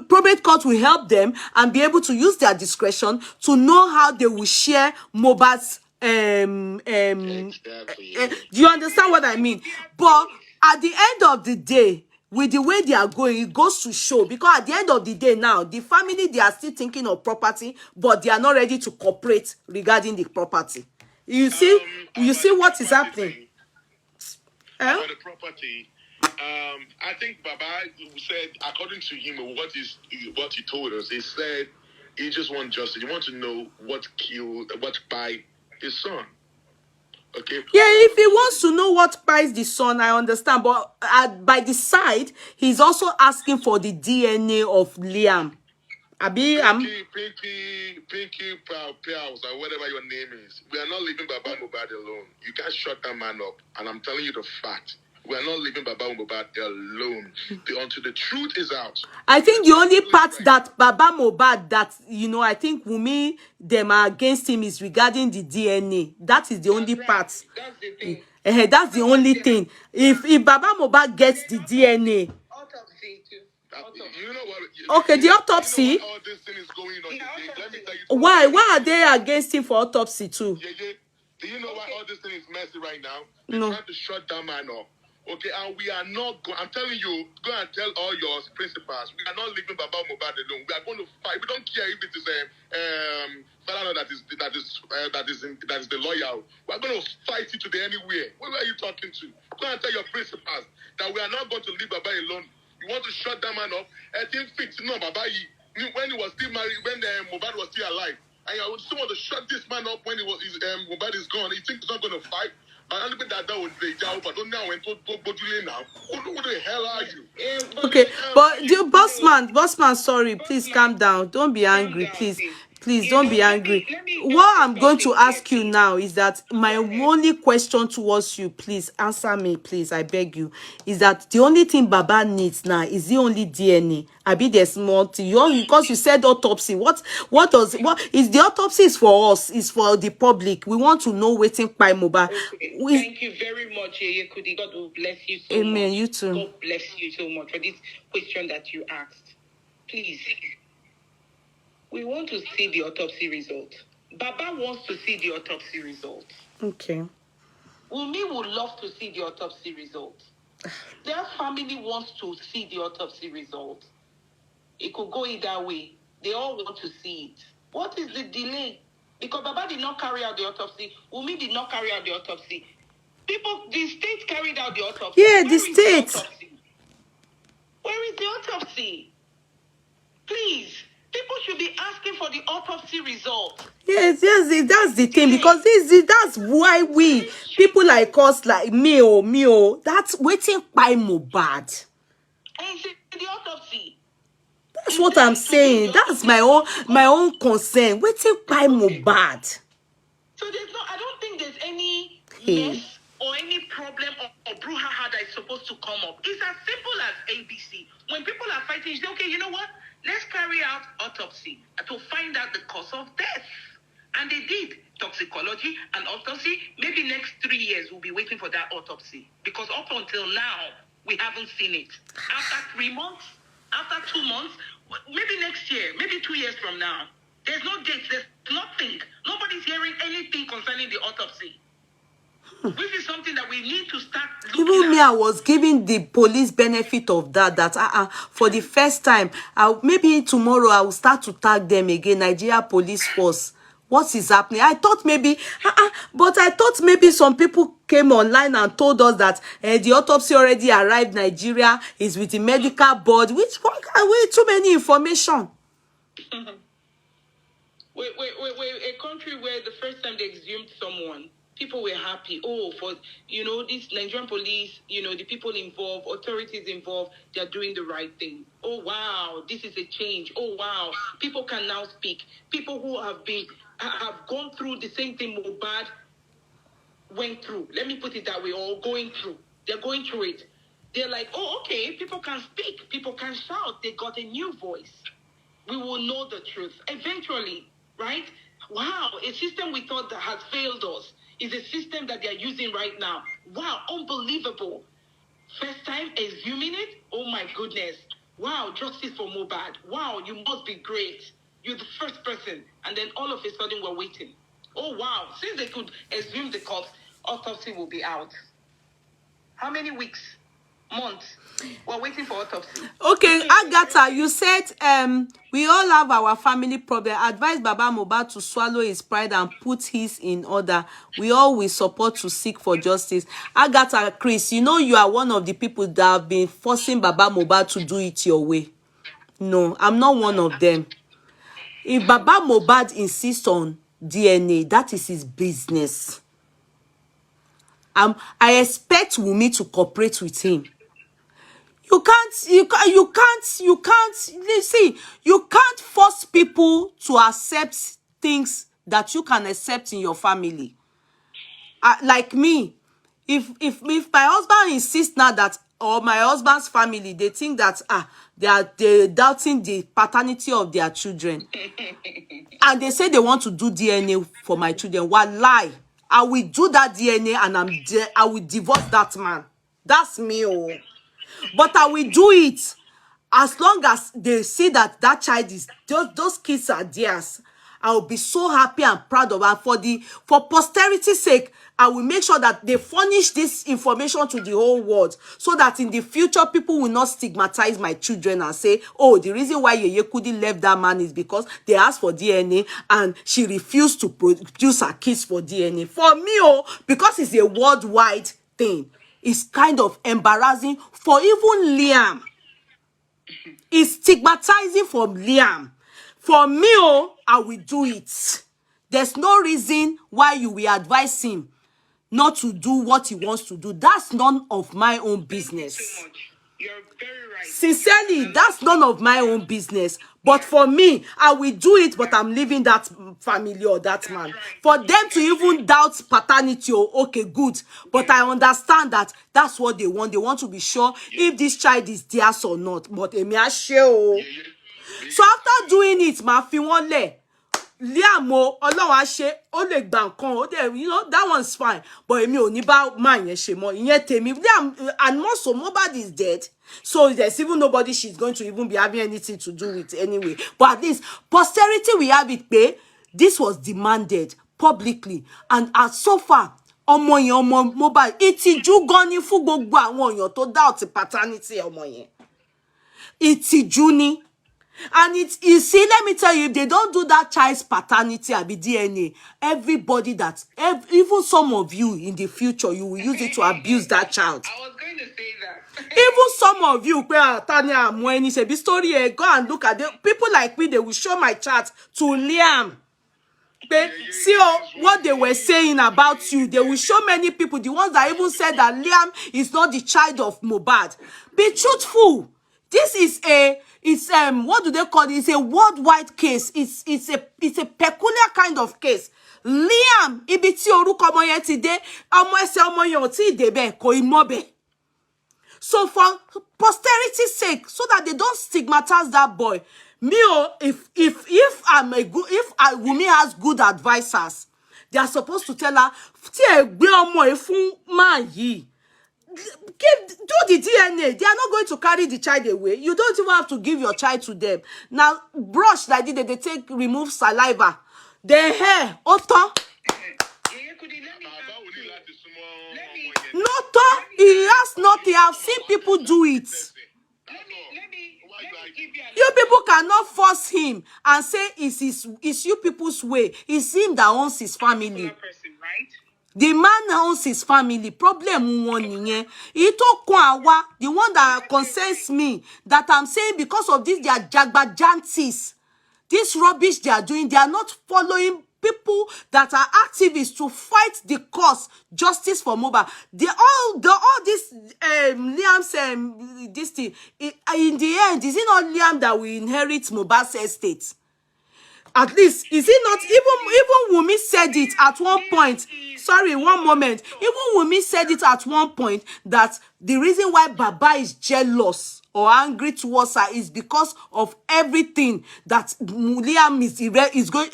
probate court will help them and be able to use their discretion to know how they will share Mohbad's do you understand what I mean? But at the end of the day, with the way they are going, it goes to show, because at the end of the day now, the family, they are still thinking of property, but they are not ready to cooperate regarding the property. You see, what is happening. About the property, I think Baba said, according to him, what he told us, he said he just wants justice. He wants to know what by his son. Okay. Yeah, if he wants to know what buys the son, I understand. But by the side, he's also asking for the DNA of Liam. Pinky Pals, or whatever your name is. We are not leaving Baba Mohbad alone. You can't shut that man up. And I'm telling you the fact. We are not leaving Baba Mohbad alone. Until the truth is out. I think the only part that Baba Mohbad that, I think Wunmi, them are against him is regarding the DNA. That is the only part. That's the thing. That's the only thing. If Baba Mohbad gets the DNA. Autopsy too. You know what? Okay, the autopsy. You know all this thing is going on. Let me tell you. Why are they against him for autopsy too? Yeah. Do you know why all this thing is messy right now? No. They're trying to shut that man up. Okay, and we are not going. I'm telling you, go and tell all your principals. We are not leaving Baba Mohbad alone. We are going to fight. We don't care if it is Falana that is the lawyer. We are going to fight it today anywhere. Where are you talking to? Go and tell your principals that we are not going to leave Baba alone. You want to shut that man up? I think fix no Baba. When he was still married, when Mohbad was still alive, and you still want to shut this man up when Mohbad is gone. You think he's not going to fight? But don't now when to now. Who the hell are you? Okay, but the bossman, sorry, please calm down. Don't be angry, please. Please don't be angry. What I'm going to ask you now is that my only question towards you, please answer me, please. I beg you. Is that the only thing Baba needs now is the only DNA? I be there's more to you because you said autopsy. What is the autopsy is for us? Is for the public. We want to know waiting by Mohbad. Thank you very much, Yekudi. God will bless you so much. Amen. You too. God bless you so much for this question that you asked. Please. We want to see the autopsy result. Baba wants to see the autopsy result. Okay. Wunmi would love to see the autopsy result. Their family wants to see the autopsy result. It could go either way. They all want to see it. What is the delay? Because Baba did not carry out the autopsy. Wunmi did not carry out the autopsy. The state carried out the autopsy. Yeah, the state. Where is the autopsy? Please. People should be asking for the autopsy result. Yes, that's the thing, because that's why people like us, like me, that's waiting by Mohbad. And the autopsy. That's what I'm saying. That's my own concern. Waiting by Mohbad. So I don't think there's any mess or any problem or brouhaha that is supposed to come up. It's as simple as ABC. When people are fighting, you say, okay, you know what? Let's carry out autopsy to find out the cause of death. And they did toxicology and autopsy. Maybe next 3 years we'll be waiting for that autopsy. Because up until now, we haven't seen it. After 3 months, after 2 months, maybe next year, maybe 2 years from now, there's no date, there's nothing. Nobody's hearing anything concerning the autopsy. Which is something that we need to start looking at. Even me, I was giving the police benefit of that for the first time, maybe tomorrow I will start to tag them again, Nigeria Police Force. What is happening? I thought maybe, but I thought maybe some people came online and told us that the autopsy already arrived Nigeria, is with the medical board, which way too many information. Wait, a country where the first time they exhumed someone, people were happy. Oh, for, this Nigerian police, the people involved, authorities involved, they're doing the right thing. Oh, wow, this is a change. Oh, wow, people can now speak. People who have gone through the same thing Mohbad went through. Let me put it that way, or going through. They're going through it. They're like, oh, okay, people can speak. People can shout. They got a new voice. We will know the truth eventually, right? Wow, a system we thought that has failed us is a system that they're using right now. Wow, unbelievable. First time exhuming it? Oh my goodness. Wow, justice for Mohbad. Wow, you must be great. You're the first person. And then all of a sudden we're waiting. Oh wow, since they could exhume the corpse, autopsy will be out. How many weeks? Months? We're waiting for autopsy. Okay, Agatha, you said we all have our family problem. Advise Baba Mohbad to swallow his pride and put his in order. We all will support to seek for justice. Agatha, Chris, you are one of the people that have been forcing Baba Mohbad to do it your way. No, I'm not one of them. If Baba Mohbad insists on DNA, that is his business. I expect Wunmi to cooperate with him. You can't see, you can't force people to accept things that you can accept in your family. Like me, if my husband insists now that, or my husband's family, they think that they're doubting the paternity of their children, and they say they want to do DNA for my children, lie. I will do that DNA and I will divorce that man. That's me, oh. But I will do it as long as they see that that child is, those kids are theirs. I will be so happy and proud of her. For posterity's sake, I will make sure that they furnish this information to the whole world, so that in the future, people will not stigmatize my children and say, oh, the reason why Yeye Kudi left that man is because they asked for DNA and she refused to produce her kids for DNA. For me, oh, because it's a worldwide thing, it's kind of embarrassing for even Liam. It's stigmatizing for Liam. For me, oh, I will do it. There's no reason why you will advise him not to do what he wants to do. That's none of my own business. Thank you so much. You're very right. Sincerely, that's none of my own business. But for me, I will do it, but I'm leaving that family or that man. For them to even doubt paternity, okay, good. But I understand that that's what they want. They want to be sure if this child is theirs or not. But so after doing it, ma fi won le. Liam o, Ọlọ́run á ṣe, ó lè gbà nǹkan, ó dẹ̀, you know, that one's fine. But èmi ò ní bá man yẹn ṣe mọ́. Ìyẹn tèmi. Liam, and more so, Mohbad is dead. So there's even nobody she's going to even be having anything to do with anyway. But at least posterity we have it pay. This was demanded publicly. And as so far, ọmọ yẹn, ọmọ Mohbad, ìtìjú gan ni fún gbogbo àwọn èèyàn tó doubt paternity ọmọ yẹn. Ìtìjú ni. And you see, let me tell you, if they don't do that child's paternity or DNA, everybody even some of you in the future, you will use it to abuse that child. I was going to say that. Even some of you, Tanya Amweni say, this story, go and look at it. People like me, they will show my chat to Liam. See what they were saying about you. They will show many people, the ones that even said that Liam is not the child of Mohbad. Be truthful. This is what do they call it? It's a worldwide case. It's a peculiar kind of case. Liam, ibi tí orúkọ ọmọ yẹn ti dé, ọmọ ẹsẹ̀ ọmọ yẹn ò tí dé bẹ́ẹ̀, kò ì mọ̀ bẹ́ẹ̀. So for posterity's sake, so that they don't stigmatize that boy. Me, if Wunmi has good advisors, they are supposed to tell her, tí ẹ gbé ọmọ ẹ fún man yìí. Do the DNA. They are not going to carry the child away. You don't even have to give your child to them. Now, brush like this, they remove saliva. The hair, auto. No, he has nothing. I've seen people do it. You people cannot force him and say it's you people's way. It's him that owns his family. The man owns his family. Problem one niye. The one that concerns me, that I'm saying because of this, they are jagbajantis. This rubbish they are doing, they are not following people that are activists to fight the cause, justice for Mohbad. All this Liam's this thing. In the end, is it not Liam that will inherit Mohbad's estate? At least, is it not? Even Wunmi said it at one point. Sorry, one moment. Even Wunmi said it at one point that the reason why Baba is jealous or angry towards her is because of everything that Liam is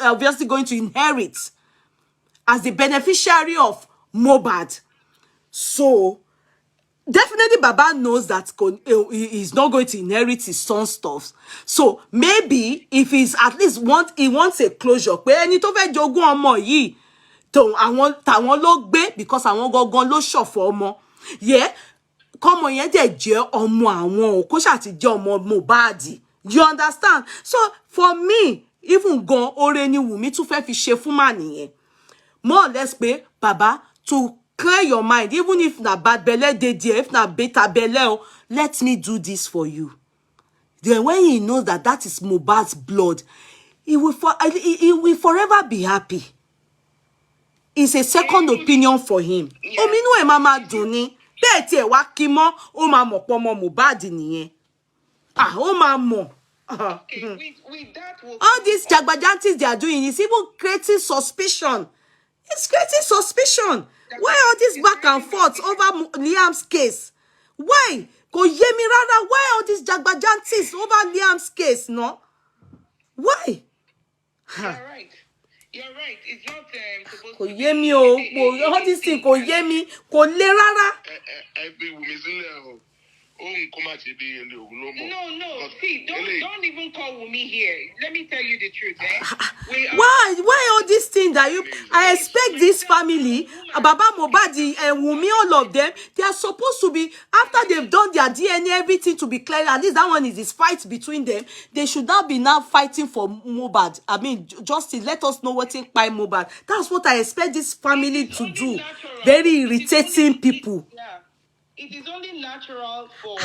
obviously going to inherit as the beneficiary of Mohbad. So definitely Baba knows that he's not going to inherit his son's stuff. So maybe if he's at least he wants a closure. Pé ẹni tó fẹ́ jogún ọmọ yìí tàwọn ló gbé because àwọn gangan ló ṣọ̀fọ̀ ọmọ. Yeah, kọ́mọ yẹn dẹ̀ jẹ́ ọmọ àwọn kó ṣá ti jẹ́ ọmọ Mohbad. You understand? So for me, even gan ore ni Wunmi tún fẹ́ fi ṣe fún man nìyẹn. More or less pé Baba to clear your mind, even if na bad belle dey there, if na better belle, let me do this for you. Then when he knows that is Mohbad's blood, he will forever be happy. It's a second opinion for him. Ominu e mama duni. Beti e wakimo o ma mo pomo Mohbad nìyẹn. Ah, o ma mo. Okay, with that All these jagbajantis they are doing is even creating suspicion. It's creating suspicion. Why all this back and forth over Liam's case? Why? Kò yé mi rárá. Why all these jagbajantis over Liam's case? No? Why? You're right. You're right. It's not supposed Kò to yé mi be. o. All these things kò yé mi. Kò le rárá. No, see, don't even call Wumi here. Let me tell you the truth, Why all these things that I expect this family, Baba Mohbad and Wumi, all of them, they are supposed to be, after they've done their DNA, everything to be clear, at least that one is this fight between them, they should not be now fighting for Mohbad. I mean, justice, let us know what in by Mohbad. That's what I expect this family to do. Very irritating people. Yeah. It is only natural for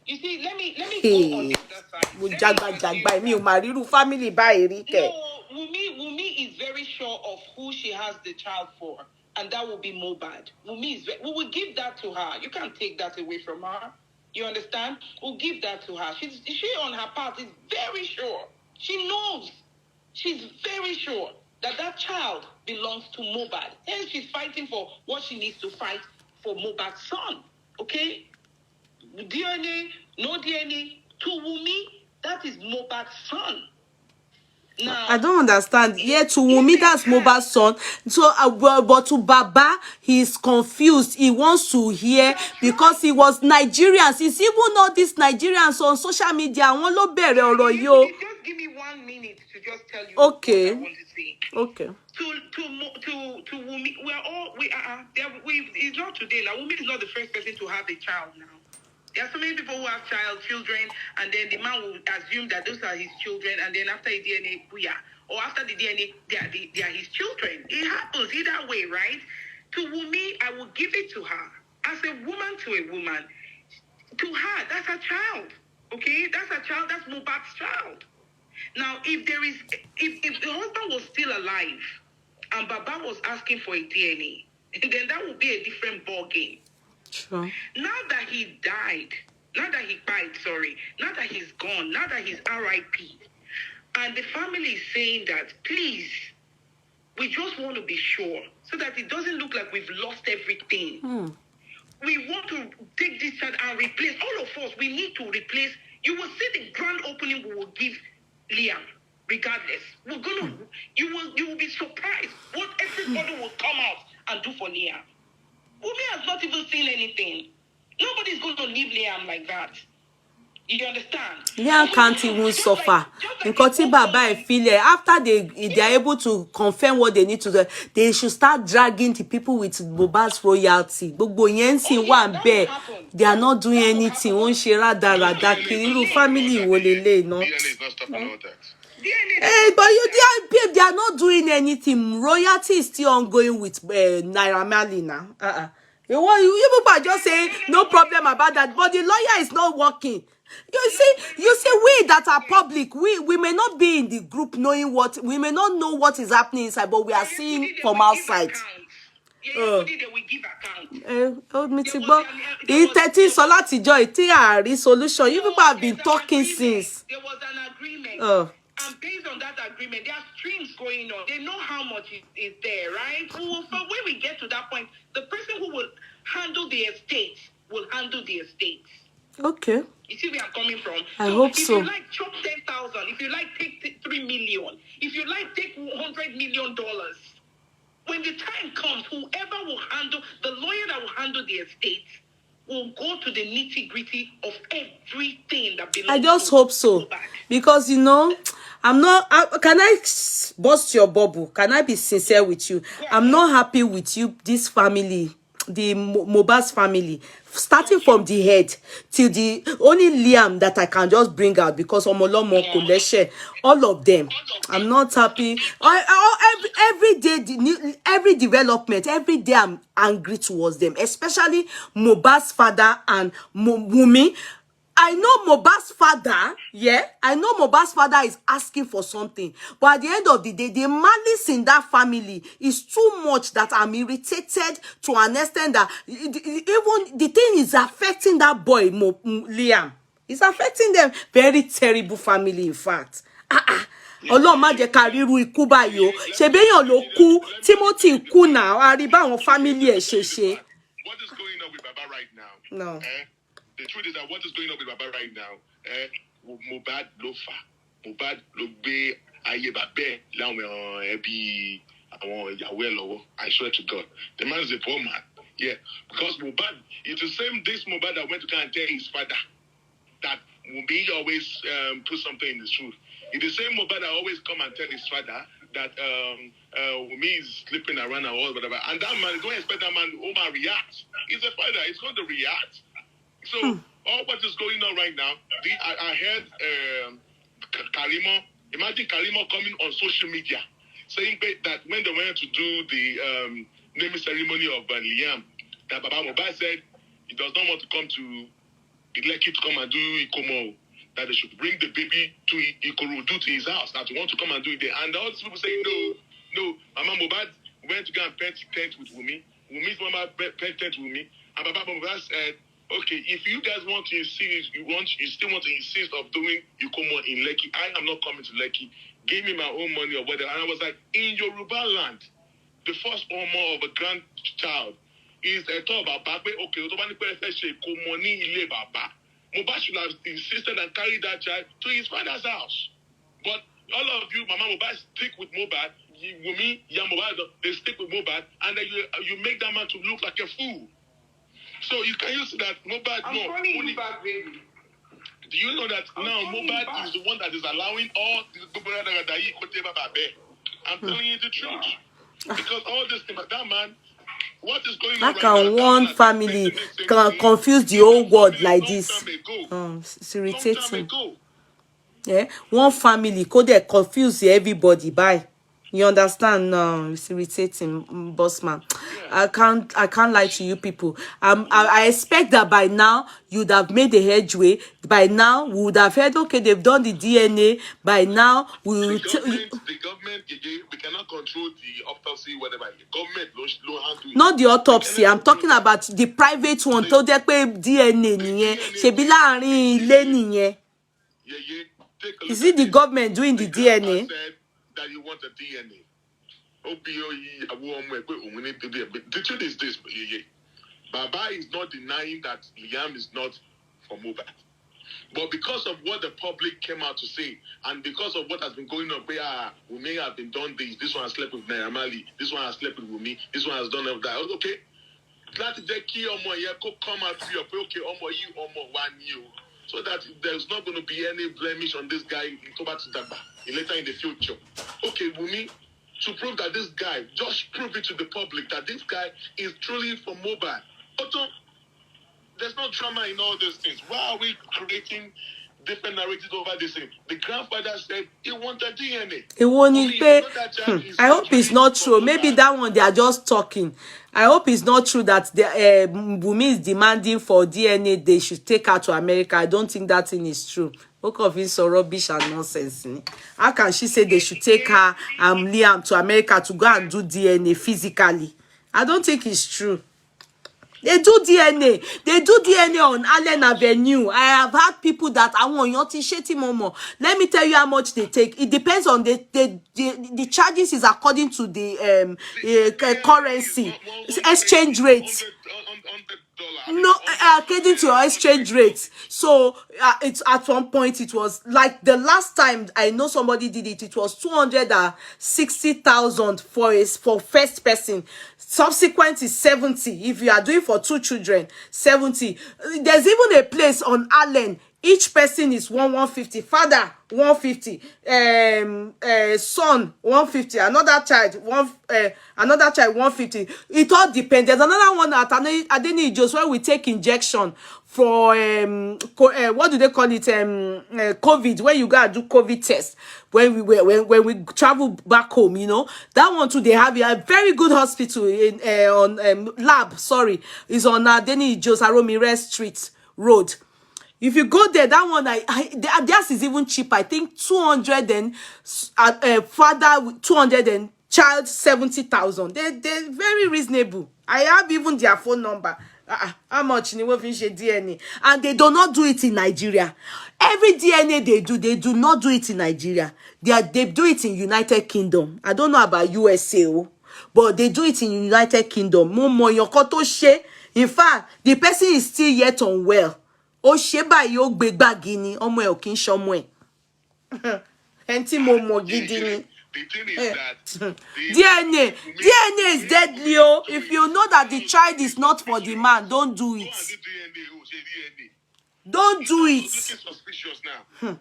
you see. Let me go on the other side. Family No, Wumi is very sure of who she has the child for, and that will be Mohbad. We will give that to her. You can't take that away from her. You understand? We'll give that to her. She on her part is very sure. She knows. She's very sure that child belongs to Mohbad. Hence, she's fighting for what she needs to fight for Mohbad's son. Okay? DNA, no DNA, to Wumi, that is Mohbad's son. Now, I don't understand. Yeah, to Wumi, that's Mohbad's son. So, but to Baba, he's confused. He wants to hear because he was Nigerians. It's even not these Nigerians on social media. Just give me 1 minute to just tell you what I want to say. Okay. To Wumi, it's not today. Now, Wumi is not the first person to have a child now. There are so many people who have children, and then the man will assume that those are his children, and then after the DNA, or after the DNA, they are his children. It happens either way, right? To Wumi, I will give it to her. As a woman to a woman, to her, that's a child. Okay? That's a child, that's Mohbad's child. Now, if the husband was still alive, and Baba was asking for a DNA, then that would be a different ball game. Sure. Now that he died, now that he's gone, now that he's RIP, and the family is saying that, please, we just want to be sure, so that it doesn't look like we've lost everything. We want to take this child and replace, all of us, we need to replace. You will see the grand opening we will give Liam. Regardless, you will be surprised what everybody will come out and do for Liam. Wumi has not even seen anything. Nobody's going to leave Liam like that. You understand? Liam can't even suffer. Because Baba feel after they are able to confirm what they need to do, they should start dragging the people with Mohbad's royalty. They are not doing anything. Family will no. Hey, but they are not doing anything. Royalty is still ongoing with Naira Marley now. You people are just saying no problem about that, but the lawyer is not working. You see, we that are public, we may not be in the group knowing what, we may not know what is happening inside, but we are seeing from outside. Solution. You people have been talking since. There was an agreement. And based on that agreement, there are streams going on. They know how much is there, right? So when we get to that point, the person who will handle the estate will handle the estates. Okay. You see where I'm coming from? I hope so. If you like, chop 10,000. If you like, take 3 million. If you like, take $100 million. When the time comes, whoever will handle, the lawyer that will handle the estate will go to the nitty-gritty of everything that belongs. I just hope so. Because, I'm not, can I bust your bubble? Can I be sincere with you? Yeah. I'm not happy with you, this family, the Mohbad's family, starting from the head till the only Liam that I can just bring out because Omolomo, Koleshe, all of them. I'm not happy. Every day, every development, every day I'm angry towards them, especially Mohbad's father and Wumi. I know Mohbad's father, yeah, I know Mohbad's father is asking for something, but at the end of the day, the malice in that family is too much that I'm irritated to an extent that even the thing is affecting that boy, Liam. It's affecting them. Very terrible family, in fact. Ọlọ́run má jẹ́ ká ríru ikú báyìí o. Ṣebéyàn ló kú, Timothy kú now, a rí báwọn family ẹ̀ ṣe ṣe. What is going on with Baba right now? No. The truth is that what is going on with Baba right now, Mohbad ló fà, Mohbad ló gbé ayé bàbá láwọn ẹbí àwọn ìyàwó ẹ̀ lọ́wọ́. I swear to God, the man is a poor man. Yeah, because Mohbad, it's the same this Mohbad that went to go and tell his father that Wunmi always put something in the truth. It's the same Mohbad that always come and tell his father that Wunmi is sleeping around and all whatever. And that man, don't expect that man to react. He's a father. He's going to react. So all what is going on right now, I heard Karimo. Imagine Karimo coming on social media saying that when they went to do the naming ceremony of Liam, that Baba Mohbad said he does not want to come to Lekki to come and do Ikomo, that they should bring the baby to Ikorodu to his house, that they want to come and do it there. And all these people saying no. Mama Mohbad went to go and pet tent with Wunmi. Wunmi's mama pet tent with me. And Baba Mohbad said, okay, if you guys want to insist, you still want to insist of doing Ikomo in Lekki, I am not coming to Lekki. Give me my own money or whatever. And I was like, in Yoruba land, the first honor of a grandchild is a talk about Baba. Okay, Ikomo ni ile Baba. Mohbad should have insisted and carried that child to his father's house. But all of you, Mama Mohbad, stick with Mohbad. Wunmi, Mohbad, they stick with Mohbad, and then you make that man to look like a fool. So you can use that Mohbad. I'm calling you back, baby. Do you know that now Mohbad is the one that is allowing all the I'm telling you the truth. Because all this thing, but that man, what is going on How can one family confuse the whole world like this? It's irritating. Yeah, one family could they confuse everybody by. You understand? No, it's irritating, boss man. Yeah. I can't lie to you people. I expect that by now you'd have made the headway. By now we would have heard, okay, they've done the DNA. By now we will. The government, we cannot control the autopsy, whatever. The government no handle. Not the autopsy. I'm talking about the private one. To the DNA niye. Shebi láàrin ilé niye. Is it the government doing the DNA? That you want a DNA. The truth is this, Baba is not denying that Liam is not for Mohbad. But because of what the public came out to say, and because of what has been going on, we may have been done this one has slept with Naira Marley, this one has slept with Wunmi, this one has done all that. Okay. Glad to key come out to you, okay, one you. So that there's not going to be any blemish on this guy later in the future. Okay, Wunmi, to prove that this guy, just prove it to the public that this guy is truly from Mohbad. Also, there's no drama in all these things. Why are we creating different narratives over this thing? The grandfather said he wanted DNA. It won't pay. I hope it's not true. Maybe that one they are just talking. I hope it's not true that the Wunmi is demanding for DNA. They should take her to America. I don't think that thing is true. Book of it so rubbish and nonsense. How can she say they should take her and Liam to America to go and do DNA physically? I don't think it's true. They do DNA. They do DNA on Allen Avenue. I have had people that I want you to shitty momo. Let me tell you how much they take. It depends on the charges is according to the currency exchange rate. No, according to your exchange rate. So it's at one point it was like the last time I know somebody did it. It was 260,000 for first person. Subsequent is 70. If you are doing for 2 children, 70. There's even a place on Allen. Each person is 150. Father 150. Son 150. Another child 150. It all depends. There's another one at Adeni just where we take injection for what do they call it? COVID. When you gotta do COVID test. When we travel back home, you know that one too. They have a very good hospital in on lab. Sorry, is on Adeni Jos Aromire Street Road. If you go there, that one, theirs is even cheap. I think 200 and father 200 and child 70,000. They're very reasonable. I have even their phone number. How much in DNA? And they do not do it in Nigeria. Every DNA they do not do it in Nigeria. They do it in United Kingdom. I don't know about USA, but they do it in United Kingdom. In fact, the person is still yet unwell. Ó ṣe báyìí ó gbé gbági ni ọmọ ẹ̀ ò kí ń ṣọmọ ẹ̀. Ẹni tí mo mọ̀ gidi ni. The thing is that DNA is deadly. Oh, if you know that the child is not for the man, don't do it. Don't do it. Suspicious now.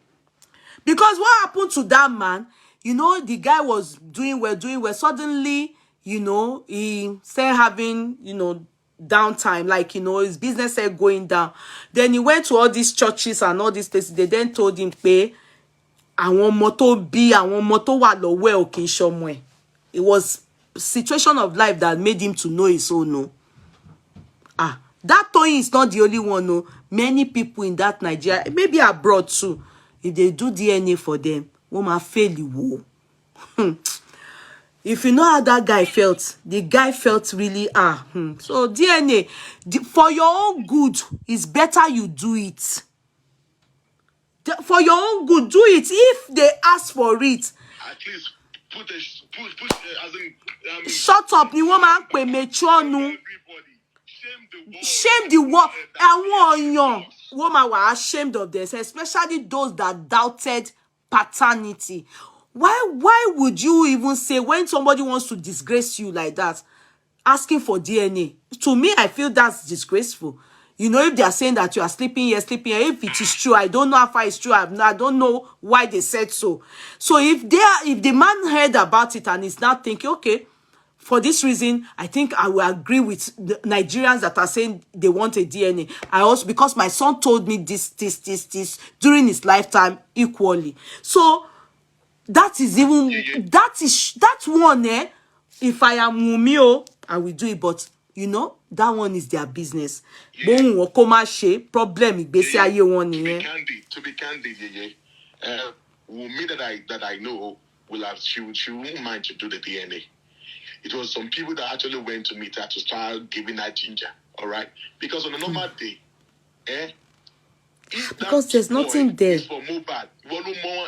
Because what happened to that man, you know, the guy was doing well. Suddenly, you know, he started having, you know, downtime, like, you know, his business started going down. Then he went to all these churches and all these places. They then told him, pay, àwọn ọmọ tó bí, àwọn ọmọ tó wà lọ́wọ́ ẹ̀ ò kì í ṣọmọ ẹ̀. It was situation of life that made him to know his own. No. That Toyin is not the only one. No. Many people in that Nigeria, maybe abroad too, if they do DNA for them, wọ́n máa fail you. If you know how that guy felt, the guy felt really, So DNA, for your own good, it's better you do it. For your own good, do it. If they ask for it, at least put as in, shut up, ni wọ́n máa ń pè mature nu. Shame the world. Àwọn èèyàn wọ́n máa wà ashamed of themselves, especially those that doubted paternity. Why would you even say, when somebody wants to disgrace you like that, asking for DNA? To me, I feel that's disgraceful. You know, if they are saying that you are sleeping here, if it is true, I don't know how far it's true. I don't know why they said so. So if the man heard about it and is now thinking, okay, for this reason, I think I will agree with the Nigerians that are saying they want a DNA. I also, because my son told me this during his lifetime equally. So that is even, that one, if I am Wunmi, I will do it, but you know, that one is their business. Problem ìgbésí ayé wọn nìyẹn. To be candid, Wunmi that I know she won't mind to do the DNA. It was some people that actually went to meet her to start giving her ginger, all right? Because on a normal day, because there's nothing there. For Mohbad, Mohbad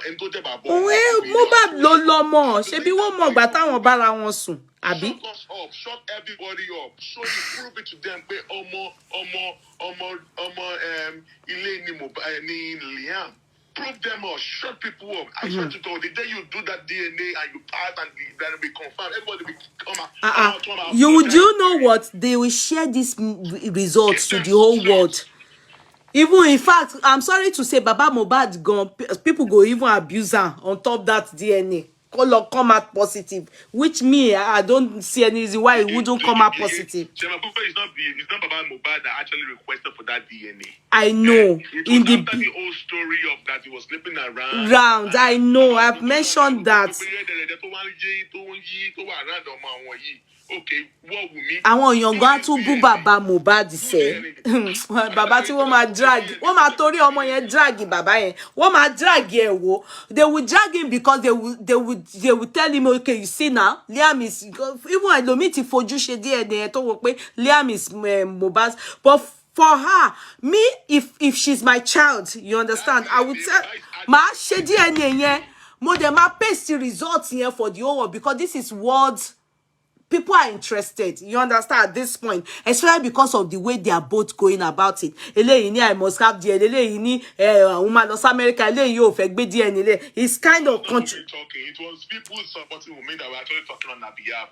ló lọ́mọ, ṣebí wọ́n mọ̀ gbà táwọn bára wọn sùn, àbí? Shut us up, shut everybody up. So you prove it to them, pé ilé ni Liam. Prove them up, shut people up. I swear to God, the day you do that DNA and you pass and then we confirm, everybody will come out. You know what? They will share these results to the whole world. Even, in fact, I'm sorry to say, Baba Mohbad gone, people go even abuse her on top that DNA. Come out positive, which me, I don't see any reason why it wouldn't come out positive. It's not Baba Mohbad that actually requested for that DNA. I know. In the whole story of that he was sleeping around. I know. I've mentioned that. Okay, what will me? Àwọn èèyàn gan tún bú bàbá Mohbad ṣe. Bàbá tí wọ́n máa drag, wọ́n máa torí ọmọ yẹn drag bàbá yẹn. Wọ́n máa drag ẹ̀ wò. They will drag him because they will tell him, okay, you see now, Liam is, even ẹlòmíì ti fojú ṣe DNA tó wò pé Liam is Mohbad. But for her, me, if she's my child, you understand, I would tell, ma ṣe DNA yẹn, mo dẹ̀ máa paste the results here for the whole world, because this is what people are interested, you understand, at this point, especially because of the way they are both going about it. Eléyìí ni I must have DNA, eléyìí ni woman Los America, eléyìí ò fẹ́ gbé DNA. It's kind of country. It was people supporting women that were actually talking on her behalf.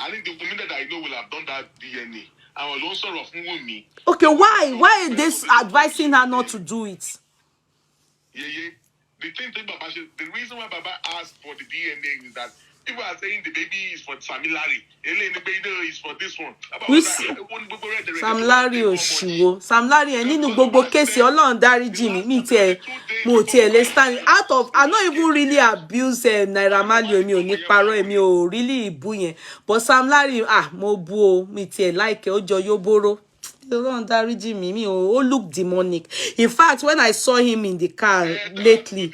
I think the women that I know will have done that DNA. I was also of Wunmi. Okay, why are they advising her not to do it? The reason why Baba asked for the DNA is that people are saying the baby is for Sam Larry. The baby is for this one. Sam Larry Oshiwo. Sam Larry nínú gbogbo case Ọlọ́run dáríjì mi. Mo ti le stand out of, I not even really abuse Naira Marley, mi ò ní parọ́, mi ò really bú yẹn. But Sam Larry, mo bú o, mi ti like ó jọ yóbóró. Don't dáríjì mi. Mi ò look demonic. In fact, when I saw him in the car lately,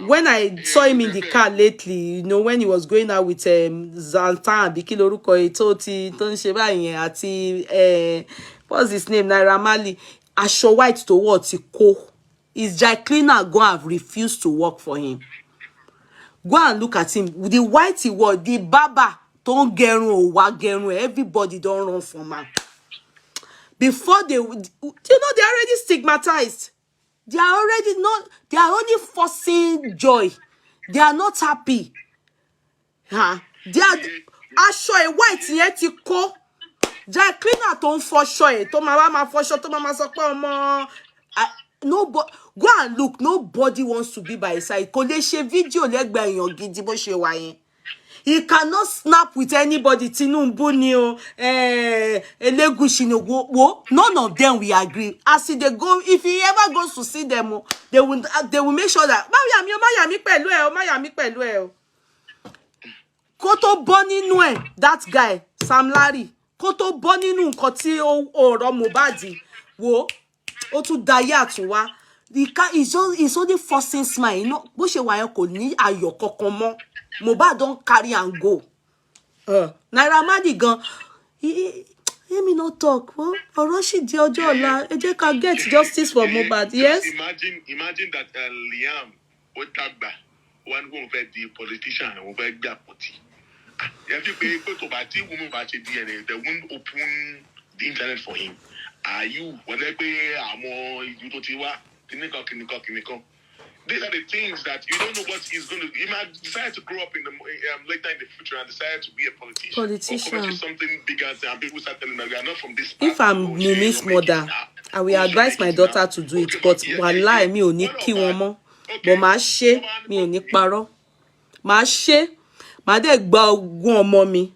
when you know, when he was going out with Zlatan, àbí kí lorúkọ ẹ̀ tó ń ṣe báyìí yẹn, àti what's his name, Naira Marley, aṣọ white tó wọ̀ ti kó. His dry cleaner go have refused to work for him. Go and look at him. The white he wore, the barber don't gerun or wa gerun, everybody don't run from him. Before they already stigmatized. They are already not, they are only forcing joy. They are not happy. Huh? They are aṣọ ẹ̀ white yẹn ti kó. Dry cleaner tó ń fọṣọ ẹ̀, tó máa fọṣọ, tó máa sọ pé ọmọ nobody, go and look, nobody wants to be by his side. Kò lè ṣe video lẹ́gbẹ̀ẹ́ èèyàn gidi bó ṣe wà yẹn. He cannot snap with anybody. Tinubu ni o, Elegushi ni wo. None of them will agree. As they go, if he ever goes to see them, they will make sure that Mayami pẹ̀lú ẹ o. Kó tó bọ́ nínú ẹ̀, that guy Sam Larry. Kó tó bọ́ nínú nǹkan tí ọ̀rọ̀ Mohbad wo. Ó tún dayé àtúnwá. He's only forcing smile. You know, bó ṣe wà yẹn kò ní ayọ̀ kankan mọ́. Mohbad don't carry and go. Naira Marley gan. Let me not talk. Ọ̀rọ̀ sì di ọjọ́ ọ̀la. Ẹ jẹ́ ká get justice for Mohbad. Yes. Imagine that Liam Otagba one who fẹ́ di politician who fẹ́ gbà pọ̀tì. If you pay to party woman by DNA, they won't open the internet for him. Are you when they pay more you to tiwa? Kiniko. These are the things that you don't know what he's going to. He might decide to grow up in the later in the future and decide to be a politician. Or come to something bigger and people start telling them we are not from this. If I'm Mimi's mother, I will advise my daughter to do it. But wallahi mi ò ní kí wọn mọ́. But màá ṣe, mi ò ní parọ́. Màá ṣe, màá dẹ̀ gba ogún ọmọ mi.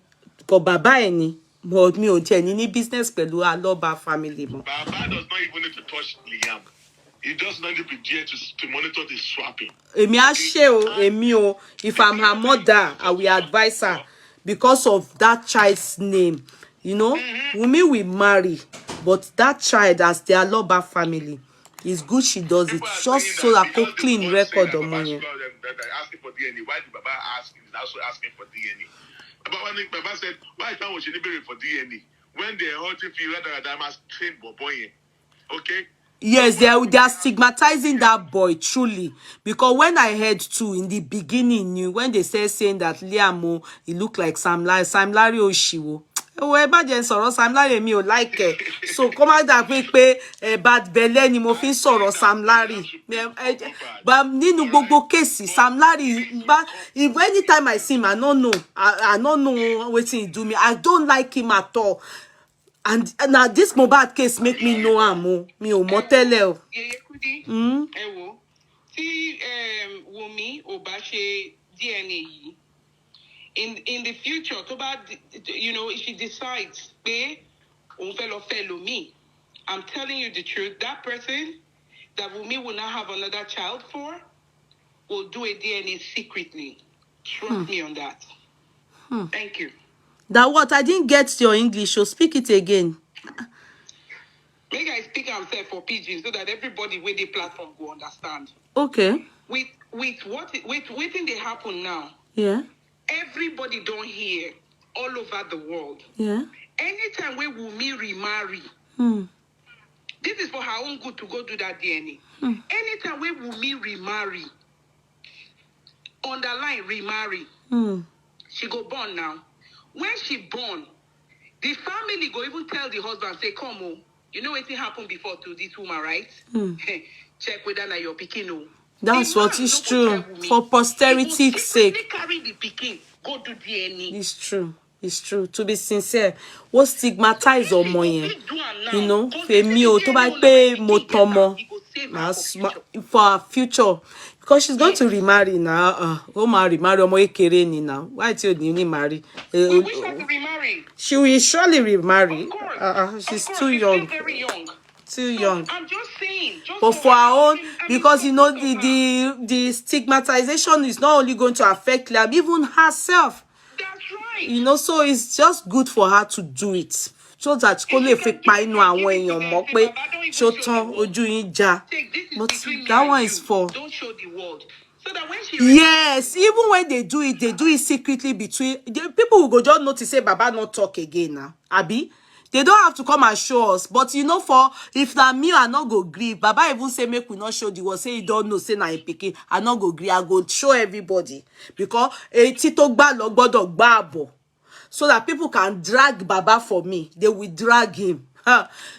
For bàbá ẹ̀ ni. But mi ò tiẹ̀ ní business pẹ̀lú Aloba family mọ́. Baba does not even need to touch Liam. He just need to be there to monitor the swapping. Èmi á ṣe o, èmi o. If I'm her mother, I will advise her because of that child's name. You know, Wunmi will marry, but that child as their Aloba family, it's good she does it just so that could clean record of money. Asking for DNA. Why did Baba ask? He's also asking for DNA. Baba said, why can't she be for DNA? When they're hurting you, that must train boy. Okay? Yes, they are stigmatizing that boy, truly. Because when I heard too, in the beginning, when they saying that Liam, he looked like Sam Larry Oshiwo. Sam Larry mi ò like it. So come out that pé bad belly ni mo fin sọ̀rọ̀ Sam Larry. But nínú gbogbo case Sam Larry, but if anytime I see him, I don't know wetin he do me. I don't like him at all. And now this Mohbad case make me know am mi ò mọ̀ tẹ́lẹ̀ o. Ẹ wo tí Wunmi ò bá ṣe DNA yìí in the future tó bá you know if she decides pé òun fẹ́ lọ fẹ́ lómi, I'm telling you the truth, that person that Wunmi will not have another child for will do a DNA secretly. Trust me on that. Thank you. That what? I didn't get your English, so speak it again. Make I speak and say for pidgin so that everybody with the platform will understand. Okay. With waiting they happen now. Yeah. Everybody don't hear all over the world. Yeah. Anytime we Wunmi remarry, this is for her own good to go do that DNA. Anytime we Wunmi remarry, underline remarry, she go born now. When she born, the family go even tell the husband, say, come on, you know what happened before to this woman, right? Check whether na your pikin. That's what is true. For posterity's sake. Carry the pikin, go do DNA. It's true. It's true. To be sincere, what stigmatize ọmọ yẹn? You know, Femi o tó bá pé mo tọ́mọ for her future. Because she's going to remarry now. Remarry ọmọ kékeré ni now. Why till you marry? We wish her to remarry. She will surely remarry. Of course. She's Of course. too young. Still very young. Too young. I'm just saying. But for her own, because you know the stigmatization is not only going to affect Liam, even herself. That's right. You know, so it's just good for her to do it. so that kó lè fi pa inú àwọn èèyàn mọ̀ pé ṣó tán ojú yín já. But that one is for. Don't show the world. So that when she Yes, even when they do it secretly between the people will go just notice say Baba not talk again now. Abi, they don't have to come and show us. But you know, for if na me, I not go grieve. Baba even say make we not show the world. Say you don't know, say na him pikin. I not go grieve. I go show everybody because tito gba lo gbọ́dọ̀ gba abo. So that people can drag Baba for me. They will drag him.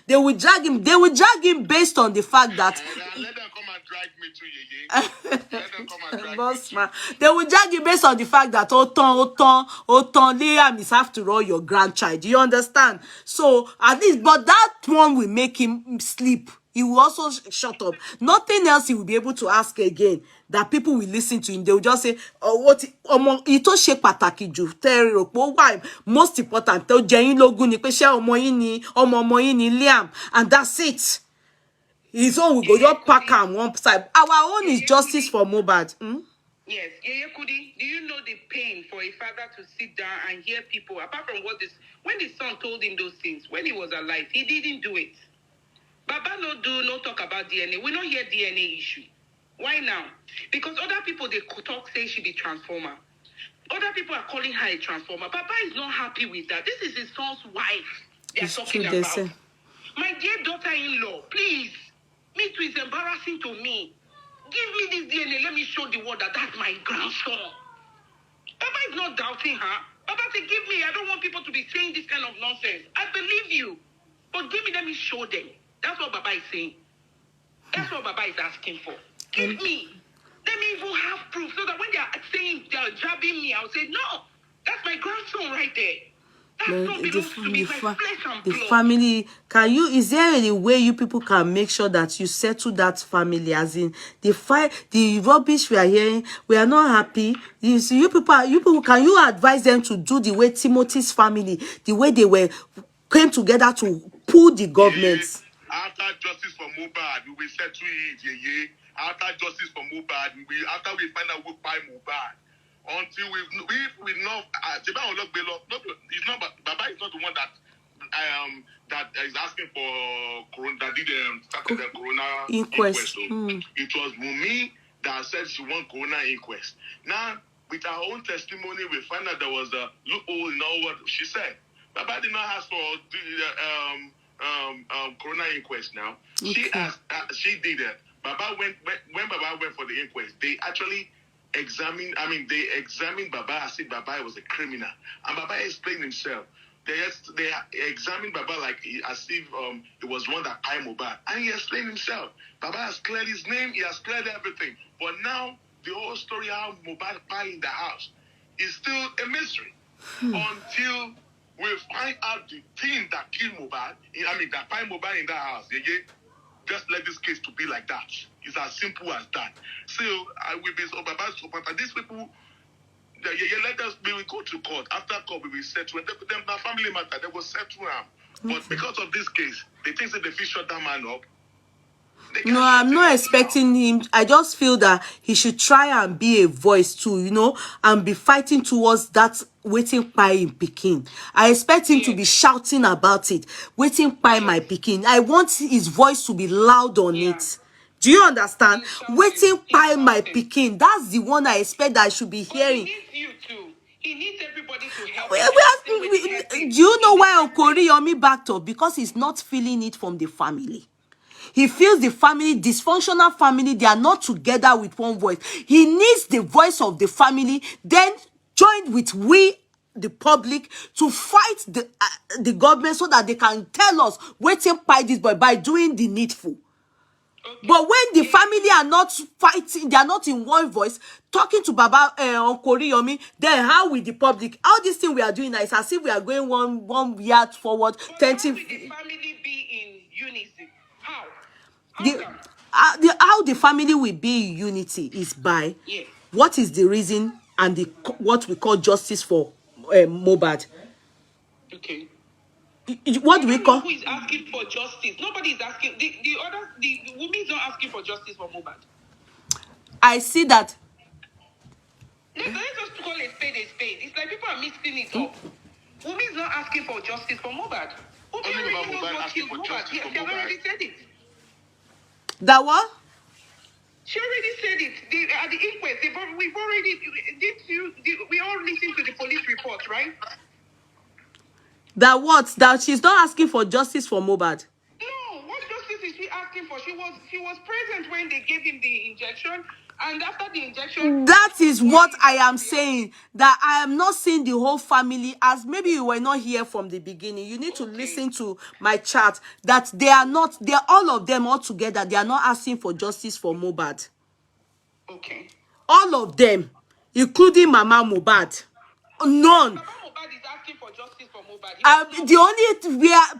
They will drag him. They will drag him based on the fact that. Let them come and drag me too, Yeye. Let them come and drag Boss me man, they will drag you based on the fact that Oton, Liam is after all your grandchild. Do you understand? So at least, but that one will make him sleep. He will also shut up. Nothing else he will be able to ask again. That people will listen to him. They will just say, "Oh, what? Ito ṣe pàtàkì jù. Tẹ́ rò pé why most important? Tẹ́ jẹ́ yín lógún ni pé ṣé ọmọ yín ni ọmọ yín ni Liam, and that's it." His own will go just pack am one side. Our own is justice for Mohbad. Yes, Yeye Kudi, do you know the pain for a father to sit down and hear people, apart from what this, when the son told him those things, when he was alive, he didn't do it. Baba no talk about DNA. We don't hear DNA issue. Why now? Because other people, they talk, say she be transformer. Other people are calling her a transformer. Baba is not happy with that. This is his son's wife they are talking about. My dear daughter-in-law, please. Me too, is embarrassing to me. Give me this DNA. Let me show the world that that's my grandson. Baba is not doubting her. Baba said, give me. I don't want people to be saying this kind of nonsense. I believe you. But give me, let me show them. That's what Baba is saying. That's what Baba is asking for. Give me. Let me even have proof so that when they are saying, they are jabbing me, I'll say, no, that's my grandson right there. The family, can you, is there any way you people can make sure that you settle that family, as in the rubbish we are hearing, we are not happy. You people, can you advise them to do the way Timothy's family, the way they came together to pull the government? After justice for Mohbad, we will settle it, After justice for Mohbad, after we find out who by Mohbad. Until we know, it's not, Baba is not the one that is asking for corona, that did started the corona inquest. It was Mumi that said she want corona inquest. Now, with her own testimony, we find out there was a loophole in all what she said. Baba did not ask for the corona inquest. Now she asked, she did it. Baba when Baba went for the inquest, they actually examined Baba as if Baba was a criminal, and Baba explained himself. They examined Baba like as if it was one that Pai Mohbad, and he explained himself. Baba has cleared his name, he has cleared everything, but now the whole story how Mohbad Pai in the house is still a mystery until we find out the thing that killed Mohbad. That Pai Mohbad in that house. Just let this case to be like that. It's as simple as that. So I will be so Baba's supporter. These people, let us. We will go to court. After court, we will settle. Them family matter. They will settle them. But because of this case, they think that they feel shut that man up. No, I'm not expecting him. I just feel that he should try and be a voice too, and be fighting towards that waiting pie in Peking. I expect him to be shouting about it. Waiting pie my Peking. I want his voice to be loud on it. Do you understand? Waiting pie my Peking. That's the one I expect that I should be hearing. He needs you too. He needs everybody to help. Do you know why Uncle Oriyomi backed up? Because he's not feeling it from the family. He feels the family, dysfunctional family, they are not together with one voice. He needs the voice of the family, then joined with we, the public, to fight the government so that they can tell us, waiting by this boy, by doing the needful. Okay. But when the family are not fighting, they are not in one voice, talking to Baba Uncle Oriyomi, then how will the public, all this thing we are doing now is as if we are going one yard forward, but how will the family be in unison? How? How the family will be in unity is by what is the reason and what we call justice for Mohbad. Okay. What do we call? Who is asking for justice? Nobody is asking. The woman is not asking for justice for Mohbad. I see that. Let's just call a spade a spade. It's like people are mixing it up. Woman is not asking for justice for Mohbad. Oriyomi knows what killed Mohbad. She already said it. That what? She already said it. At the inquest, we've already we all listened to the police report, right? That what? That she's not asking for justice for Mohbad. No, what justice is she asking for? She was present when they gave him the injection, and after the injection. That is what I am saying. That I am not seeing the whole family, as maybe you were not here from the beginning. You need to listen to my chat. That they are all of them all together. They are not asking for justice for Mohbad. Okay. All of them, including Mama Mohbad. None. Baba Mohbad is asking for justice for Mohbad. The only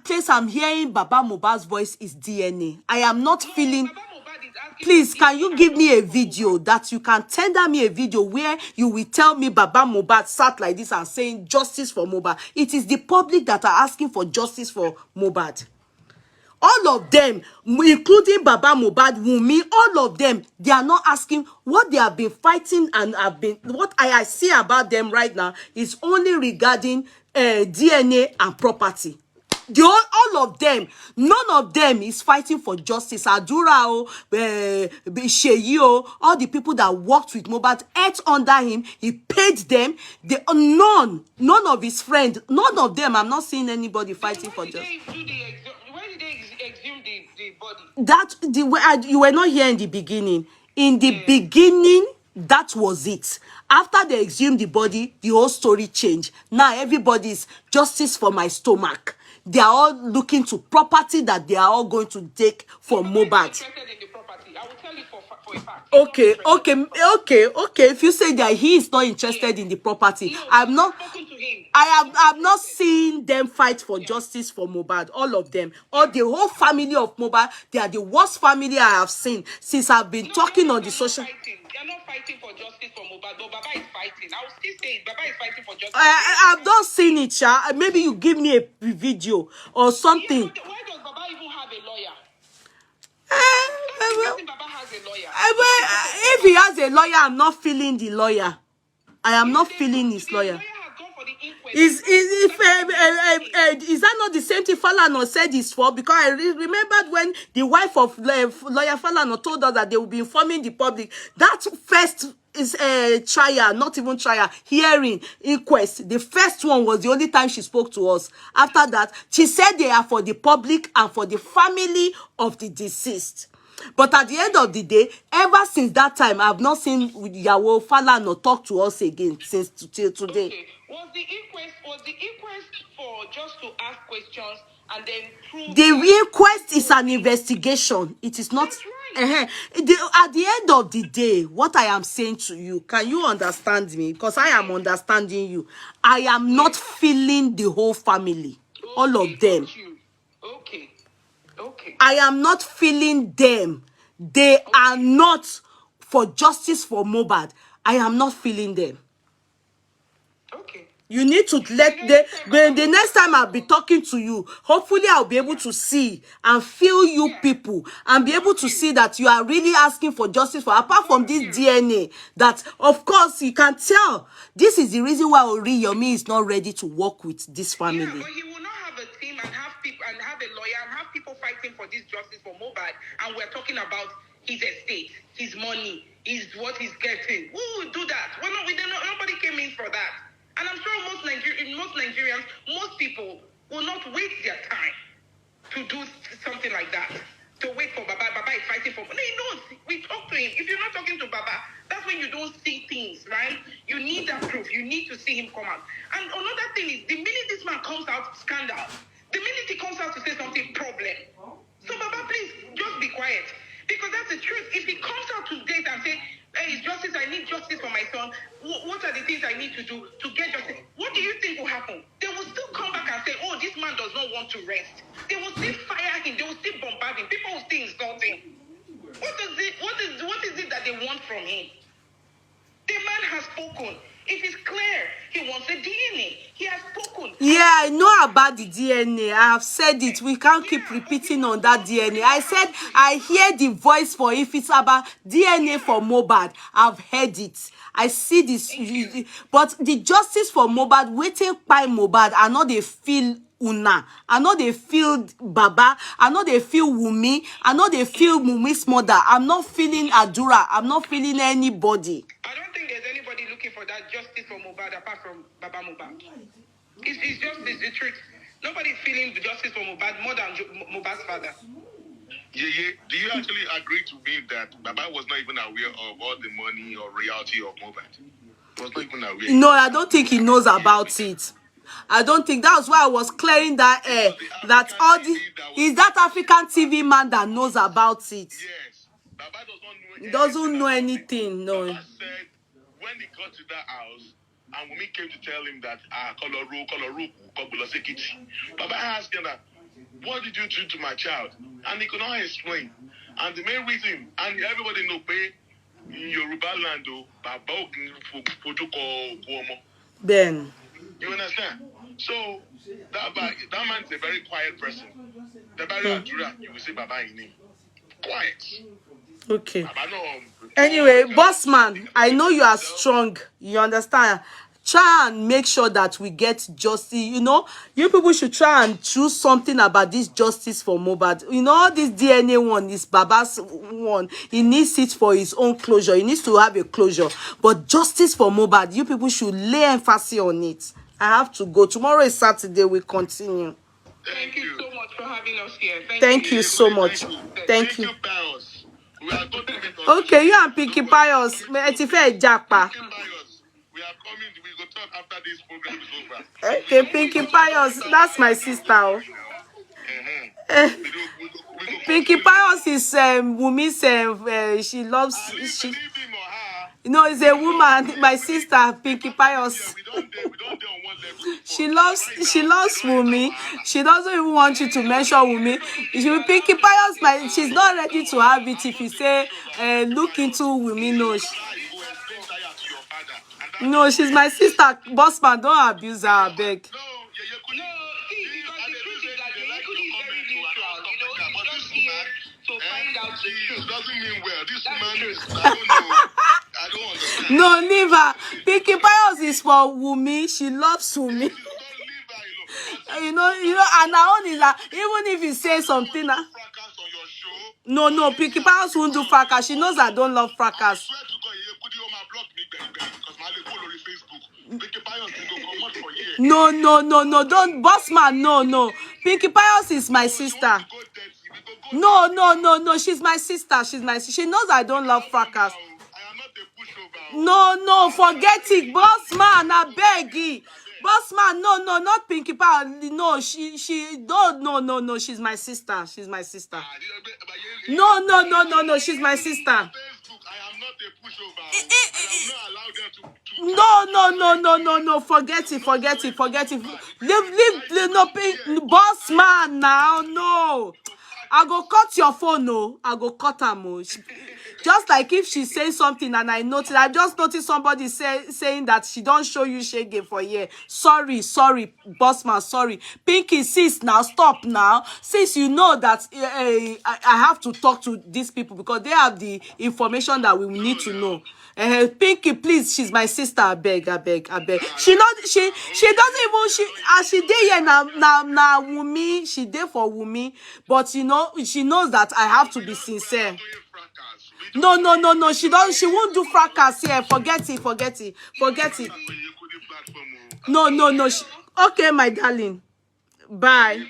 place I'm hearing Baba Mohbad's voice is DNA. I am not feeling. Baba Mohbad is asking. Please, can you give me a video that you can tender me a video where you will tell me Baba Mohbad sat like this and saying justice for Mohbad? It is the public that are asking for justice for Mohbad. All of them, including Baba Mohbad, Wunmi, all of them, they are not asking what they have been fighting and what I see about them right now is only regarding DNA and property. All of them, none of them is fighting for justice. Adura, Sheyi, all the people that worked with Mohbad, ate under him, he paid them. None of his friends, none of them. I'm not seeing anybody fighting for justice. Where did they exhume the body? You were not here in the beginning. In the beginning, that was it. After they exhumed the body, the whole story changed. Now everybody's justice for my stomach. They are all looking to property that they are all going to take for Mohbad. Interested in the property. I will tell you for a fact. Okay. If you say that he is not interested in the property, No, I'm not. Spoken to him. I'm not seeing them fight for justice for Mohbad. All of them, or the whole family of Mohbad, they are the worst family I have seen since I've been talking on the social. They're not fighting for justice for Mohbad, but Baba is fighting. I will still say it. Baba is fighting for justice. I've not seen it, Sha. Maybe you give me a video or something. Yeah, why does Baba even have a lawyer? Baba has a lawyer. If he has a lawyer, I'm not feeling the lawyer. I am not feeling his lawyer. The lawyer has gone for the inquest. Is that not the same thing Falana said is for? Because I remembered when the wife of lawyer Falana told us that they will be informing the public. That first is a trial, not even trial, hearing, inquest. The first one was the only time she spoke to us. After that, she said they are for the public and for the family of the deceased. But at the end of the day, ever since that time, I have not seen Yawo Falana talk to us again since till today. Okay. Was the inquest for just to ask questions and then prove the inquest is an investigation? It is not. That's right. At the end of the day, what I am saying to you, can you understand me? Because I am understanding you. I am not feeling the whole family, all of them. Okay. I am not feeling them. They are not for justice for Mohbad. I am not feeling them. Okay. You need to let the next time I'll be talking to you, hopefully I'll be able to see and feel you people and be able to see that you are really asking for justice for, apart from this DNA, that of course you can tell. This is the reason why Oriyomi is not ready to work with this family. Yeah, but he will not have a team and have people and have a lawyer and have people fighting for this justice for Mohbad, and we're talking about his estate, his money, what he's getting. Who would do that? Nobody came in for that. And I'm sure most Nigerians, most people will not waste their time to do something like that. To wait for Baba. Baba is fighting for. No, he knows. We talk to him. If you're not talking to Baba, that's when you don't see things, right? You need that proof. You need to see him come out. And another thing is, the minute this man comes out, scandal. The minute he comes out to say something, problem. So Baba, please, just be quiet. Because that's the truth. If he comes out today and say, hey, it's justice, I need justice for my son. What are the things I need to do to get justice? What do you think will happen? They will still come back and say, oh, this man does not want to rest. They will still fire him. They will still bombard him. People will still insult him. What is it that they want from him? The man has spoken. It is clear he wants a DNA. He has spoken. Yeah, I know about the DNA. I have said it. We can't keep repeating on that DNA. I said I hear the voice for if it's about DNA for Mohbad. I've heard it. I see this. But the justice for Mohbad, waiting by Mohbad, I know they feel una. I know they feel Baba. I know they feel Wumi. I know they feel Wumi's mother. I'm not feeling Adura. I'm not feeling anybody. I don't think there's anybody looking for that justice for Mohbad apart from Baba Mohbad. It's justice, the truth. Nobody's feeling the justice for Mohbad more than Mohbad's father. Yeah. Do you actually agree to me that Baba was not even aware of all the money or royalty of Mohbad? He was not even aware. No, I don't think he knows about it. I don't think that's why I was clearing that air. That all the is that African TV man that knows about it. Yes. Baba He doesn't know anything. No. Baba said when he got to that house, and Wumi came to tell him that Koloru, Baba asked him that, what did you do to my child? And he could not explain. And the main reason, and everybody know, Yoruba land, Baba Then. you understand? So that man is a very quiet person. The very you will say Baba in him. Quiet. Okay. Baba no. Anyway, boss man, I know you are strong. You understand? Try and make sure that we get justice. You know, you people should try and choose something about this justice for Mohbad. You know, all this DNA one, this Baba's one, he needs it for his own closure. He needs to have a closure. But justice for Mohbad, you people should lay emphasis on it. I have to go. Tomorrow is Saturday. We continue. Thank you so much for having us here. Thank you so much. Thank you. Okay, you and Pinky Pius. We are coming. We go talk after this program is over. Okay, Pinky Pius. That's my sister. Pinky Pius is Wumi's. She loves. She. You know, it's a woman. My sister, Pinky Pius. She loves Wumi. She doesn't even want you to mention Wumi. She will Pinky Pius. She's not ready to have it if you say look into Wumi. No, she's my sister. Boss man, don't abuse her, I beg. Doesn't mean well. This woman is, I don't understand. No, leave her. Pinky Pius is for Wumi. She loves Wumi. You know, and her own is that even if you say something, no, Pinky Pius won't do fracas. She knows I don't love fracas. No, don't, boss man, no. Pinky Pius is my sister. No, she's my sister. She knows I don't love fracas. No, forget it, boss man, I beg you. Boss man, no, not Pinky Pius. No, she don't, no, she's my sister. She's my sister. No, she's my sister. No, forget it. Leave, no, boss man now, no. I go cut your phone, no. I go cut her, no. Just like if she says something and I just noticed somebody saying that she don't show you shege for a year. Sorry, boss man, sorry. Pinky, sis, now, stop now. Sis, you know that I have to talk to these people because they have the information that we need to know. Pinky, please, she's my sister. I beg. She doesn't even as she dey here now Wumi. She dey for Wumi, but you know she knows that I have to be sincere. No. She won't do fracas here. Forget it. No. Okay, my darling. Bye.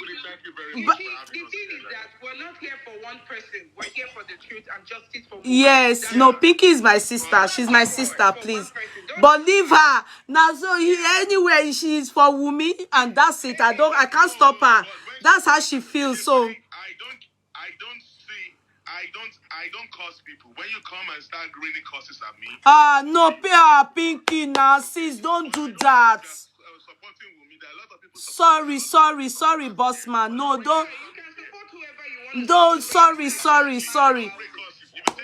The thing is that we're not here for one person. We're here for the truth and justice for yes, no, Pinky is my sister. She's my sister, please. But leave her. Now, so anyway, she's for Wumi, and that's it. I can't stop her. That's how she feels. So I don't curse people. When you come and start grinning curses at me. No, Pinky, now, sis, don't do that. Sorry, boss man. No, don't. Sorry.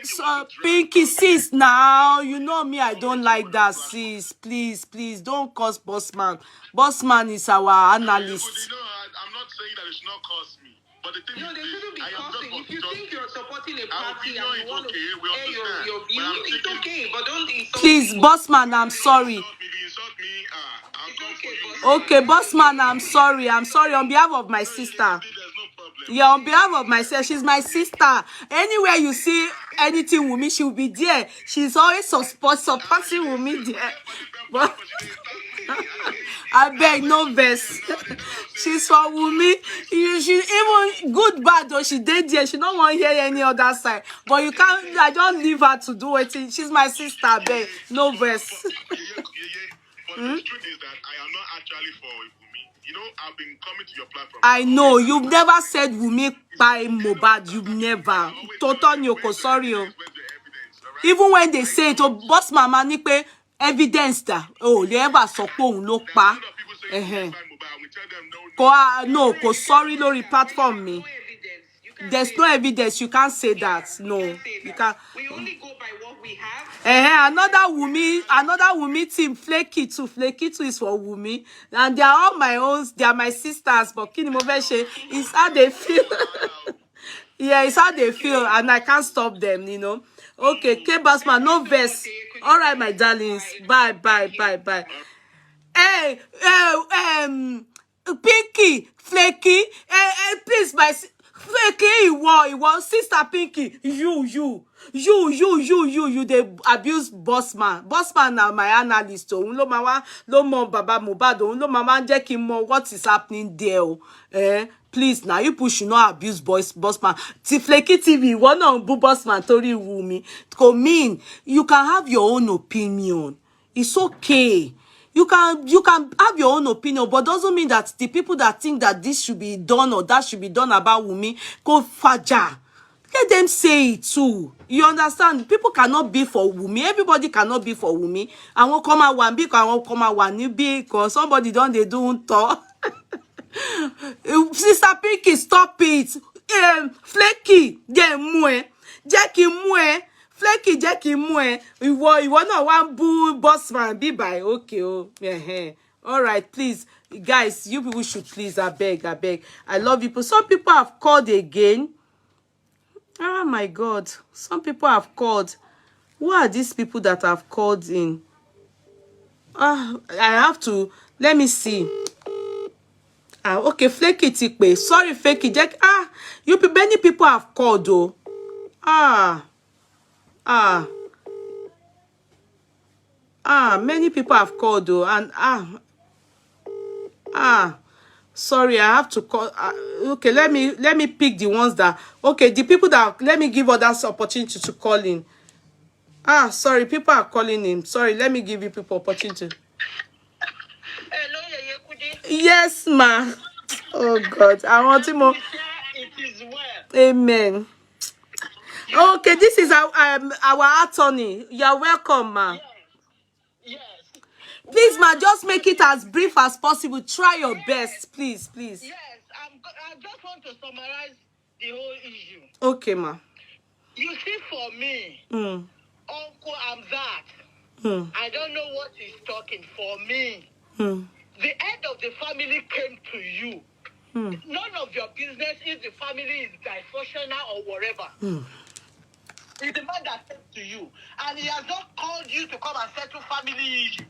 So, Pinky, sis, now, you know me, I don't like that, sis. Please, don't curse boss man. Boss man is our analyst. I'm not saying that it's not cost me. But the thing No, they is, shouldn't be I am cursing. just If you think you're supporting a party opinion and is you want to okay, we air your understand. view, But I'm it's thinking, okay, but don't insult Please, me. boss man, I'm sorry. If you insult me, I'll It's come okay, for you. boss. Okay, boss man, I'm sorry. I'm sorry on behalf of my sister. There's no problem. Yeah, on behalf of myself, she's my sister. Anywhere you see anything with me, she'll be there. She's always supporting with me there. But I beg, no verse. She's for Wumi. She even good bad though she did there. She don't want to hear any other side. But you can't. I don't leave her to do it. She's my sister. I beg, no verse. But the truth is that I am not actually for Wumi. You know, I've been coming to your platform. I know you've never said Wumi by Mohbad. You've never. Total Nyoko, sorry. Where's the evidence? All right? Even when they say it, oh, boss mama ni pe evidence da. Oh, they ever sọ pé òun ló pa. A lot of people say Eh. we tell them no. No, ko sorry lórí platform me. No evidence. You can't There's say no that. evidence. You can't say that. No, You can't say you that. can't. We only go by what we have. Another Wumi team, Flaky too is for Wumi, and they are all my own. They are my sisters. But kini mo fẹ́ ṣe, it's how they feel. Yeah, it's how they feel, and I can't stop them. You know. Okay, K Basman, no verse. All right, my darlings. Bye. Hey, Pinky, Flaky, please, Flaky, ìwọ, sister Pinky, you, they abuse Bossman. Bossman now my analyst. Òun ló mọ Baba Mohbad. Òun ló máa ń jẹ́ kí n mọ what is happening there. Please, now you push should not abuse Bossman. Flaky TV, ìwọ náà bú Bossman torí Wumi. Ko mean you can have your own opinion. It's okay. You can have your own opinion, but doesn't mean that the people that think that this should be done or that should be done about Wumi go faja. Let them say it too. You understand? People cannot be for Wumi. Everybody cannot be for Wumi. I won't come out one big, I won't come out one new big, because somebody don't they do talk. Sister Pinky, stop it. Flaky, Jackie Mue. Flaky Jackie Mue. Ìwọ náà wá bú Bossman bí báyìí. Okay, oh. All right, please. Guys, you people should please, I beg. I love people. Some people have called again. Oh my God. Some people have called. Who are these people that have called in? I have to, let me see. Okay, Flaky ti pè. Sorry, Flaky. Many people have called though. Many people have called though, and sorry, I have to call. Okay, let me pick the ones that. Okay, the people that. Let me give others opportunity to call in. Sorry, people are calling in. Sorry, let me give you people opportunity. Hello, Yeye Kudi. Yes, ma. Oh God, I want to more. It is well. Amen. Okay, this is our attorney. You're welcome, ma. Yes. Please, ma, just make it as brief as possible. Try your best, please. Yes, I just want to summarize the whole issue. Okay, ma. You see, for me, Uncle, I'm that. I don't know what he's talking for me. The head of the family came to you. None of your business if the family is dysfunctional or whatever. It's the man that came to you. And he has not called you to come and settle family issues.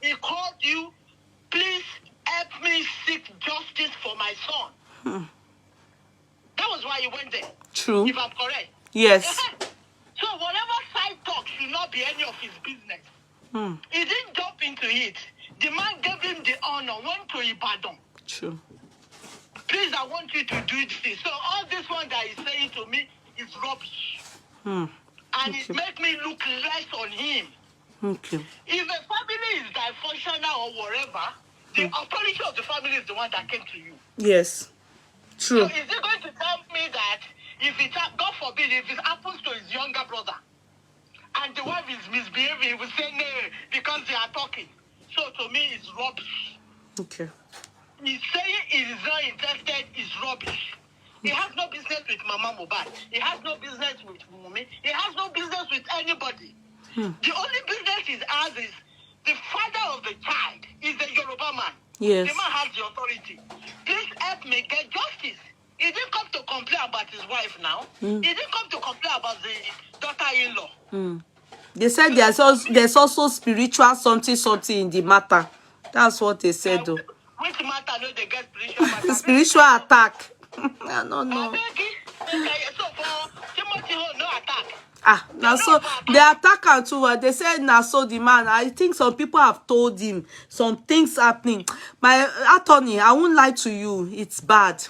He called you, please help me seek justice for my son. That was why he went there. True. If I'm correct. Yes. So whatever side talk should not be any of his business. He didn't jump into it. The man gave him the honor, went to Ibadan. True. Please, I want you to do this. So all this one that he's saying to me is rubbish. And it makes me look less on him. Okay. If a family is dysfunctional or whatever, the authority of the family is the one that came to you. Yes. True. So is he going to tell me that if it, God forbid, if it happens to his younger brother and the wife is misbehaving, he will say no because they are talking. So to me, it's rubbish. Okay. He's saying he is not interested is rubbish. He has no business with Mama Mohbad. He has no business with Wumi. He has no business with anybody. The only business he has is the father of the child is the Yoruba man. Yes. The man has the authority. Please help me get justice. He didn't come to complain about his wife now. He didn't come to complain about the daughter-in-law. They said there's also spiritual something in the matter. That's what they said, though. Which matter? No, they get spiritual matter. Spiritual attack. I don't know. So for Timothy, no attack. Now so the attacker too. They said now so the man. I think some people have told him some things happening. My attorney, I won't lie to you. It's bad.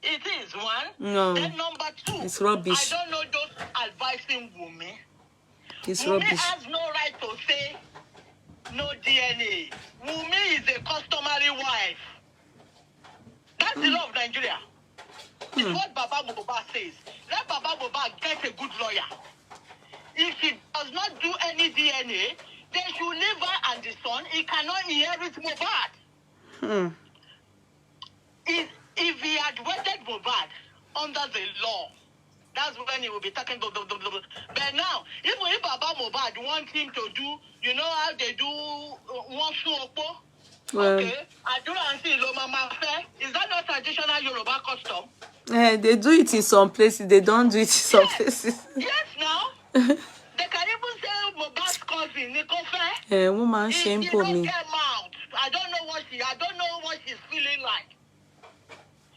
It is one. No. Then number two. It's rubbish. I don't know those advising Wumi. It's Wumi rubbish. has no right to say no DNA. Wumi is a customary wife. That's the law of Nigeria. It's what Baba Mohbad says. Let Baba Mohbad get a good lawyer. If he does not do any DNA, they should leave her and the son. He cannot inherit Mohbad. If he had wedded Mohbad under the law, that's when he will be talking. But now, if Baba Mohbad wants him to do, you know how they do one suopo? Okay. I do not see Loma Fair. Is that not traditional Yoruba custom? They do it in some places. They don't do it in some places. Yes, now. They can even say Mohbad's cousin, Nico Fair. Woman, shame for me. I don't know what she's feeling like.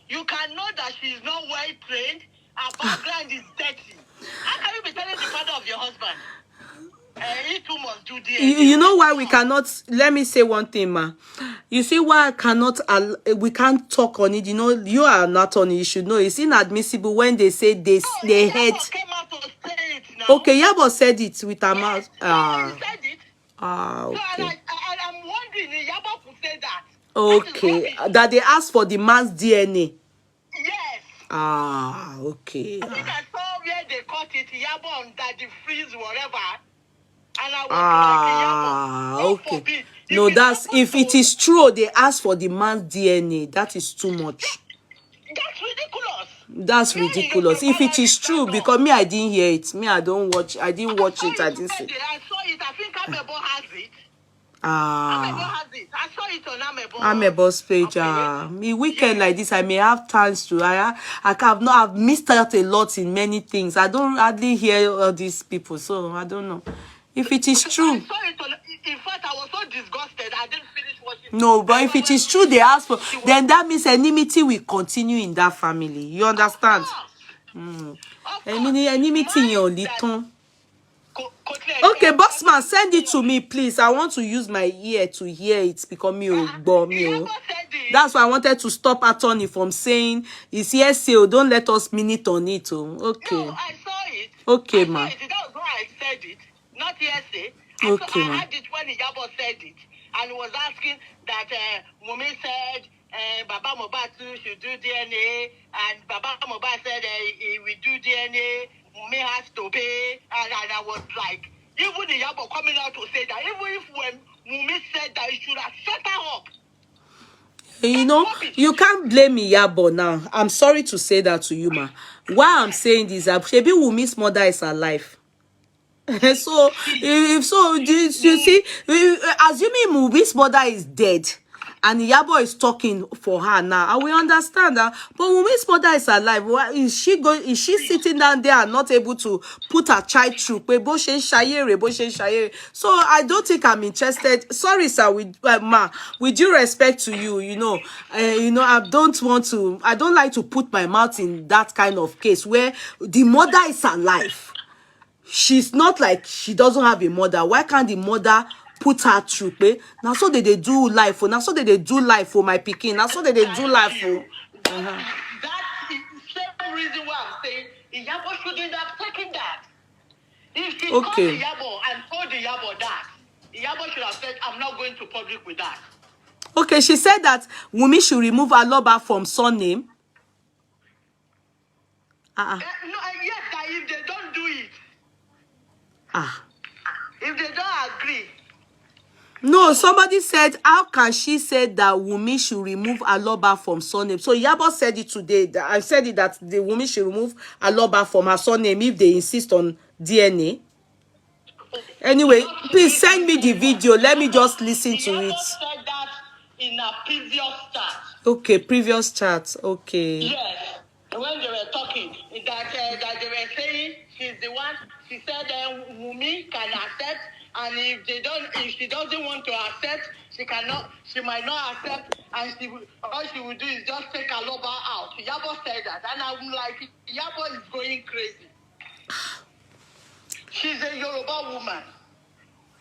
You can know that she's not well trained. Her background is dirty. How can you be telling the father of your husband? He too must do DNA. You know why we cannot? Let me say one thing, ma. You see why I cannot? We can't talk on it. You know, you are not on it. You should know it's inadmissible when they say they heard. Came out to say it now. Okay, Yabo said it with her mouth. He said it. Okay. So I'm wondering if Yabo could say that. Okay, that they asked for the man's DNA. Yes. Okay. I think I saw where they caught it, Yabo on that the freeze whatever. And I was like, okay. No, that's if it is true they ask for the man's DNA, that is too much. That's ridiculous. That's ridiculous. If it is true, because me, I didn't hear it. Me, I didn't watch it. I didn't see it. I saw it. I think Amebo has it. Amebo has it. I saw it on Amebo's page. Me weekend like this, I may have times to. I've missed out a lot in many things. I don't hardly hear all these people, so I don't know. If it is true. I saw it in fact, I was so disgusted. I didn't finish watching. No, but if it is true, they ask for, then that means enmity will continue in that family. You understand? Enmity in your little. Okay, bossman, send it to me, please. I want to use my ear to hear it because that's why I wanted to stop attorney from saying it's hearsay. Don't let us minute on it. Okay. No, I saw it. Okay, ma. That was why I said it. Not hearsay. Okay, I heard it when Yabo said it and was asking that Wumi said Baba Mohbad should do DNA and Baba Mohbad said he will do DNA. Wumi has to pay and I was like, even the Yabo coming out to say that, even if when Wumi said that, he should have shut her up. You know, you can't blame Yabo now. I'm sorry to say that to you, ma. Why I'm saying this, maybe Wumi's mother is alive. So, you see, assuming Wumi's mother is dead, and Yabo is talking for her now, and we understand that. But Wumi's mother is alive. Is she sitting down there and not able to put her child through? So I don't think I'm interested. Sorry, sir. Ma, with due respect to you, I don't like to put my mouth in that kind of case where the mother is alive. She's not like she doesn't have a mother. Why can't the mother put her through? Now so they do life for. Now so they do life for my pikin. Now so they do life for. That is the same reason why I'm saying Yabo shouldn't have taken that. If she called the Yabo and told the Yabo that, Yabo should have said, I'm not going to public with that. Okay, she said that Wumi should remove Aloba from surname. Yes, that if they don't do it. If they don't agree. No, somebody said, how can she say that Wumi should remove Aloba from surname? So Yabo said it today. I said it that the Wumi should remove Aloba from her surname if they insist on DNA. Anyway, please send me the video. Let me just listen to it. in a previous chat. Okay, previous chat. Okay. Yes, when they were talking, that they were saying she's the one. She said Wumi can accept, and if she doesn't want to accept, she might not accept, and all she will do is just take Aloba out. Yabo said that, and I'm like, Yabo is going crazy. She's a Yoruba woman.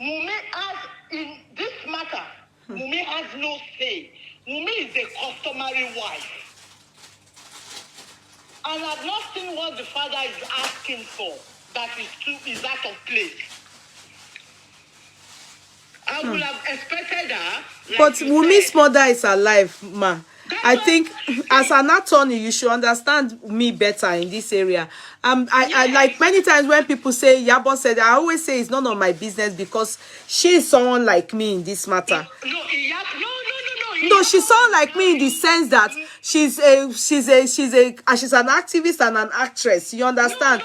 Wumi has, in this matter, Wumi has no say. Wumi is a customary wife. And I've not seen what the father is asking for that is out of place. I would have expected her. Like But Wumi's mother is alive, ma. I think as an attorney, you should understand me better in this area. I like many times when people say Yabo said, I always say it's none of my business because she is someone like me in this matter. No, she's someone like me in the sense that she's an activist and an actress. You understand?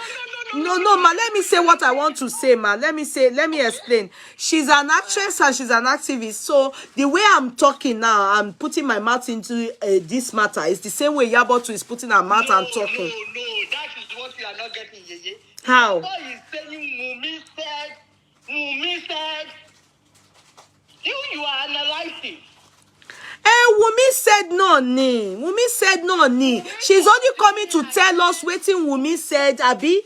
No, ma, let me say what I want to say, ma. Let me explain. She's an actress and she's an activist. So the way I'm talking now, I'm putting my mouth into this matter. It's the same way Yabotu is putting her mouth and talking. No, that is what you are not getting, Yeye. How? Yabo is saying Wumi said, you are analyzing. Wumi said no ni. Wumi said no ni. She's only coming to tell us waiting Wumi said, Abi.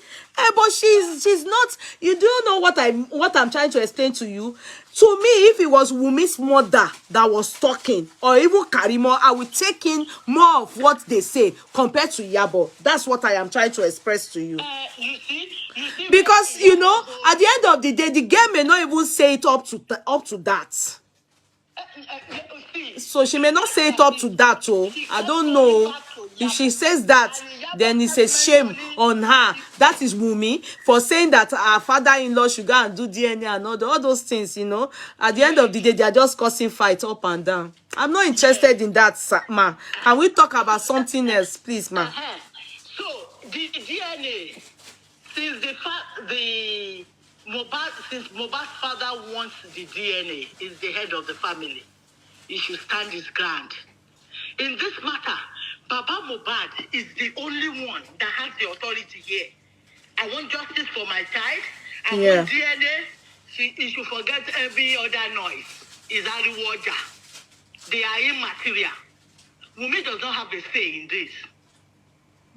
But she's not. You don't know what I'm trying to explain to you. To me, if it was Wumi's mother that was talking, or even Karimo, I would take in more of what they say compared to Yabo. That's what I am trying to express to you. You see, Because you know, at the end of the day, the girl may not even say it up to that. So she may not say it up to that. Oh, I don't know. If she says that, then it's a shame on her. That is Wumi for saying that her father-in-law should go and do DNA and all those things, you know. At the end of the day, they are just causing fights up and down. I'm not interested in that, ma. Can we talk about something else, please, ma? So the DNA, since Mohbad's father wants the DNA, is the head of the family. He should stand his ground. In this matter, Baba Mohbad is the only one that has the authority here. I want justice for my child. I want DNA. He should forget every other noise. Is Ariwoja. They are immaterial. Wumi does not have a say in this.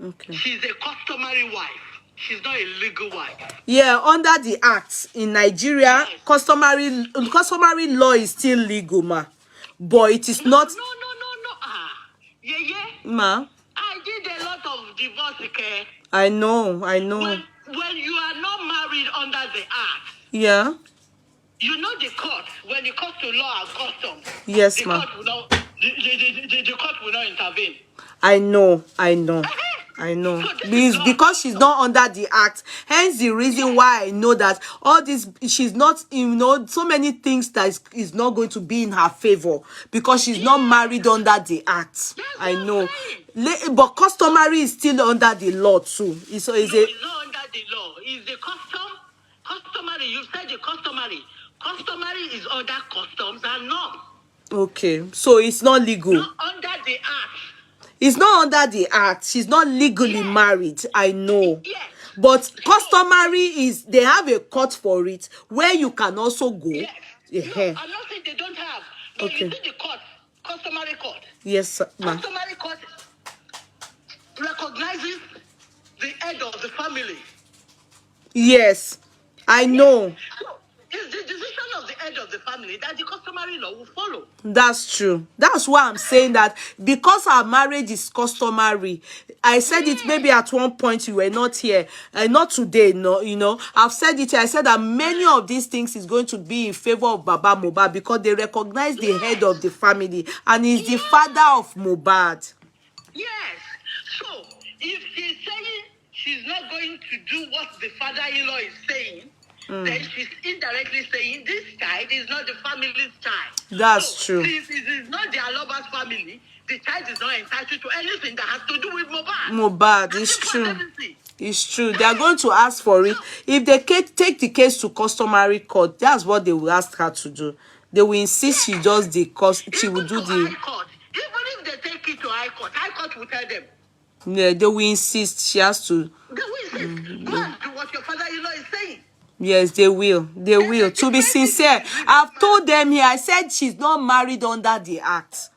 Okay. She's a customary wife. She's not a legal wife. Yeah, under the act in Nigeria, customary law is still legal, ma. But it is not. No. Yeah. Ma. I did a lot of divorce, okay? I know. When you are not married under the act. Yeah. You know the court, when it comes to law and customs. Yes, ma. The court will not intervene. I know. Because she's not under the act. Hence the reason why I know that all this, she's not, you know, so many things that is not going to be in her favor because she's not married under the act. I know. But customary is still under the law too. It's not under the law. It's the customary. You said the customary. Customary is under customs and norms. Okay. So it's not legal. Not under the act. It's not under the act. She's not legally married. I know. Yes. But customary is, they have a court for it where you can also go. Yes. Yeah. No, I'm not saying they don't have. But Okay. You see the court, customary court. Yes, ma'am. Customary court recognizes the head of the family. Yes, I know. So, it's the decision of the head of the family that the customary law will follow. That's true. That's why I'm saying that because our marriage is customary. I said it maybe at one point you were not here. Not today, no, you know. I've said it. I said that many of these things is going to be in favor of Baba Mohbad because they recognize the head of the family and he's the father of Mohbad. Yes. So if she's saying she's not going to do what the father-in-law is saying, then she's indirectly saying this child is not the family's child. That's true. Since it is not the Aloba's family, the child is not entitled to anything that has to do with Mohbad. Mohbad, it's true. It's true. They are going to ask for it. If they take the case to customary court, that's what they will ask her to do. They will insist she does the cost. She will Even do to the. High Court. Even if they take it to High Court will tell them. Yeah, they will insist. She has to. They will insist. Go and do what your father-in-law is saying. Yes, they will. They will. To be sincere, I've told them here. I said she's not married under the act.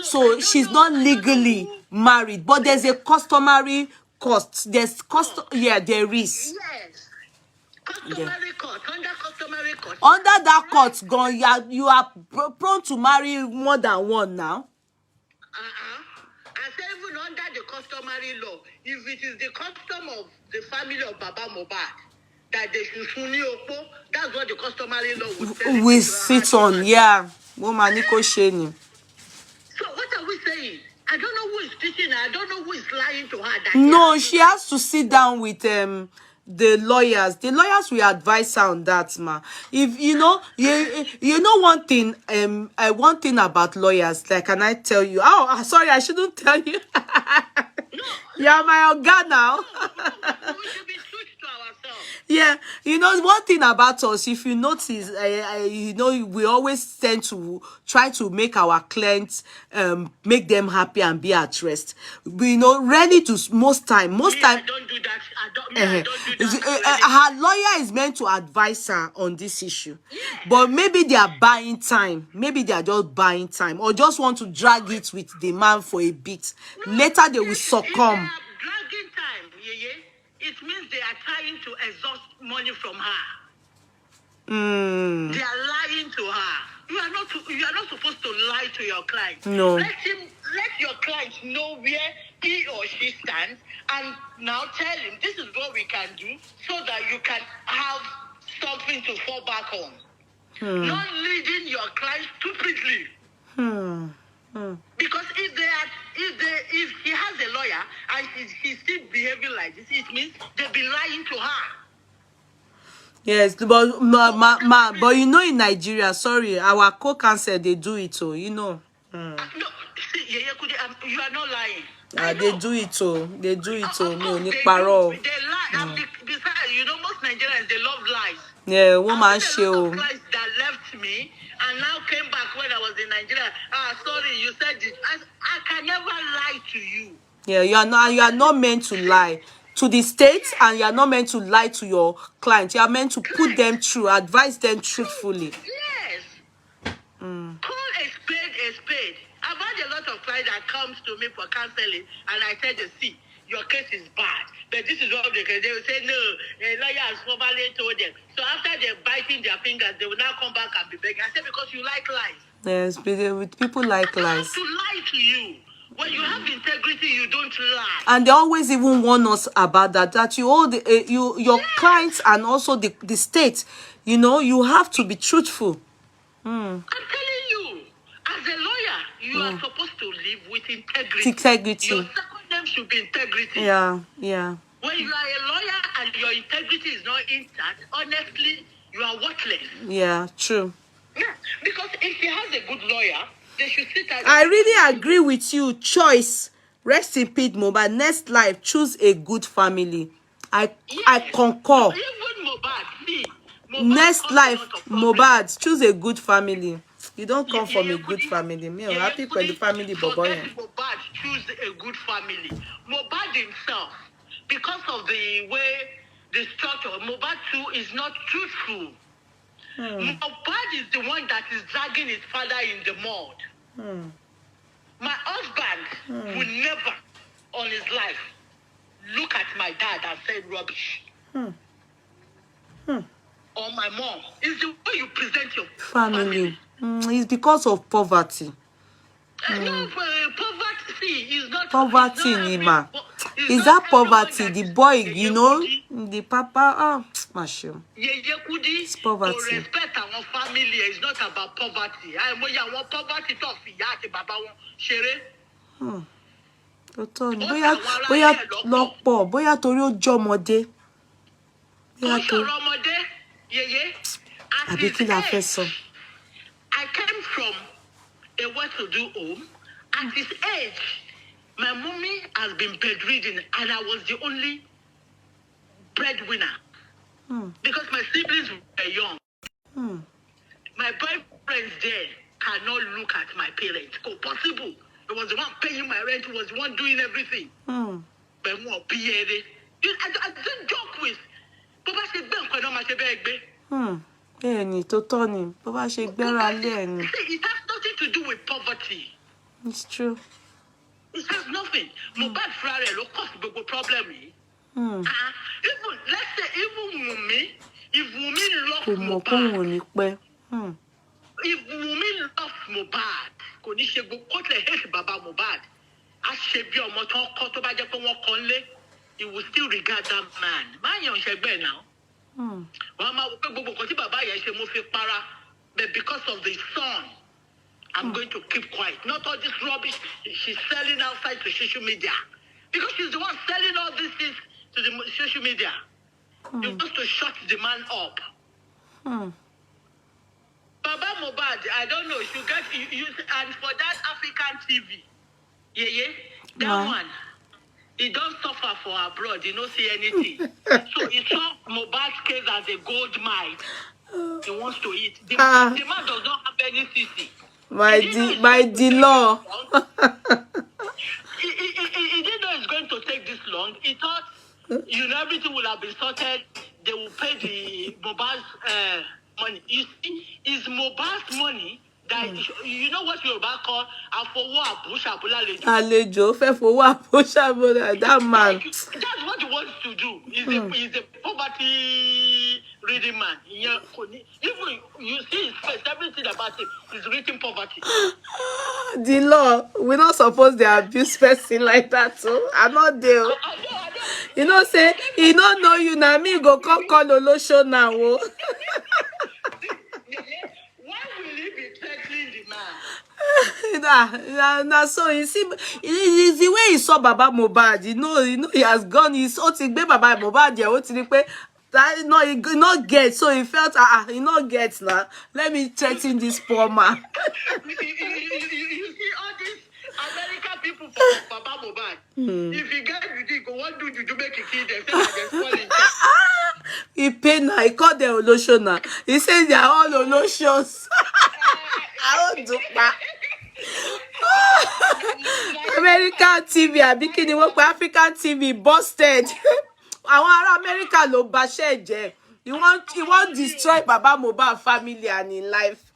So she's not legally married, but there's a customary cost. There's cost. Yeah, there is. Yes. Customary court. Under customary court. Under that court, gone. You are prone to marry more than one now. I say even under the customary law, if it is the custom of the family of Baba Mohbad that they should suni opo, that's what the customary law would tell We you. sit on, yeah. Woman, Niko Sheni. So what are we saying? I don't know who is teaching her. I don't know who is lying to her. That No, she has to sit down with the lawyers. The lawyers will advise her on that, ma. If you know, you know one thing, one thing about lawyers, like, can I tell you? Oh, sorry, I shouldn't tell you. You're my oga now. we should be true to ourselves. Yeah, you know, one thing about us, if you notice, you know, we always tend to try to make our clients, make them happy and be at rest. We know, ready to most time. I don't do that. I don't do that. Her lawyer is meant to advise her on this issue, but maybe they are buying time. Maybe they are just buying time, or just want to drag it with the man for a bit. Later, they will succumb. If they are dragging time, it means they are trying to exhaust money from her. They are lying to her. You are not supposed to lie to your client. No. Let your client know where he or she stands, and now tell him this is what we can do, so that you can have something to fall back on. Not leading your client stupidly. Because if she has a lawyer and she's still behaving like this, it means they've been lying to her. Yes, but but you know, in Nigeria, sorry, our co-counsel, they do it, oh, you know. No, see, you are not lying. They do it, oh, they do it, oh, no, They paro. lie. And besides, you know, most Nigerians, they love lies. Yeah, woman, show. A lot of clients that left me and now came back when I was in Nigeria. Sorry, you said it. I can never lie to you. Yeah, you are not meant to lie to the state, and you are not meant to lie to your client. You are meant to put them through, advise them truthfully. Yes. Call a spade. I've had a lot of clients that comes to me for counseling, and I tell them, see, your case is bad, but this is what they can. They will say, no, a lawyer has formally told them. So after they're biting their fingers, they will now come back and be begging. I say, because you like lies. Yes, with people like lies. I have to lie to you. When you have integrity, you don't lie. And they always even warn us about that you all your clients and also the state, you know, you have to be truthful. I'm telling you, as a lawyer, you are supposed to live with integrity. Integrity. Your second name should be integrity. Yeah. When you are a lawyer and your integrity is not intact, honestly, you are worthless. Yeah, true. Yeah, because if she has a good lawyer, they should sit at. I really agree with you. Choice. Rest in peace, Mohbad. Next life, choose a good family. I concur. Even Mohbad, see. Next life, Mohbad, choose a good family. You don't come from a good family. Me, I'm happy for the family, Mohbad choose a good family. Mohbad himself, because of the way the structure, Mohbad too is not truthful. Mohbad is the one that is dragging his father in the mud. My husband will never, on his life, look at my dad and say rubbish. Or my mom. It's the way you present your family. It's because of poverty. No, poverty is not poverty, Nima. Is that poverty? The boy, you know, the papa, Mashum. It's poverty. To respect our family is not about poverty. I want poverty to fi baba won sere. Bóyá lọ́pọ̀, bóyá torí ó jọmọdé. Bóyá torí ọmọdé, yeye. Àbí kí la fẹ́ sọ? I came from a well-to-do home. At his age, my mommy has been bedridden, and I was the only breadwinner. Because my siblings were young. My My boyfriend there cannot look at my parents. Go possible. It was the one paying my rent. It was the one doing everything. But more I don't joke with. Baba said, "Ben, I don't match a bag." Bẹ́ẹ̀ni, tó tọ́ ni. Bó bá ṣe gbẹ́ra lé ẹ̀ ni. It has nothing to do with poverty. It's true. It has nothing. Mohbad Frere ló cause gbogbo problem yìí. Even let's say even Wunmi, if Wunmi loves Mohbad, if Wunmi loves Mohbad, kò ní ṣe gbogbo kó tẹ̀ hate baba Mohbad. A ṣe bí ọmọ tó ń kọ́ tó bá jẹ́ pé wọ́n kọ́ lé. He will still regard that man. Man yẹn ò ṣẹgbẹ́ now. Wọ́n máa wọ pé gbogbo nǹkan tí bàbá yẹn ṣe mo fi para. But because of the son, I'm going to keep quiet. Not all this rubbish she's selling outside to social media. Because she's the one selling all these things to the social media. She wants to shut the man up. Baba Mohbad, I don't know. She got you and for that African TV. That one. He don't suffer for abroad. He don't see anything. So he saw Mohbad's case as a gold mine. He wants to eat. The man does not have any CC. My law. He didn't know it's going to take this long. He thought, everything will have been sorted. They will pay the Mohbad's money. You see, it's Mohbad's money that, you know what Yoruba call afowo abushabula lejo. Alejo, fefo abushabula, that man. That's what he wants to do. He's a poverty reading man. Even you see his face, everything about him is written poverty. The law, we're not supposed to abuse person like that, so I'm not there. I know. You know, say, he don't know you now, me go come call Olosho now. Why will he be threatening the man? So you see, it's the way he saw Baba Mohbad. You know, he has gone. He's so to be Baba Mohbad. He not get. So he felt, he not get now. Let me threaten this poor man. You see all these American people for Baba Mohbad. If you get with it, what do you make a kid? They say they're spoiling. He paid now. He called them Oloshona. He said they are all Oloshos. I don't do that. American TV, bikini work African TV busted. Àwọn ará America ló bàṣẹ́ jẹ́. He want destroy Baba Mohbad family and in life.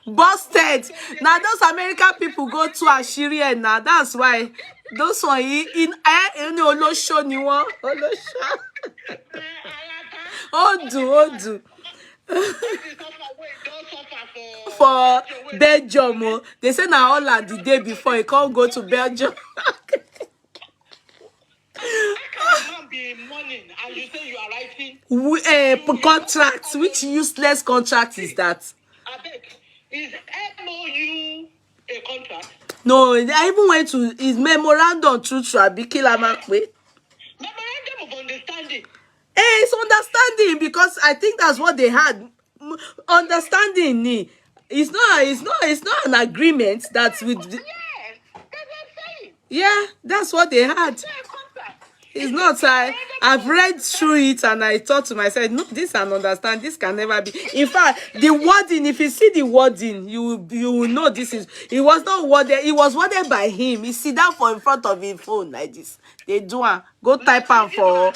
Busted. Now those American people go to Assyria now. That's why those one in Olosho ni wọ́n. Olosho. Odu. For Belgium, they say now Holland the day before he can't go to Belgium. Be morning and you say you are writing contracts. Which useless contract is that? I beg. Is MOU a contract? No, I even went to his memorandum through Memorandum of understanding. It's understanding because I think that's what they had. Understanding. It's not an agreement that's with. Yes, that's what I'm saying. Yeah, that's what they had. It's not. I've read through it and I thought to myself, no, this I understand. This can never be. In fact, the wording, if you see the wording, you will know this is. It was not worded. It was worded by him. He sit down in front of his phone like this. They do go type am for.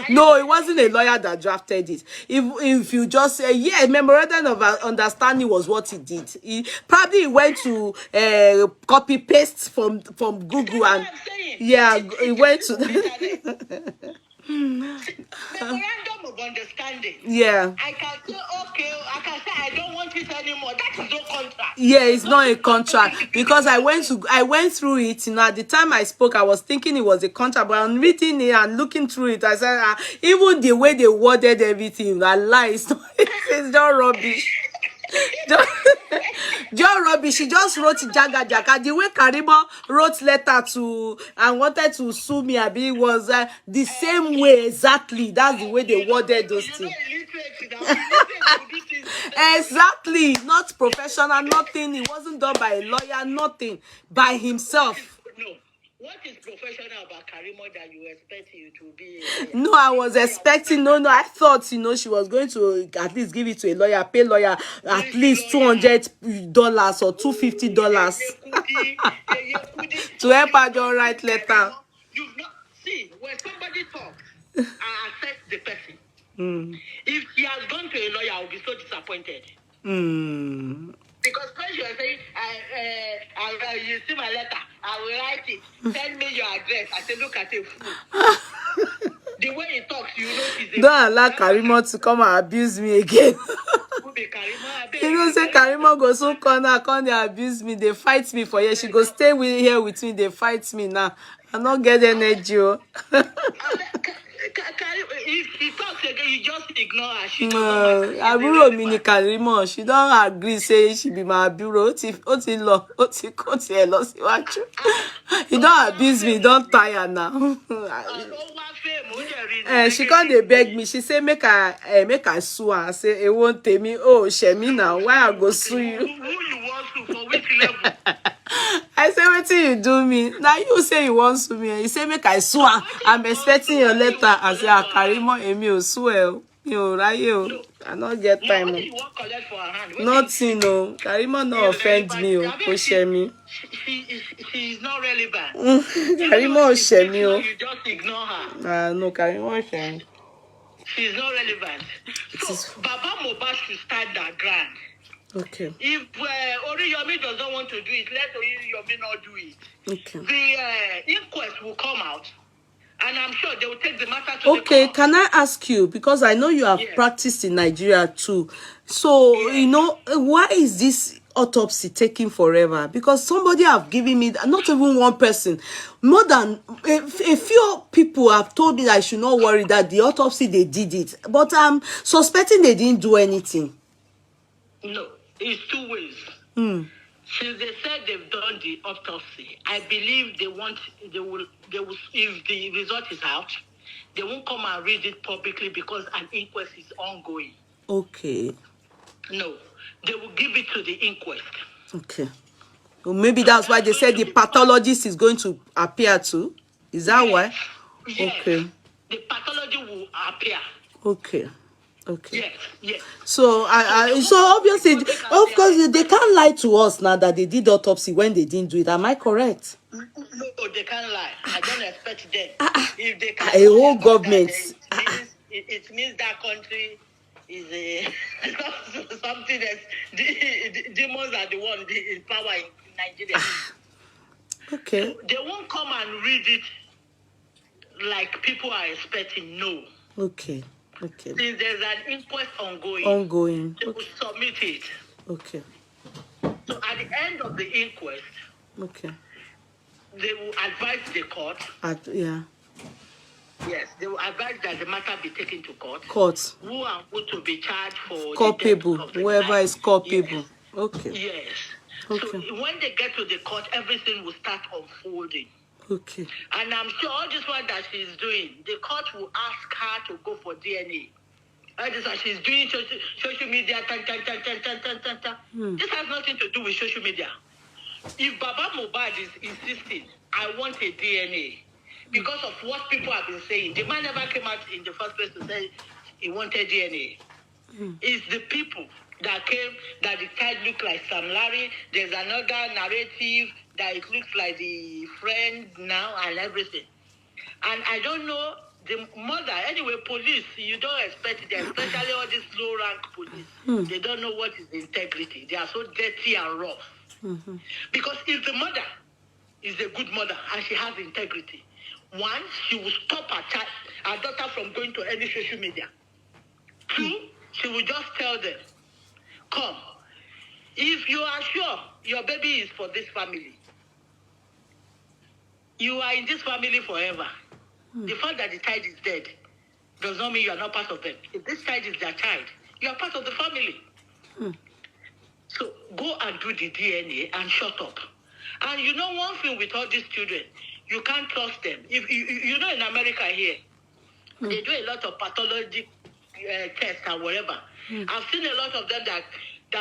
No, it wasn't a lawyer that drafted it. If you just say, yeah, memorandum of understanding was what he did. He probably went to copy paste from Google and yeah, he went to. Memorandum of understanding. Yeah. I can say okay. I can say I don't want it anymore. That is no contract. Yeah, it's not a contract because I went through it. At the time I spoke, I was thinking it was a contract, but I'm reading it and looking through it. I said, even the way they worded everything, I lie. It's just rubbish. Just rubbish. She just wrote Jaga Jaka. The way Karima wrote letter to and wanted to sue me, Abi, was the same way exactly. That's the way they worded those things. Exactly. Not professional, nothing. It wasn't done by a lawyer, nothing. By himself. No. What is professional about Karimo that you expect you to be a lawyer? No, I was expecting, no, I thought, she was going to at least give it to a lawyer, pay lawyer at least $200 or $250 to help her just write letter. You've not see when somebody talks, I assess the person. If he has gone to a lawyer, I will be so disappointed. Because when you are saying, you see my letter, I will write it. Send me your address. I say, look at a fool. The way he talks, you know he's a Don't allow Karimo to come and abuse me again. You know, say Karimo go so corner, come they abuse me. They fight me for here. She go stay here with me. They fight me now. I not get energy. If she talks again, you just ignore her. She doesn't matter. Àbúrò mi ni Karimo. She don't agree say she be my àbúrò. Ó ti lọ síwájú. He don't abuse me. Don't tire now. She can't dey beg me. She say make I sue her. I say it won't take me. Oh, Shemi now. Why I go sue you? Who you want to for which level? I say wetin you do me. Now you say you want sue me. You say make I sue her. I'm expecting your letter. I say Karimo èmi ò sue ẹ o. Mi ò ráyè o. I not get time. Nothing no. Karimo no offend me o. Kò ṣe mí. She is not relevant. Karimo ò ṣe mí o. You just ignore her. No, Karimo ò ṣe mí. She is not relevant. So Baba Mohbad should stand their ground. Okay. If Oriyomi does not want to do it, let Oriyomi not do it. Okay. The inquest will come out, and I'm sure they will take the matter to the Okay, court. can I ask you, because I know you have practiced in Nigeria too, so you know, why is this autopsy taking forever? Because somebody have given me, not even one person, more than a few people have told me that I should not worry, that the autopsy they did it, but I'm suspecting they didn't do anything. No, it's two ways. Since they said they've done the autopsy, I believe they will, if the result is out, they won't come and read it publicly because an inquest is ongoing. Okay. No, they will give it to the inquest. Okay. Well, maybe that's why they said the pathologist is going to appear too. Is that why? Yes. Okay. The pathology will appear. Okay. Okay. Yes. So so obviously, of course, they can't lie to us now that they did autopsy when they didn't do it. Am I correct? No, they can't lie. I don't expect them. If they can, A whole government. It means that country is something else. Demons are the one in power in Nigeria. Okay. So they won't come and read it like people are expecting. No. Okay. Okay. Since there's an inquest ongoing, they will submit it. Okay. So at the end of the inquest, okay, they will advise the court. Yeah. Yes, they will advise that the matter be taken to court. Who are going to be charged for culpable? Whoever is culpable. Yes. Okay. Yes. Okay. So when they get to the court, everything will start unfolding. Okay. And I'm sure all this one that she's doing, the court will ask her to go for DNA. All this what she's doing, social media, This has nothing to do with social media. If Baba Mohbad is insisting, I want a DNA, because of what people have been saying, the man never came out in the first place to say he wanted DNA. It's the people that came, that the child looked like Sam Larry. There's another narrative that it looks like the friend now and everything. And I don't know the mother. Anyway, police, you don't expect them, especially all these low-rank police. They don't know what is integrity. They are so dirty and rough. Because if the mother is a good mother and she has integrity, one, she will stop her daughter from going to any social media. Two, she will just tell them, come, if you are sure your baby is for this family, you are in this family forever. The fact that the child is dead does not mean you are not part of them. If this child is their child, you are part of the family. So go and do the DNA and shut up. And you know one thing with all these children, you can't trust them. If you know in America here, they do a lot of pathology tests and whatever. I've seen a lot of them that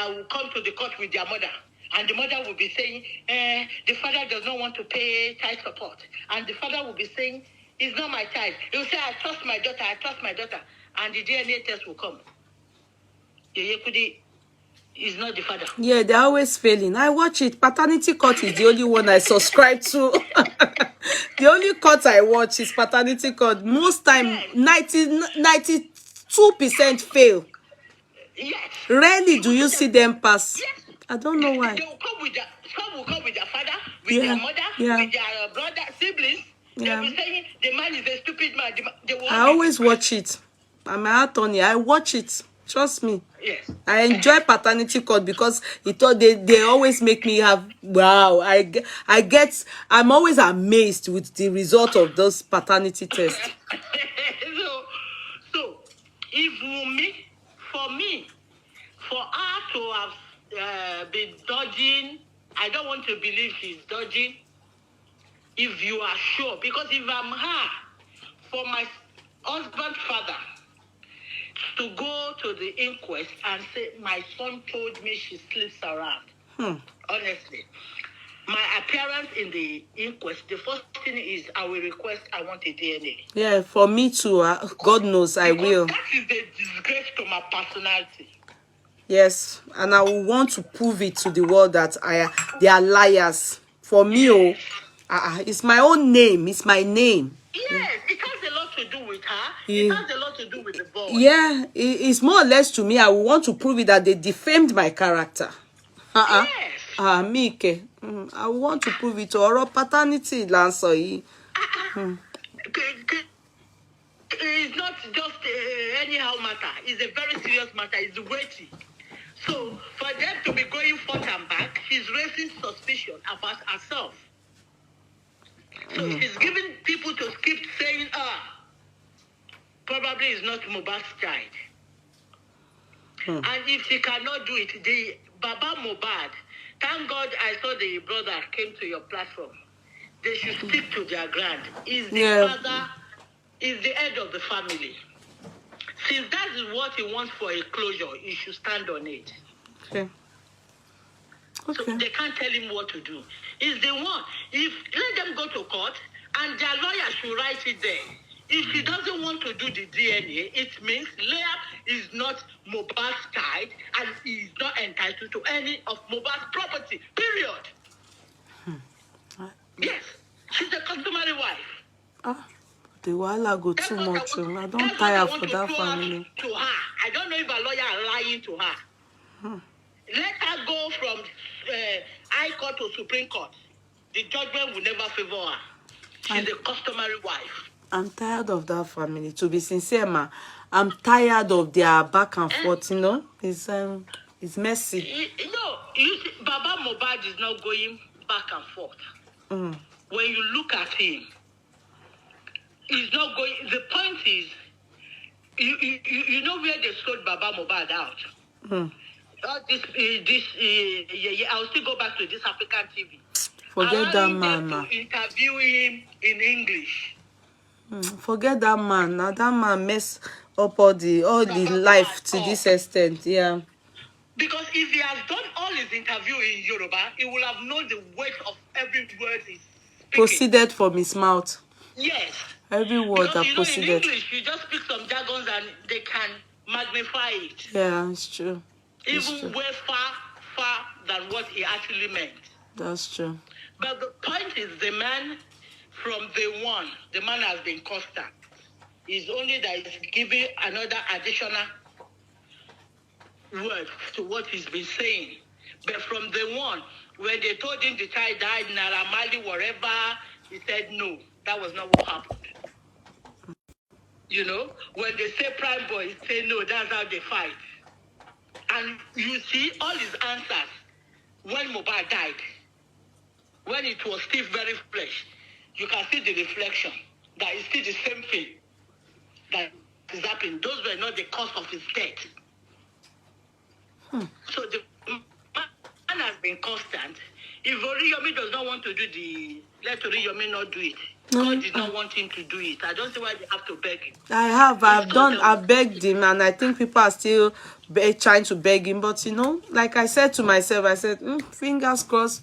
will come to the court with their mother. And the mother will be saying, the father does not want to pay child support. And the father will be saying, it's not my child. He will say, I trust my daughter, I trust my daughter. And the DNA test will come. Yeye Kudi is not the father. Yeah, they're always failing. I watch it. Paternity Court is the only one I subscribe to. The only court I watch is Paternity Court. Most time, Yes. 92% fail. Yes. Rarely do you see them pass. Yes. I don't know why. They will come with some will come with their father, with Yeah, their mother, yeah. with their brother, siblings. Yeah. They will say the man is a stupid man. They will I always watch it. I'm an attorney. I watch it. Trust me. Yes. I enjoy Paternity Court because they always make me have wow. I'm always amazed with the result of those paternity tests. so if for me, for her to have been dodging, I don't want to believe she's dodging. If you are sure, because if I'm her, for my husband's father to go to the inquest and say, my son told me she sleeps around. Honestly, my appearance in the inquest, the first thing is I will request, I want a DNA. Yeah, for me too. God knows I will. That is the disgrace to my personality. Yes, and I will want to prove it to the world that they are liars. For me, it's my own name. It's my name. Yes, it has a lot to do with her. Yeah. It has a lot to do with the boy. Yeah, it's more or less to me. I will want to prove it that they defamed my character. Yes. Mike. I want to prove it to our paternity, Lansoyi. It's not just anyhow matter. It's a very serious matter. It's weighty. So for them to be going forth and back, she's raising suspicion about herself. So she's giving people to keep saying, probably is not Mohbad's child. And if she cannot do it, the Baba Mohbad, thank God I saw the brother came to your platform. They should stick to their ground. Is the father, is the head of the family. Since that is what he wants for a closure, he should stand on it. Okay. So they can't tell him what to do. He's the one. If let them go to court and their lawyer should write it there. If he doesn't want to do the DNA, it means Leah is not Mohbad's child and he is not entitled to any of Mohbad's property. Period. Yes, she's a customary wife. The wahala go too much. I don't tire for that family. To her, I don't know if a lawyer is lying to her. Let her go from High Court to Supreme Court. The judgment will never favor her. She's a customary wife. I'm tired of that family. To be sincere, ma, I'm tired of their back and forth. You know, it's messy. You see, Baba Mohbad is not going back and forth. When you look at him, he's not going. The point is, you know where they sold Baba Mohbad out. I'll still go back to this African TV. Forget that man, ma. Interview him in English. Forget that man. Now that man mess up all the life to this extent. Yeah. Because if he has done all his interview in Yoruba, he will have known the weight of every word he's speaking. Proceeded from his mouth. Yes. Every word that proceeded. In English, you just speak some jargons and they can magnify it. Yeah, it's true. Even way far than what he actually meant. That's true. But the point is, the man, from day one, the man has been constant. It's only that he's giving another additional word to what he's been saying. But from day one, when they told him the child died in Aramali, wherever, he said no. That was not what happened. You know, when they say Prime Boy, he say no, that's how they fight. And you see all his answers when Mohbad died. When it was still very fresh, you can see the reflection that it's still the same thing that is happening. Those were not the cause of his death. So the man has been constant. If Oriyomi does not want to do let Oriyomi not do it. God did not want him to do it. I don't see why they have to beg him. I've begged him, and I think people are still trying to beg him. But like I said to myself, I said, fingers crossed.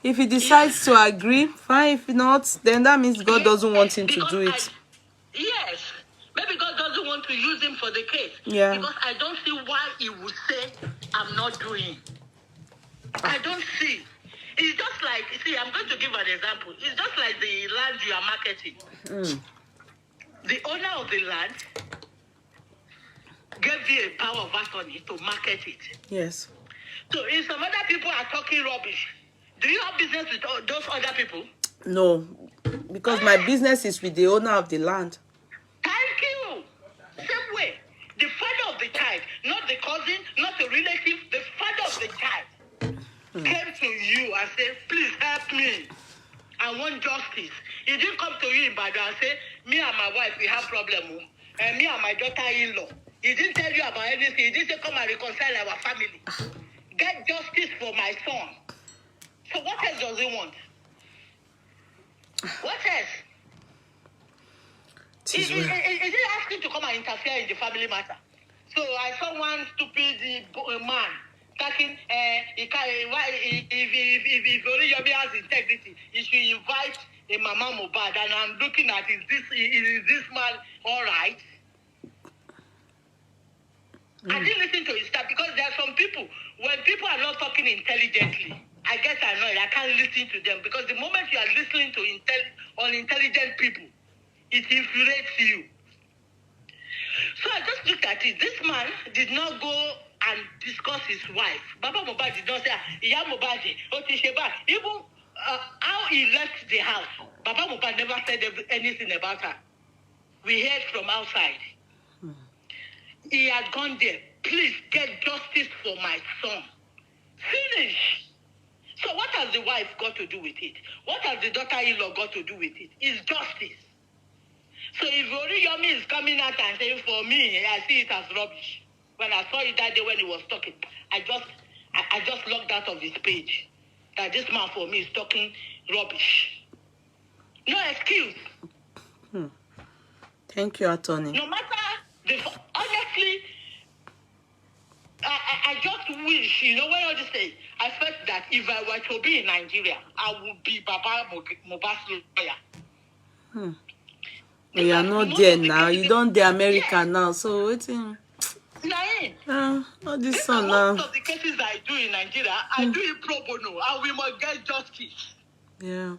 If he decides to agree, fine. If not, then that means God doesn't want him to do it. Yes. Maybe God doesn't want to use him for the case. Yeah. Because I don't see why he would say, I'm not doing. I don't see. It's just like, see, I'm going to give an example. It's just like the land you are marketing. The owner of the land gave you a power of attorney to market it. Yes. So if some other people are talking rubbish, do you have business with those other people? No, because my business is with the owner of the land. Thank you. Same way. The father of the child, not the cousin, not the relative, the father of the child came to you and said, please help me. I want justice. He didn't come to you in Badoo and say, me and my wife, we have problem. And me and my daughter-in-law. He didn't tell you about anything. He didn't say, come and reconcile our family. Get justice for my son. So what else does he want? What else? Is he asking to come and interfere in the family matter? So I saw one stupid man talking, if Oriyomi has integrity, he should invite a Mama Mohbad. And I'm looking at, is this man all right? I didn't listen to his stuff because there are some people, when people are not talking intelligently, I get annoyed. I can't listen to them because the moment you are listening to unintelligent people, it infuriates you. So I just looked at it. This man did not go and discuss his wife. Baba Mohbad did not say, Iya Mohbad, Otisheba. Even how he left the house, Baba Mohbad never said anything about her. We heard from outside. He had gone there. Please get justice for my son. Finish. So what has the wife got to do with it? What has the daughter-in-law got to do with it? It's justice. So if Oriyomi is coming out and saying, for me, I see it as rubbish. When I saw it that day when he was talking, I just logged out of his page. That this man for me is talking rubbish. No excuse. Thank you, attorney. No matter honestly, I just wish, when all this say, I felt that if I were to be in Nigeria, I would be Baba Mohbad's lawyer. You are not there now. You don't the America now. So waiting. All this son now. Most of the cases I do in Nigeria, I do it pro bono, and we must get justice. Yeah.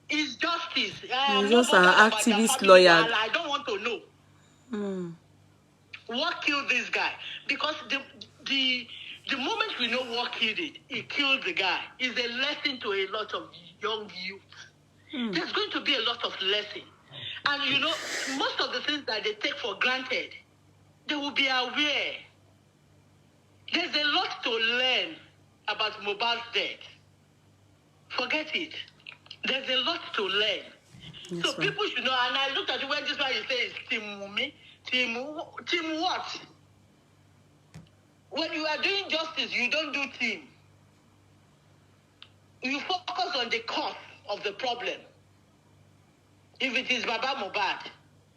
It's justice. You're just an activist lawyer. I don't want to know. What killed this guy? Because the moment we know what killed it, it killed the guy. Is a lesson to a lot of young youth. There's going to be a lot of lesson. And most of the things that they take for granted, they will be aware. There's a lot to learn about Mohbad's death. Forget it. There's a lot to learn. Yes, so people should know. And I looked at it when this one you say is Team Mumi. Team what? When you are doing justice, you don't do team. You focus on the cause of the problem. If it is Baba Mohbad,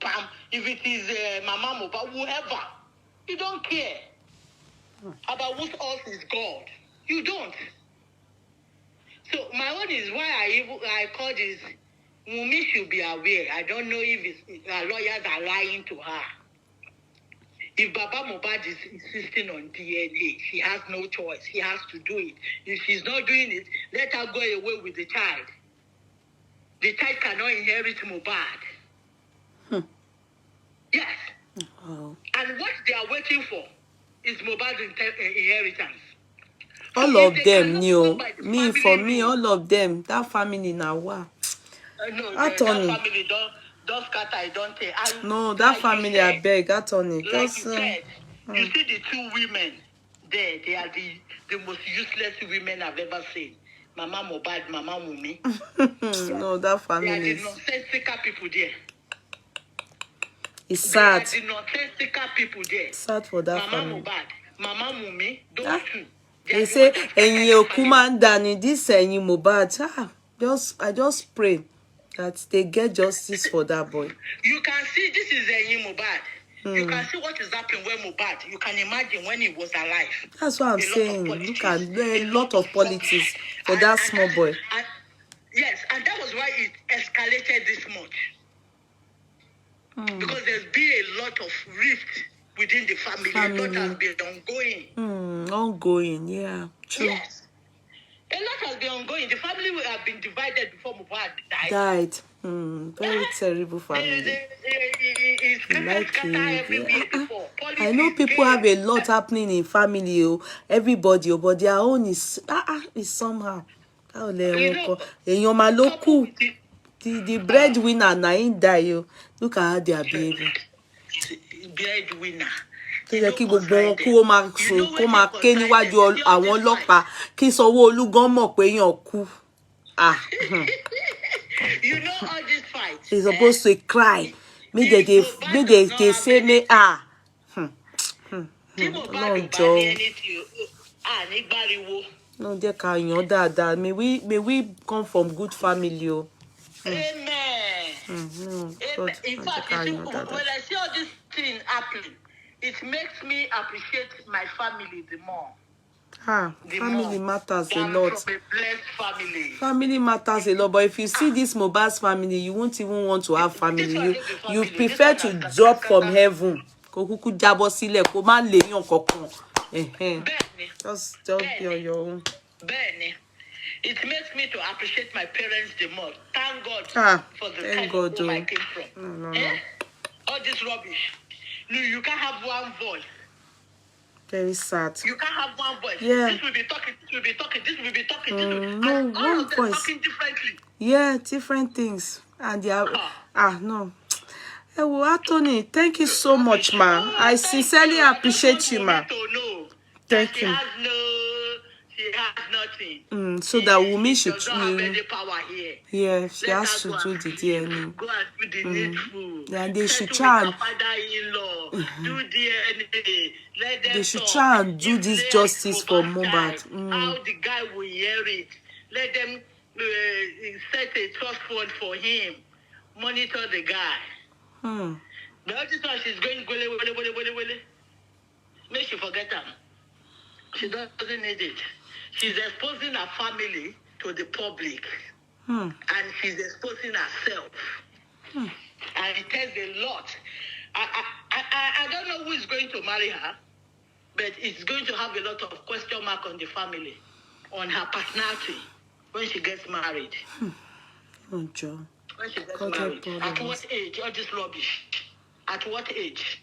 Pam, if it is Mama Mohbad, whoever, you don't care about what else is God. You don't. So my own is why I call this, Mumi should be aware. I don't know if her lawyers are lying to her. If Baba Mohbad is insisting on DNA, she has no choice. She has to do it. If she's not doing it, let her go away with the child. The child cannot inherit Mohbad. Yes. Oh. And what they are waiting for is Mohbad's inheritance. All of them knew. For me, all of them, that family now, wow. No, that family don't scatter, I don't tell. No, that family, I beg, attorney. Like you said, you see the two women there, they are the most useless women I've ever seen. Mama Mohbad, Mama Mumi. No, that family. They are the nonsensical people there. It's sad. They are the nonsensical people there. Sad for that Mama family. Mohbad, Mama Mumi, those two. They say, "Enyi Okuma Dani, this Enyi Mohbad." I just pray. that they get justice for that boy. You can see this is a Mohbad. You can see what is happening when Mohbad. You can imagine when he was alive. That's what I'm saying. Look at a lot of politics for that small boy. Yes, and that was why it escalated this much. Because there's been a lot of rift within the family. A lot has been ongoing. Ongoing, yeah. True. Yes. A lot has been ongoing. The family will have been divided before Mohbad died. Very terrible family. Like I know people have a lot happening in family, everybody, but their own is somehow. The breadwinner na him die. Look at how they are behaving. Breadwinner. Tó yẹ kí gbogbo wọn kú ó máa sùn kó máa ké níwájú àwọn ọlọ́pàá kí Sanwó-Olú gan mọ̀ pé èèyàn kú. You know all these fights. He's supposed to cry. Make they say me Ọlọ́run jọ̀ọ́. No, they can you that. May we come from good family. Amen. In fact, when I see all this thing happening, it makes me appreciate my family the more. Family matters a lot. From a blessed family. Family matters a lot, but if you see this Mohbad's family, you won't even want to have family. You prefer to drop from heaven. Kuku jabo sílẹ̀ kó má léyàn kankan. Just be on your own. Benny. It makes me to appreciate my parents the more. Thank God for the kind of home I came from. No. All this rubbish. No, you can't have one voice. Very sad. You can't have one voice. Yeah. This will be talking, this will be talking, this will be talking, this will be no, and all one of them voice. talking differently. Yeah, different things. And they are, no. Hey, well, Anthony, thank you so much, ma. I sincerely appreciate you, ma. Thank you. She has nothing. So that Wunmi should power here. Yeah, she has to do the DNA. Go and do the needful. And they should try and do DNA. Let them they should try and do this justice for Mohbad. How the guy will hear it. Let them set a trust fund for him. Monitor the guy. The other time she's going wele. Make she forget him. She doesn't need it. She's exposing her family to the public. And she's exposing herself. And it tells a lot. I don't know who is going to marry her, but it's going to have a lot of question mark on the family, on her personality when she gets married. Oh, Joe. When she gets married. At what age? All this rubbish. At what age?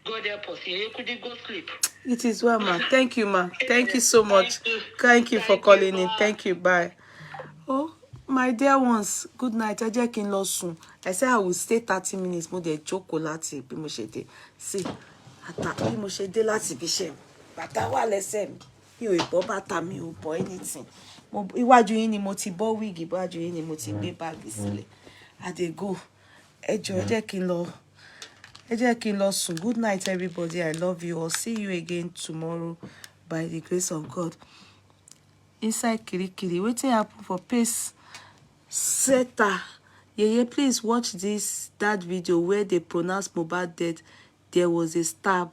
Go there, pussy. You couldn't go sleep. It is well, ma. Thank you, ma. Thank you so much. Thank you for calling in. Thank you. Bye. Oh, my dear ones. Good night. I just in soon. I said I will stay 30 minutes. Mo de jókòó láti bí mo ṣe dé. See, ata bí mo ṣe dé láti bí ṣe. Bàtà wà lẹ́sẹ̀ mi. Mi ò bọ́ bàtà mi ò bọ́ anything. Iwájú yín ni mo ti bọ́ wig, iwájú yín ni mo ti gbé bag sílẹ̀. I dey go. Ẹ jọ̀ọ́, ẹ jẹ́ kí n lọ sùn. Good night, everybody. I love you. I'll see you again tomorrow by the grace of God. Inside Kirikiri, wetin happen for pace setter. Yeah, please watch that video where they pronounce Mohbad dead. There was a stab.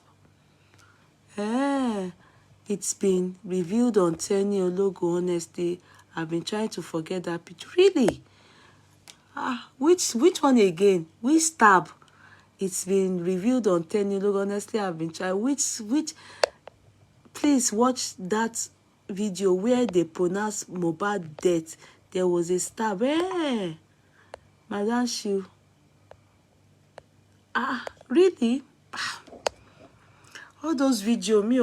It's been revealed on Tenny Ologo. Honestly, I've been trying to forget that picture. Really? Which one again? Which stab? It's been revealed on Tenny Ologo. Honestly, I've been trying. Which? Please watch that video where they pronounce Mohbad death. There was a stab. Madam Shiu. Really? All those videos, me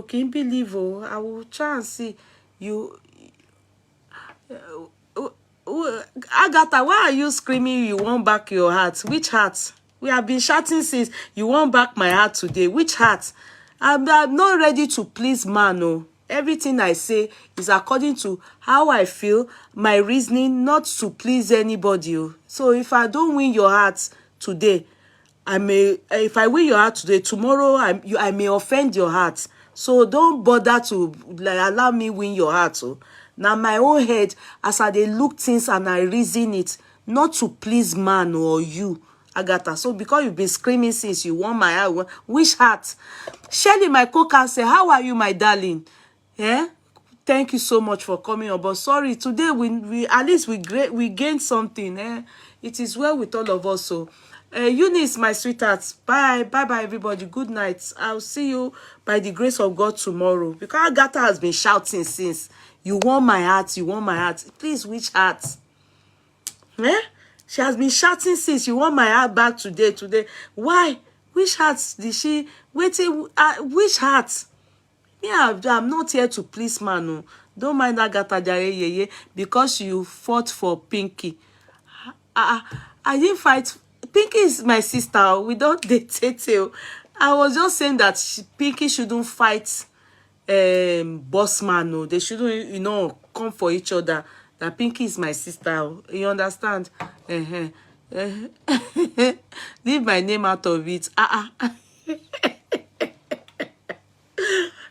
can't believe. I will try and see you. Agatha, why are you screaming you want back your heart? Which heart? We have been shouting since you want back my heart today. Which heart? I'm not ready to please man. No. Everything I say is according to how I feel, my reasoning, not to please anybody. So if I don't win your heart today, if I win your heart today, tomorrow I may offend your heart. So don't bother to allow me win your heart. Now my own head, as I dey look things and I reason it, not to please man or you, Agatha. So because you've been screaming since you want my heart, which heart? Shelly, my co-cancer, how are you, my darling? Yeah? Thank you so much for coming on. But sorry, today we at least we gained something. It is well with all of us. So Eunice, my sweetheart, bye everybody. Good night. I'll see you by the grace of God tomorrow. Because Agatha has been shouting since, you want my heart, you want my heart. Please, which heart? Eh? She has been shouting since, you want my heart back today. Why? Which heart did she waiting? Which heart? Yeah, I'm not here to please man. No. Don't mind Agatha Jare Yeye, because you fought for Pinky. I didn't fight. Pinky is my sister. We don't date. I was just saying that Pinky shouldn't fight boss man. No, they shouldn't, come for each other. That Pinky is my sister. You understand? Leave my name out of it.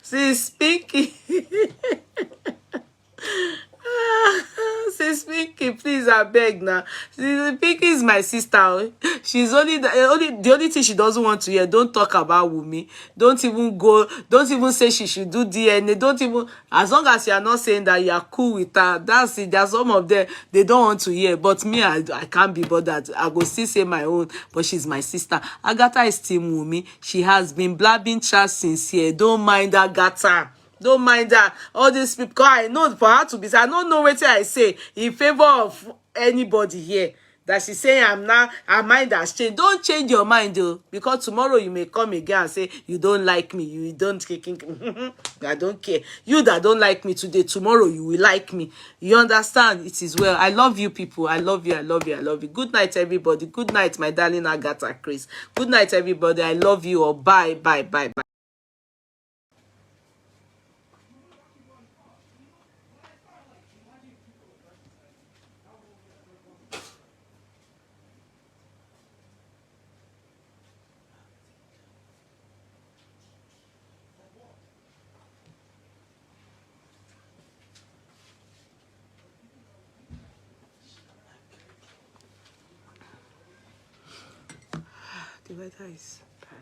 Sis Pinky. Sis Pinky, please, I beg now. Pinky is my sister. She's the only thing she doesn't want to hear. Don't talk about Wumi. Don't even say she should do DNA. Don't even, as long as you are not saying that you are cool with her. That's it. There's some of them, they don't want to hear. But me, I can't be bothered. I go still say my own, but she's my sister. Agatha is Team Wumi. She has been blabbing trash since here. Don't mind Agatha. Don't mind that. All these people, because I know for her to be, I don't know what I say in favor of anybody here. That she's saying her mind has changed. Don't change your mind though, because tomorrow you may come again and say you don't like me. You don't I don't care. You that don't like me today, tomorrow you will like me. You understand? It is well. I love you people. I love you. I love you. I love you. Good night, everybody. Good night, my darling Agatha Chris. Good night, everybody. I love you. Or bye, bye, bye, bye. The weather is bad.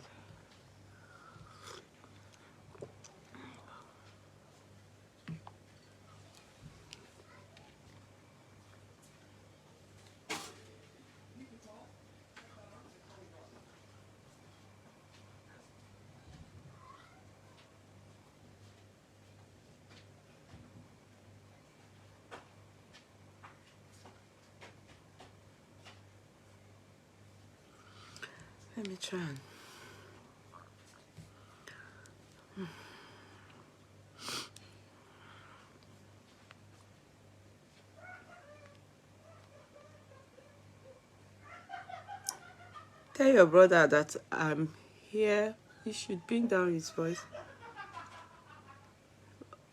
Let me try and... Tell your brother that I'm here. You should bring down his voice.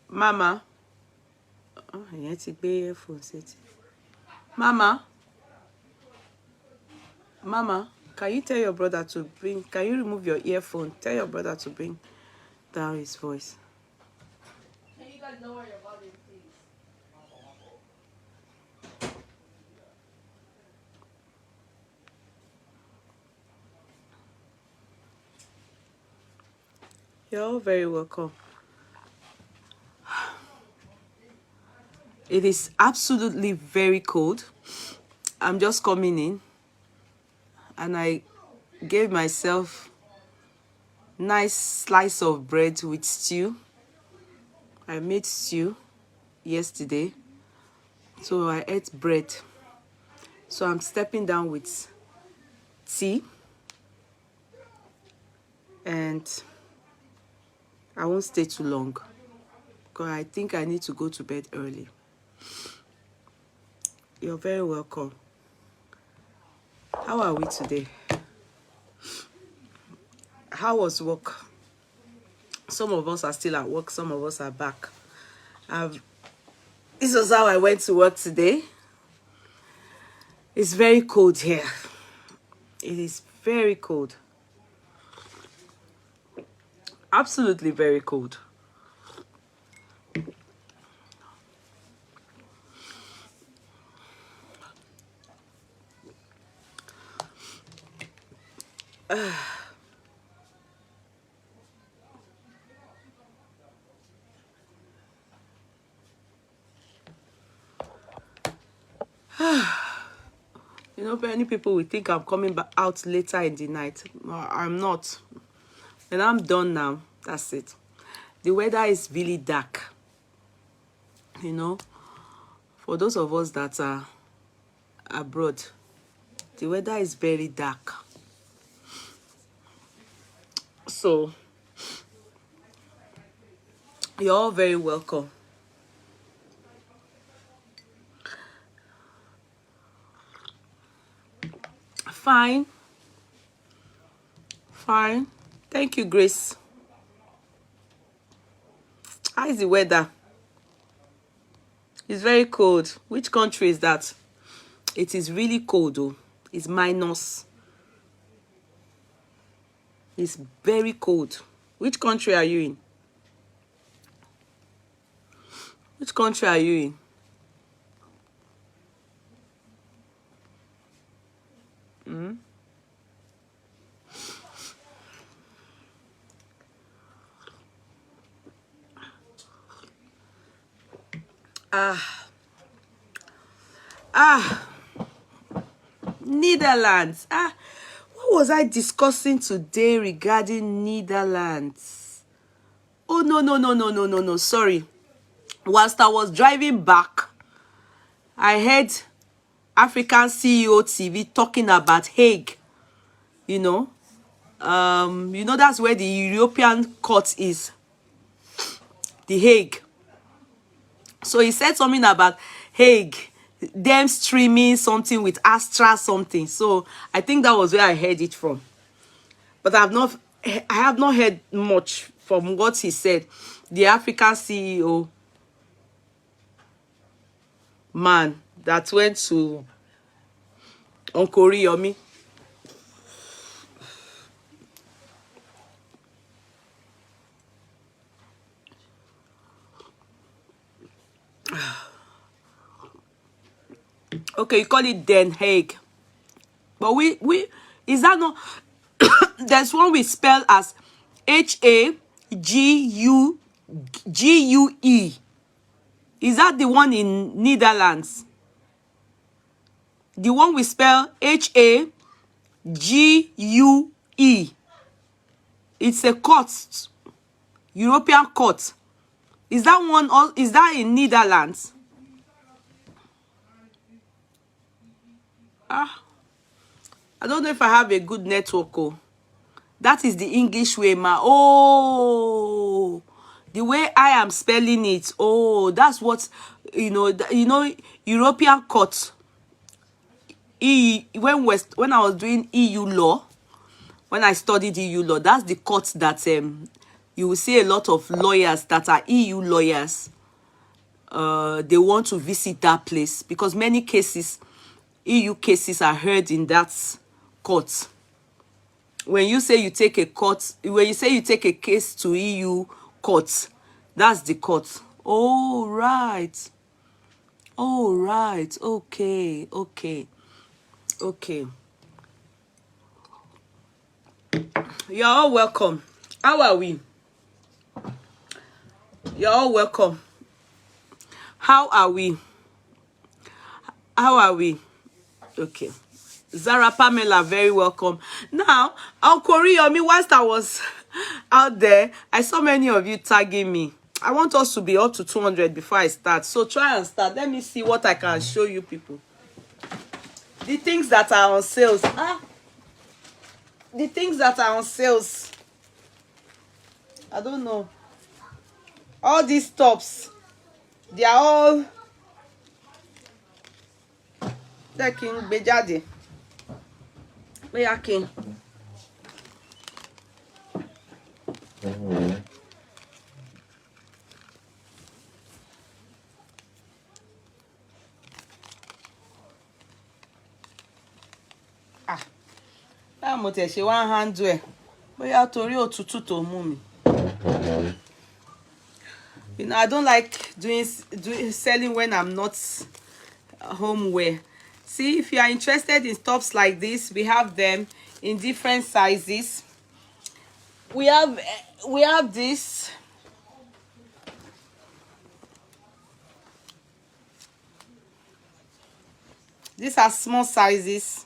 Mama. Oh, I need to be earphones. Mama. Mama, can you tell your brother to bring... Can you remove your earphone? Tell your brother to bring down his voice. Can you guys lower your volume, please? You're all very welcome. It is absolutely very cold. I'm just coming in and I gave myself nice slice of bread with stew. I made stew yesterday, so I ate bread. So I'm stepping down with tea, and I won't stay too long because I think I need to go to bed early. You're very welcome. How are we today? How was work? Some of us are still at work, some of us are back. This was how I went to work today. It's very cold here. It is very cold. Absolutely very cold. You know, many people will think I'm coming back out later in the night. I'm not. And I'm done now. That's it. The weather is really dark. You know, for those of us that are abroad, the weather is very dark. So, you're all very welcome. Fine. Fine. Thank you, Grace. How is the weather? It's very cold. Which country is that? It is really cold though. It's minus. It's very cold. Which country are you in? Which country are you in? Netherlands. What was I discussing today regarding Netherlands? Oh, no. Sorry. Whilst I was driving back, I heard African CEO TV talking about Hague. You know, that's where the European court is. The Hague. So he said something about Hague, them streaming something with Astra something. So I think that was where I heard it from. But I have not heard much from what he said. The African CEO man that went to Uncle Oriyomi. Okay, you call it Den Haag. But we is that not there's one we spell as Hague. Is that the one in Netherlands? The one we spell Hague. It's a court, European court. Is that one, or is that in Netherlands? I don't know if I have a good network. Oh, that is the English way, ma. Oh, the way I am spelling it. Oh, that's what European court. When I was doing EU law, when I studied EU law, that's the court that you will see a lot of lawyers that are EU lawyers. They want to visit that place because many cases, EU cases, are heard in that court. When you say you take a case to EU court, that's the court. Oh right. Oh right. Okay. You're all welcome. How are we? You're all welcome. How are we? Okay. Zara Pamela, very welcome. Now, Uncle Oriyomi, whilst I was out there, I saw many of you tagging me. I want us to be up to 200 before I start. So try and start. Let me see what I can show you people. The things that are on sales. The things that are on sales. I don't know. All these tops, they are all taking bejade. Where are king? Mo te ṣe one hand ẹ bóyá torí òtútù tó mú mi. You know, I don't like doing selling when I'm not home wear. See, if you are interested in tops like this, we have them in different sizes. We have this. These are small sizes.